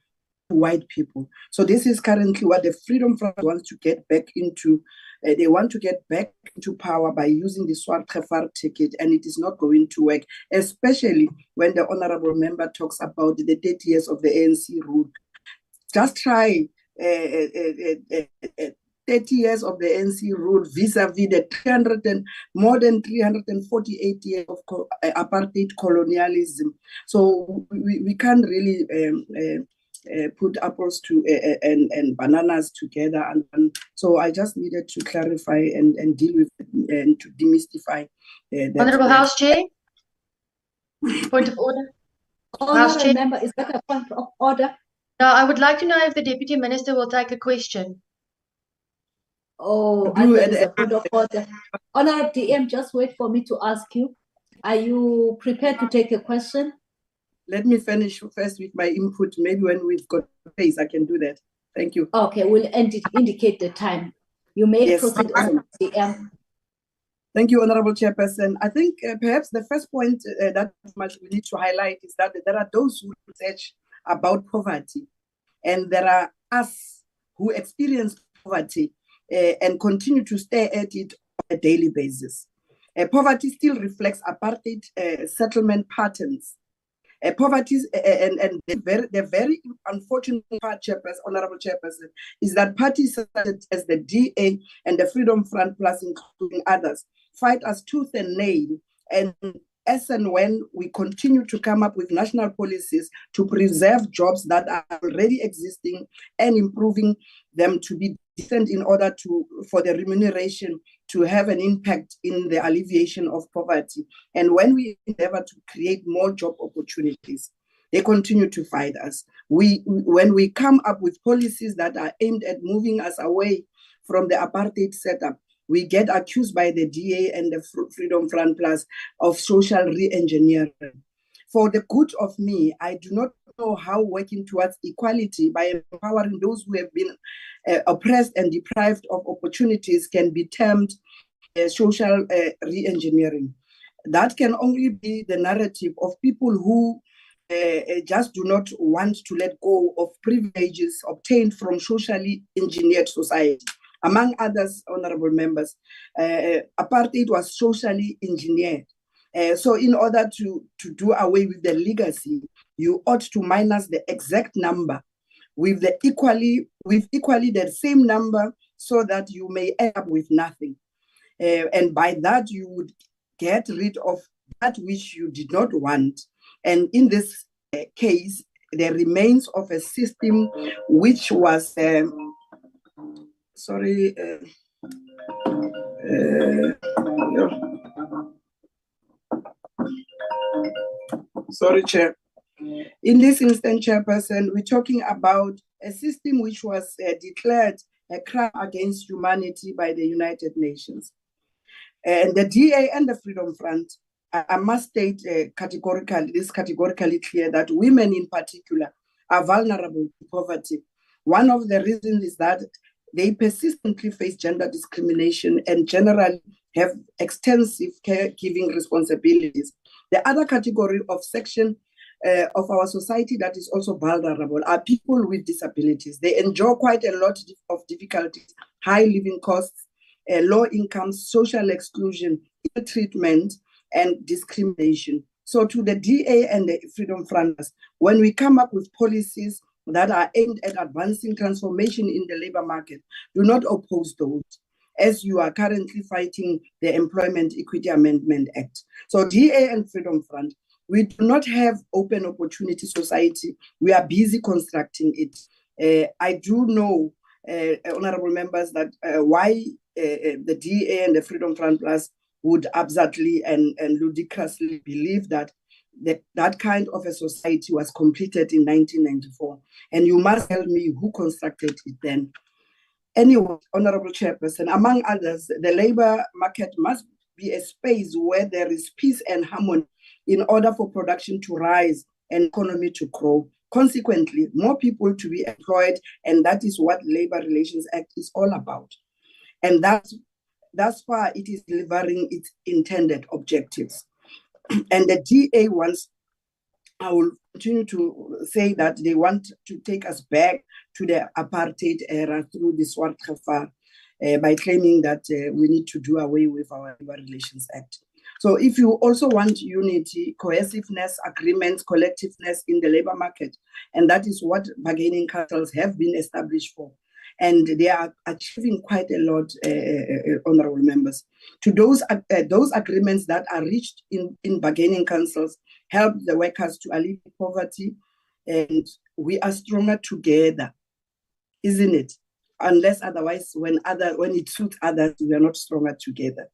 to white people. So this is currently what the Freedom Front wants to get back into. They want to get back into power by using the Swart Gevaar ticket, and it is not going to work, especially when the honorable member talks about the 30 years of the ANC rule. Just try 30 years of the ANC rule vis-a-vis the more than 348 years of apartheid colonialism. So we can't really put apples to and bananas together. And so I just needed to clarify and deal with and to demystify. Honorable House Chair. Point of order. House Chair. Member, is that a point of order? No, I would like to know if the Deputy Minister will take a question. Oh, I thought it's a point of order. Honorable DM, just wait for me to ask you. Are you prepared to take a question? Let me finish first with my input. Maybe when we've got space, I can do that. Thank you. Okay, we'll indicate the time. You may proceed, Honorable DM. Thank you, Honorable Chairperson. I think perhaps the first point that we need to highlight is that there are those who research about poverty, and there are us who experience poverty and continue to stare at it on a daily basis. Poverty still reflects apartheid settlement patterns. Poverty and the very unfortunate part, Honorable Chairperson, is that parties such as the DA and the Freedom Front Plus, including others, fight us tooth and nail, and as and when we continue to come up with national policies to preserve jobs that are already existing and improving them to be decent in order for the remuneration to have an impact in the alleviation of poverty. And when we endeavor to create more job opportunities, they continue to fight us. When we come up with policies that are aimed at moving us away from the apartheid setup, we get accused by the DA and the Freedom Front Plus of social re-engineering. For the good of me, I do not know how working towards equality by empowering those who have been oppressed and deprived of opportunities can be termed social re-engineering. That can only be the narrative of people who just do not want to let go of privileges obtained from socially engineered society. Among others, honorable members, apartheid was socially engineered. So in order to do away with the legacy, you ought to minus the exact number with equally the same number so that you may end up with nothing. And by that, you would get rid of that which you did not want. And in this case, the remains of a system which was sorry, Chair. In this instance, Chairperson, we're talking about a system which was declared a crime against humanity by the United Nations. And the DA and the Freedom Front, I must state categorically clear that women in particular are vulnerable to poverty. One of the reasons is that they persistently face gender discrimination and generally have extensive caregiving responsibilities. The other category of section of our society that is also vulnerable are people with disabilities. They endure quite a lot of difficulties, high living costs, low incomes, social exclusion, ill treatment, and discrimination. So to the DA and the Freedom Fronters, when we come up with policies that are aimed at advancing transformation in the labor market, do not oppose those, as you are currently fighting the Employment Equity Amendment Act. So DA and Freedom Front, we do not have open opportunity society. We are busy constructing it. I do know, honorable members, that why the DA and the Freedom Front Plus would absurdly and ludicrously believe that that kind of a society was completed in 1994. And you must tell me who constructed it then. Anyway, Honorable Chairperson, among others, the labor market must be a space where there is peace and harmony in order for production to rise and economy to grow. Consequently, more people to be employed, and that is what Labor Relations Act is all about. And thus far, it is delivering its intended objectives. And the DA wants, I will continue to say that they want to take us back to the apartheid era through the Swart Gevaar by claiming that we need to do away with our Labor Relations Act. So if you also want unity, cohesiveness, agreements, collectiveness in the labor market, and that is what bargaining councils have been established for, and they are achieving quite a lot, honorable members. To those agreements that are reached in bargaining councils help the workers to alleviate poverty, and we are stronger together, isn't it? Unless otherwise, when it suits others, we are not stronger together.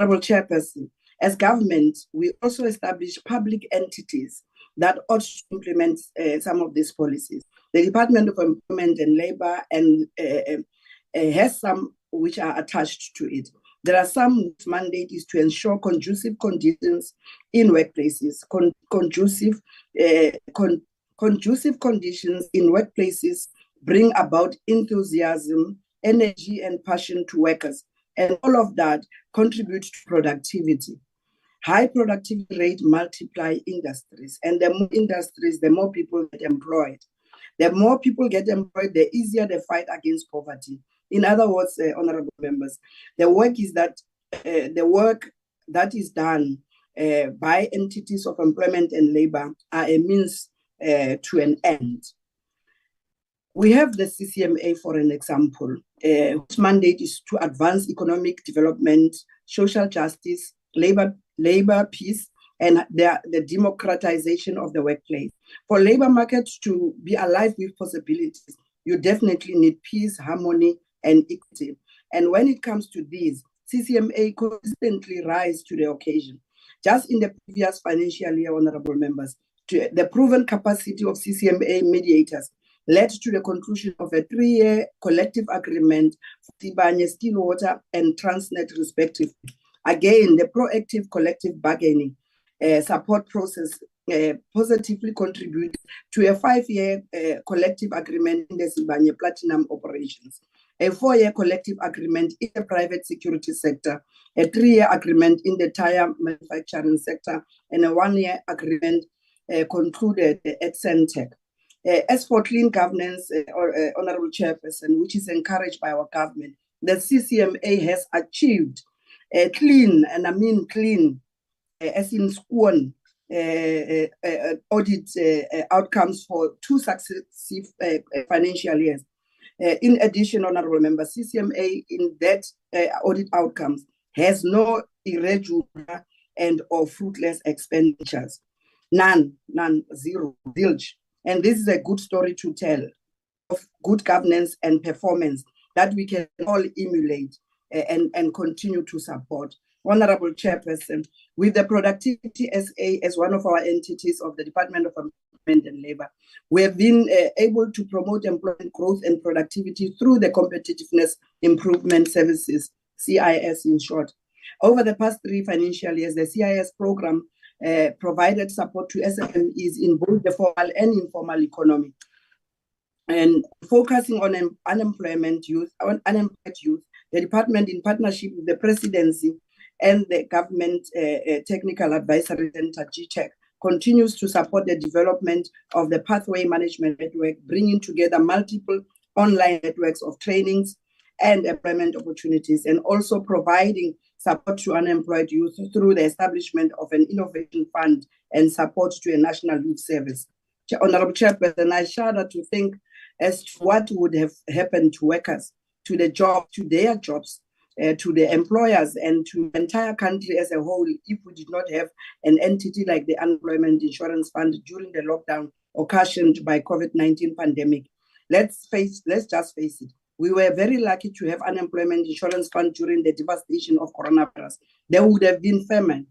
Honorable Chairperson, as government, we also establish public entities that ought to implement some of these policies. The Department of Employment and Labor has some which are attached to it. There are some whose mandate is to ensure conducive conditions in workplaces. Conducive conditions in workplaces bring about enthusiasm, energy, and passion to workers, And all of that contributes to productivity. High productivity rate multiply industries, and the more industries, the more people get employed. The more people get employed, the easier the fight against poverty. In other words, honorable members, the work that is done by entities of employment and labor are a means to an end. We have the CCMA, for an example, whose mandate is to advance economic development, social justice, labor peace, and the democratization of the workplace. For labor markets to be alive with possibilities, you definitely need peace, harmony, and equity. And when it comes to these, CCMA consistently rise to the occasion. Just in the previous financial year, honorable members, the proven capacity of CCMA mediators led to the conclusion of a 3-year collective agreement for Sibanye, Stillwater, and Transnet, respectively. Again, the proactive collective bargaining support process positively contributes to a 5-year collective agreement in the Sibanye Platinum operations, a 4-year collective agreement in the private security sector, a 3-year agreement in the tire manufacturing sector, and a 1-year agreement concluded at Centec. As for clean governance, Honorable Chairperson, which is encouraged by our government, the CCMA has achieved clean, and I mean clean, as in sworn audit outcomes for 2 successive financial years. In addition, honorable members, CCMA in that audit outcomes has no irregular and or fruitless expenditures. None, zero, zilch. And this is a good story to tell of good governance and performance that we can all emulate and continue to support. Honorable Chairperson, with the Productivity SA as one of our entities of the Department of Employment and Labor, we have been able to promote employment growth and productivity through the Competitiveness Improvement Services, CIS in short. Over the past 3 financial years, the CIS program provided support to SMEs in both the formal and informal economy. And focusing on unemployed youth, the department, in partnership with the presidency and the government technical advisory center, GTEC, continues to support the development of the pathway management network, bringing together multiple online networks of trainings and employment opportunities, and also providing support to unemployed youth through the establishment of an innovation fund and support to a national youth service. Honorable Chairperson, I shudder to think as to what would have happened to workers, to the job, to their jobs, to the employers, and to the entire country as a whole if we did not have an entity like the Unemployment Insurance Fund during the lockdown occasioned by COVID-19 pandemic. Let's just face it. We were very lucky to have Unemployment Insurance Fund during the devastation of coronavirus. There would have been famine.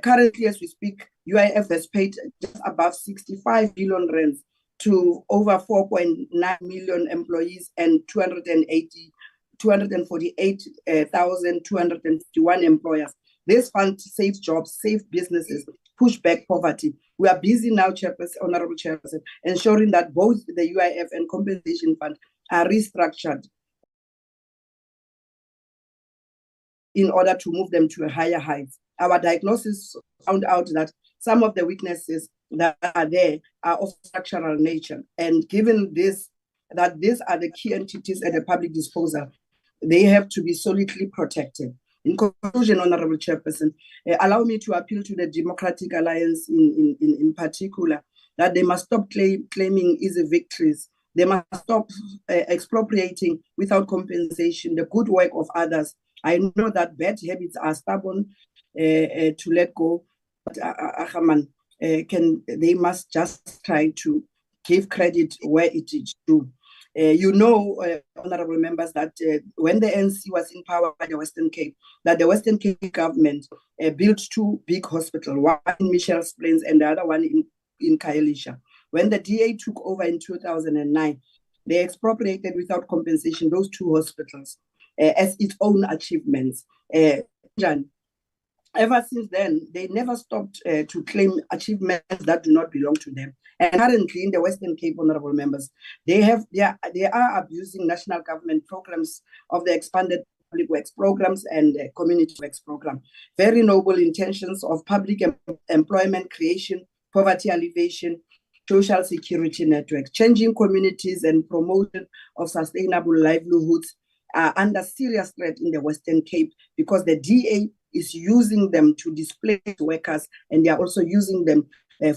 Currently, as we speak, UIF has paid just above 65 billion rands to over 4.9 million employees and 248,251 employers. This fund saves jobs, saves businesses, push back poverty. We are busy now, Honorable Chairperson, ensuring that both the UIF and Compensation Fund are restructured in order to move them to a higher height. Our diagnosis found out that some of the weaknesses that are there are of structural nature. And given this, that these are the key entities at the public disposal, they have to be solidly protected. In conclusion, Honorable Chairperson, allow me to appeal to the Democratic Alliance in particular that they must stop claiming easy victories. They must stop expropriating without compensation the good work of others. I know that bad habits are stubborn to let go, but they must just try to give credit where it is due. You know, honorable members, that when the NC was in power by the Western Cape, that the Western Cape government built 2 big hospitals, one in Mitchell's Plains and the other one in Khayelitsha. When the DA took over in 2009, they expropriated without compensation those 2 hospitals as its own achievements. Ever since then, they never stopped to claim achievements that do not belong to them. And currently, in the Western Cape, honorable members, they are abusing national government programs of the expanded public works programs and community works program. Very noble intentions of public employment creation, poverty alleviation, social security networks, changing communities and promotion of sustainable livelihoods are under serious threat in the Western Cape because the DA is using them to displace workers, and they are also using them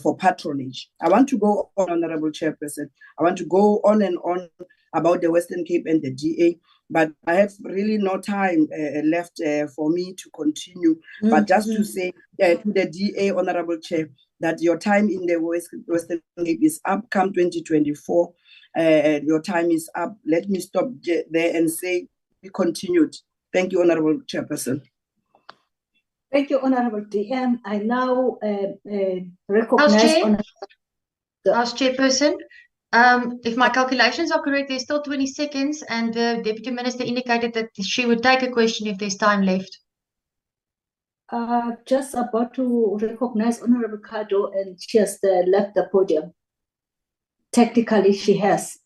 for patronage. I want to go on, Honorable Chairperson. I want to go on and on about the Western Cape and the DA, but I have really no time left for me to continue. But just to say to the DA, Honorable Chair, that your time in the Western Cape is up come 2024. Your time is up. Let me stop there and say we continued. Thank you, Honorable Chairperson. Thank you, Honorable DM. I now recognize House Chairperson. If my calculations are correct, there's still 20 seconds, and the Deputy Minister indicated that she would take a question if there's time left. Just about to recognize Honorable Cardo, and she has left the podium. Technically, she has.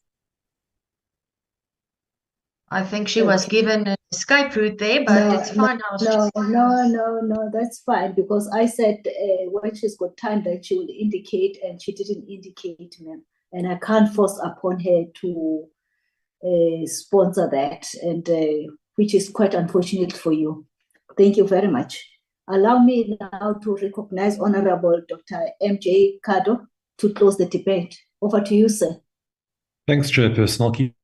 I think she was given an escape route there, but it's fine. No, that's fine, because I said when she's got time that she will indicate, and she didn't indicate, ma'am. And I can't force upon her to sponsor that, and which is quite unfortunate for you. Thank you very much. Allow me now to recognize Honorable Dr. M J Cardo to close the debate. Over to you, sir. Thanks, Chairperson. I'll keep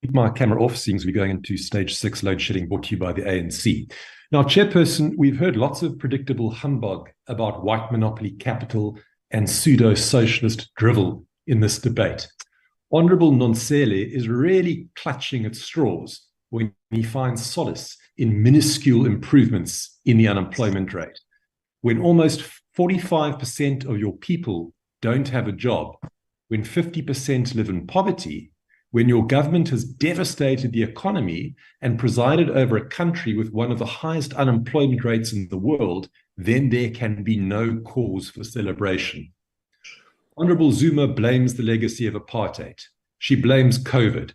my camera off, seeing as we're going into stage 6 load shedding brought to you by the ANC. Now, Chairperson, we've heard lots of predictable humbug about white monopoly capital and pseudo-socialist drivel in this debate. Honourable Nonsele is really clutching at straws when he finds solace in minuscule improvements in the unemployment rate. When almost 45% of your people don't have a job, when 50% live in poverty, when your government has devastated the economy and presided over a country with one of the highest unemployment rates in the world, then there can be no cause for celebration. Honourable Zuma blames the legacy of apartheid. She blames COVID.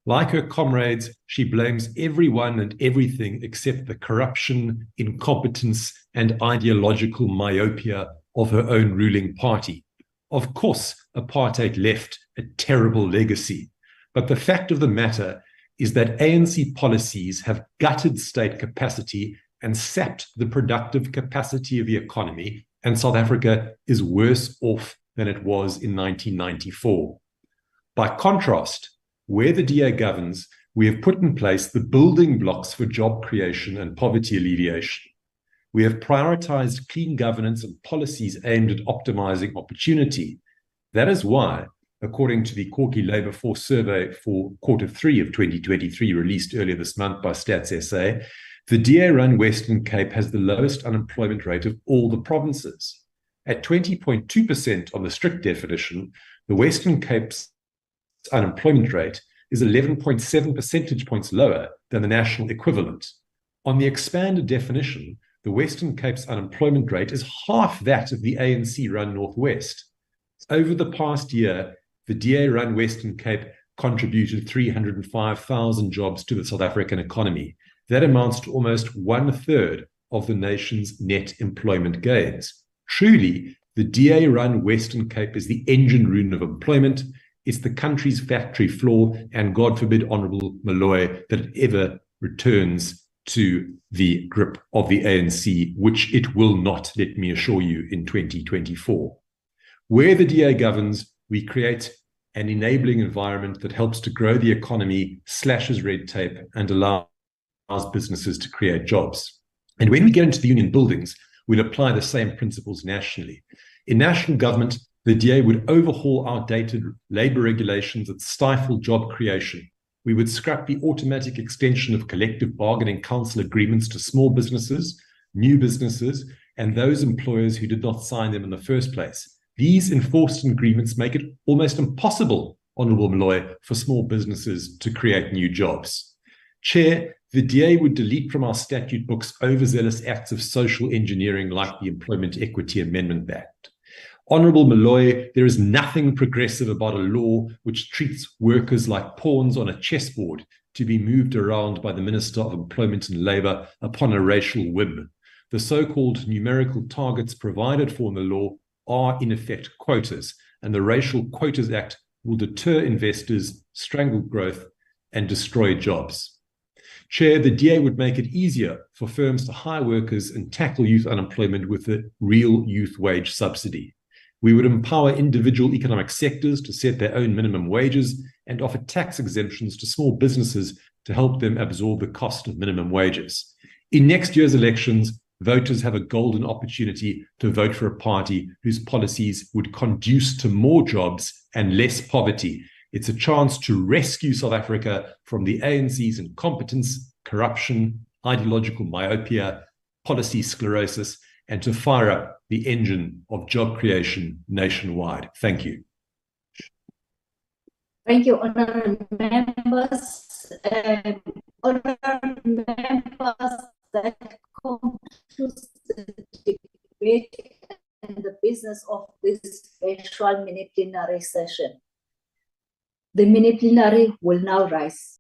Like her comrades, she blames everyone and everything except the corruption, incompetence, and ideological myopia of her own ruling party. Of course, apartheid left a terrible legacy. But the fact of the matter is that ANC policies have gutted state capacity and sapped the productive capacity of the economy, and South Africa is worse off than it was in 1994. By contrast, where the DA governs, we have put in place the building blocks for job creation and poverty alleviation. We have prioritized clean governance and policies aimed at optimizing opportunity. That is why, according to the Corky Labour Force survey for Q3 of 2023, released earlier this month by Stats SA, the DA-run Western Cape has the lowest unemployment rate of all the provinces. At 20.2% on the strict definition, the Western Cape's unemployment rate is 11.7 percentage points lower than the national equivalent. On the expanded definition, the Western Cape's unemployment rate is half that of the ANC-run Northwest. Over the past year, the DA-run Western Cape contributed 305,000 jobs to the South African economy. That amounts to almost 1/3 of the nation's net employment gains. Truly, the DA-run Western Cape is the engine room of employment. It's the country's factory floor, and God forbid, Honourable Malloy, that it ever returns to the grip of the ANC, which it will not, let me assure you, in 2024. Where the DA governs, we create an enabling environment that helps to grow the economy, slashes red tape, and allows businesses to create jobs. And when we get into the union buildings, we'll apply the same principles nationally. In national government, the DA would overhaul outdated labour regulations that stifle job creation. We would scrap the automatic extension of collective bargaining council agreements to small businesses, new businesses, and those employers who did not sign them in the first place. These enforced agreements make it almost impossible, Honourable Malloy, for small businesses to create new jobs. Chair, the DA would delete from our statute books overzealous acts of social engineering like the Employment Equity Amendment Act. Honourable Malloy, there is nothing progressive about a law which treats workers like pawns on a chessboard to be moved around by the Minister of Employment and Labour upon a racial whim. The so-called numerical targets provided for in the law are in effect quotas, and the Racial Quotas Act will deter investors, strangle growth, and destroy jobs. Chair, the DA would make it easier for firms to hire workers and tackle youth unemployment with the real youth wage subsidy. We would empower individual economic sectors to set their own minimum wages and offer tax exemptions to small businesses to help them absorb the cost of minimum wages. In next year's elections, voters have a golden opportunity to vote for a party whose policies would conduce to more jobs and less poverty. It's a chance to rescue South Africa from the ANC's incompetence, corruption, ideological myopia, policy sclerosis, and to fire up the engine of job creation nationwide. Thank you. Thank you, honourable members. Honourable members, that concludes the debate and the business of this virtual mini-plenary session. The mini-plenary will now rise.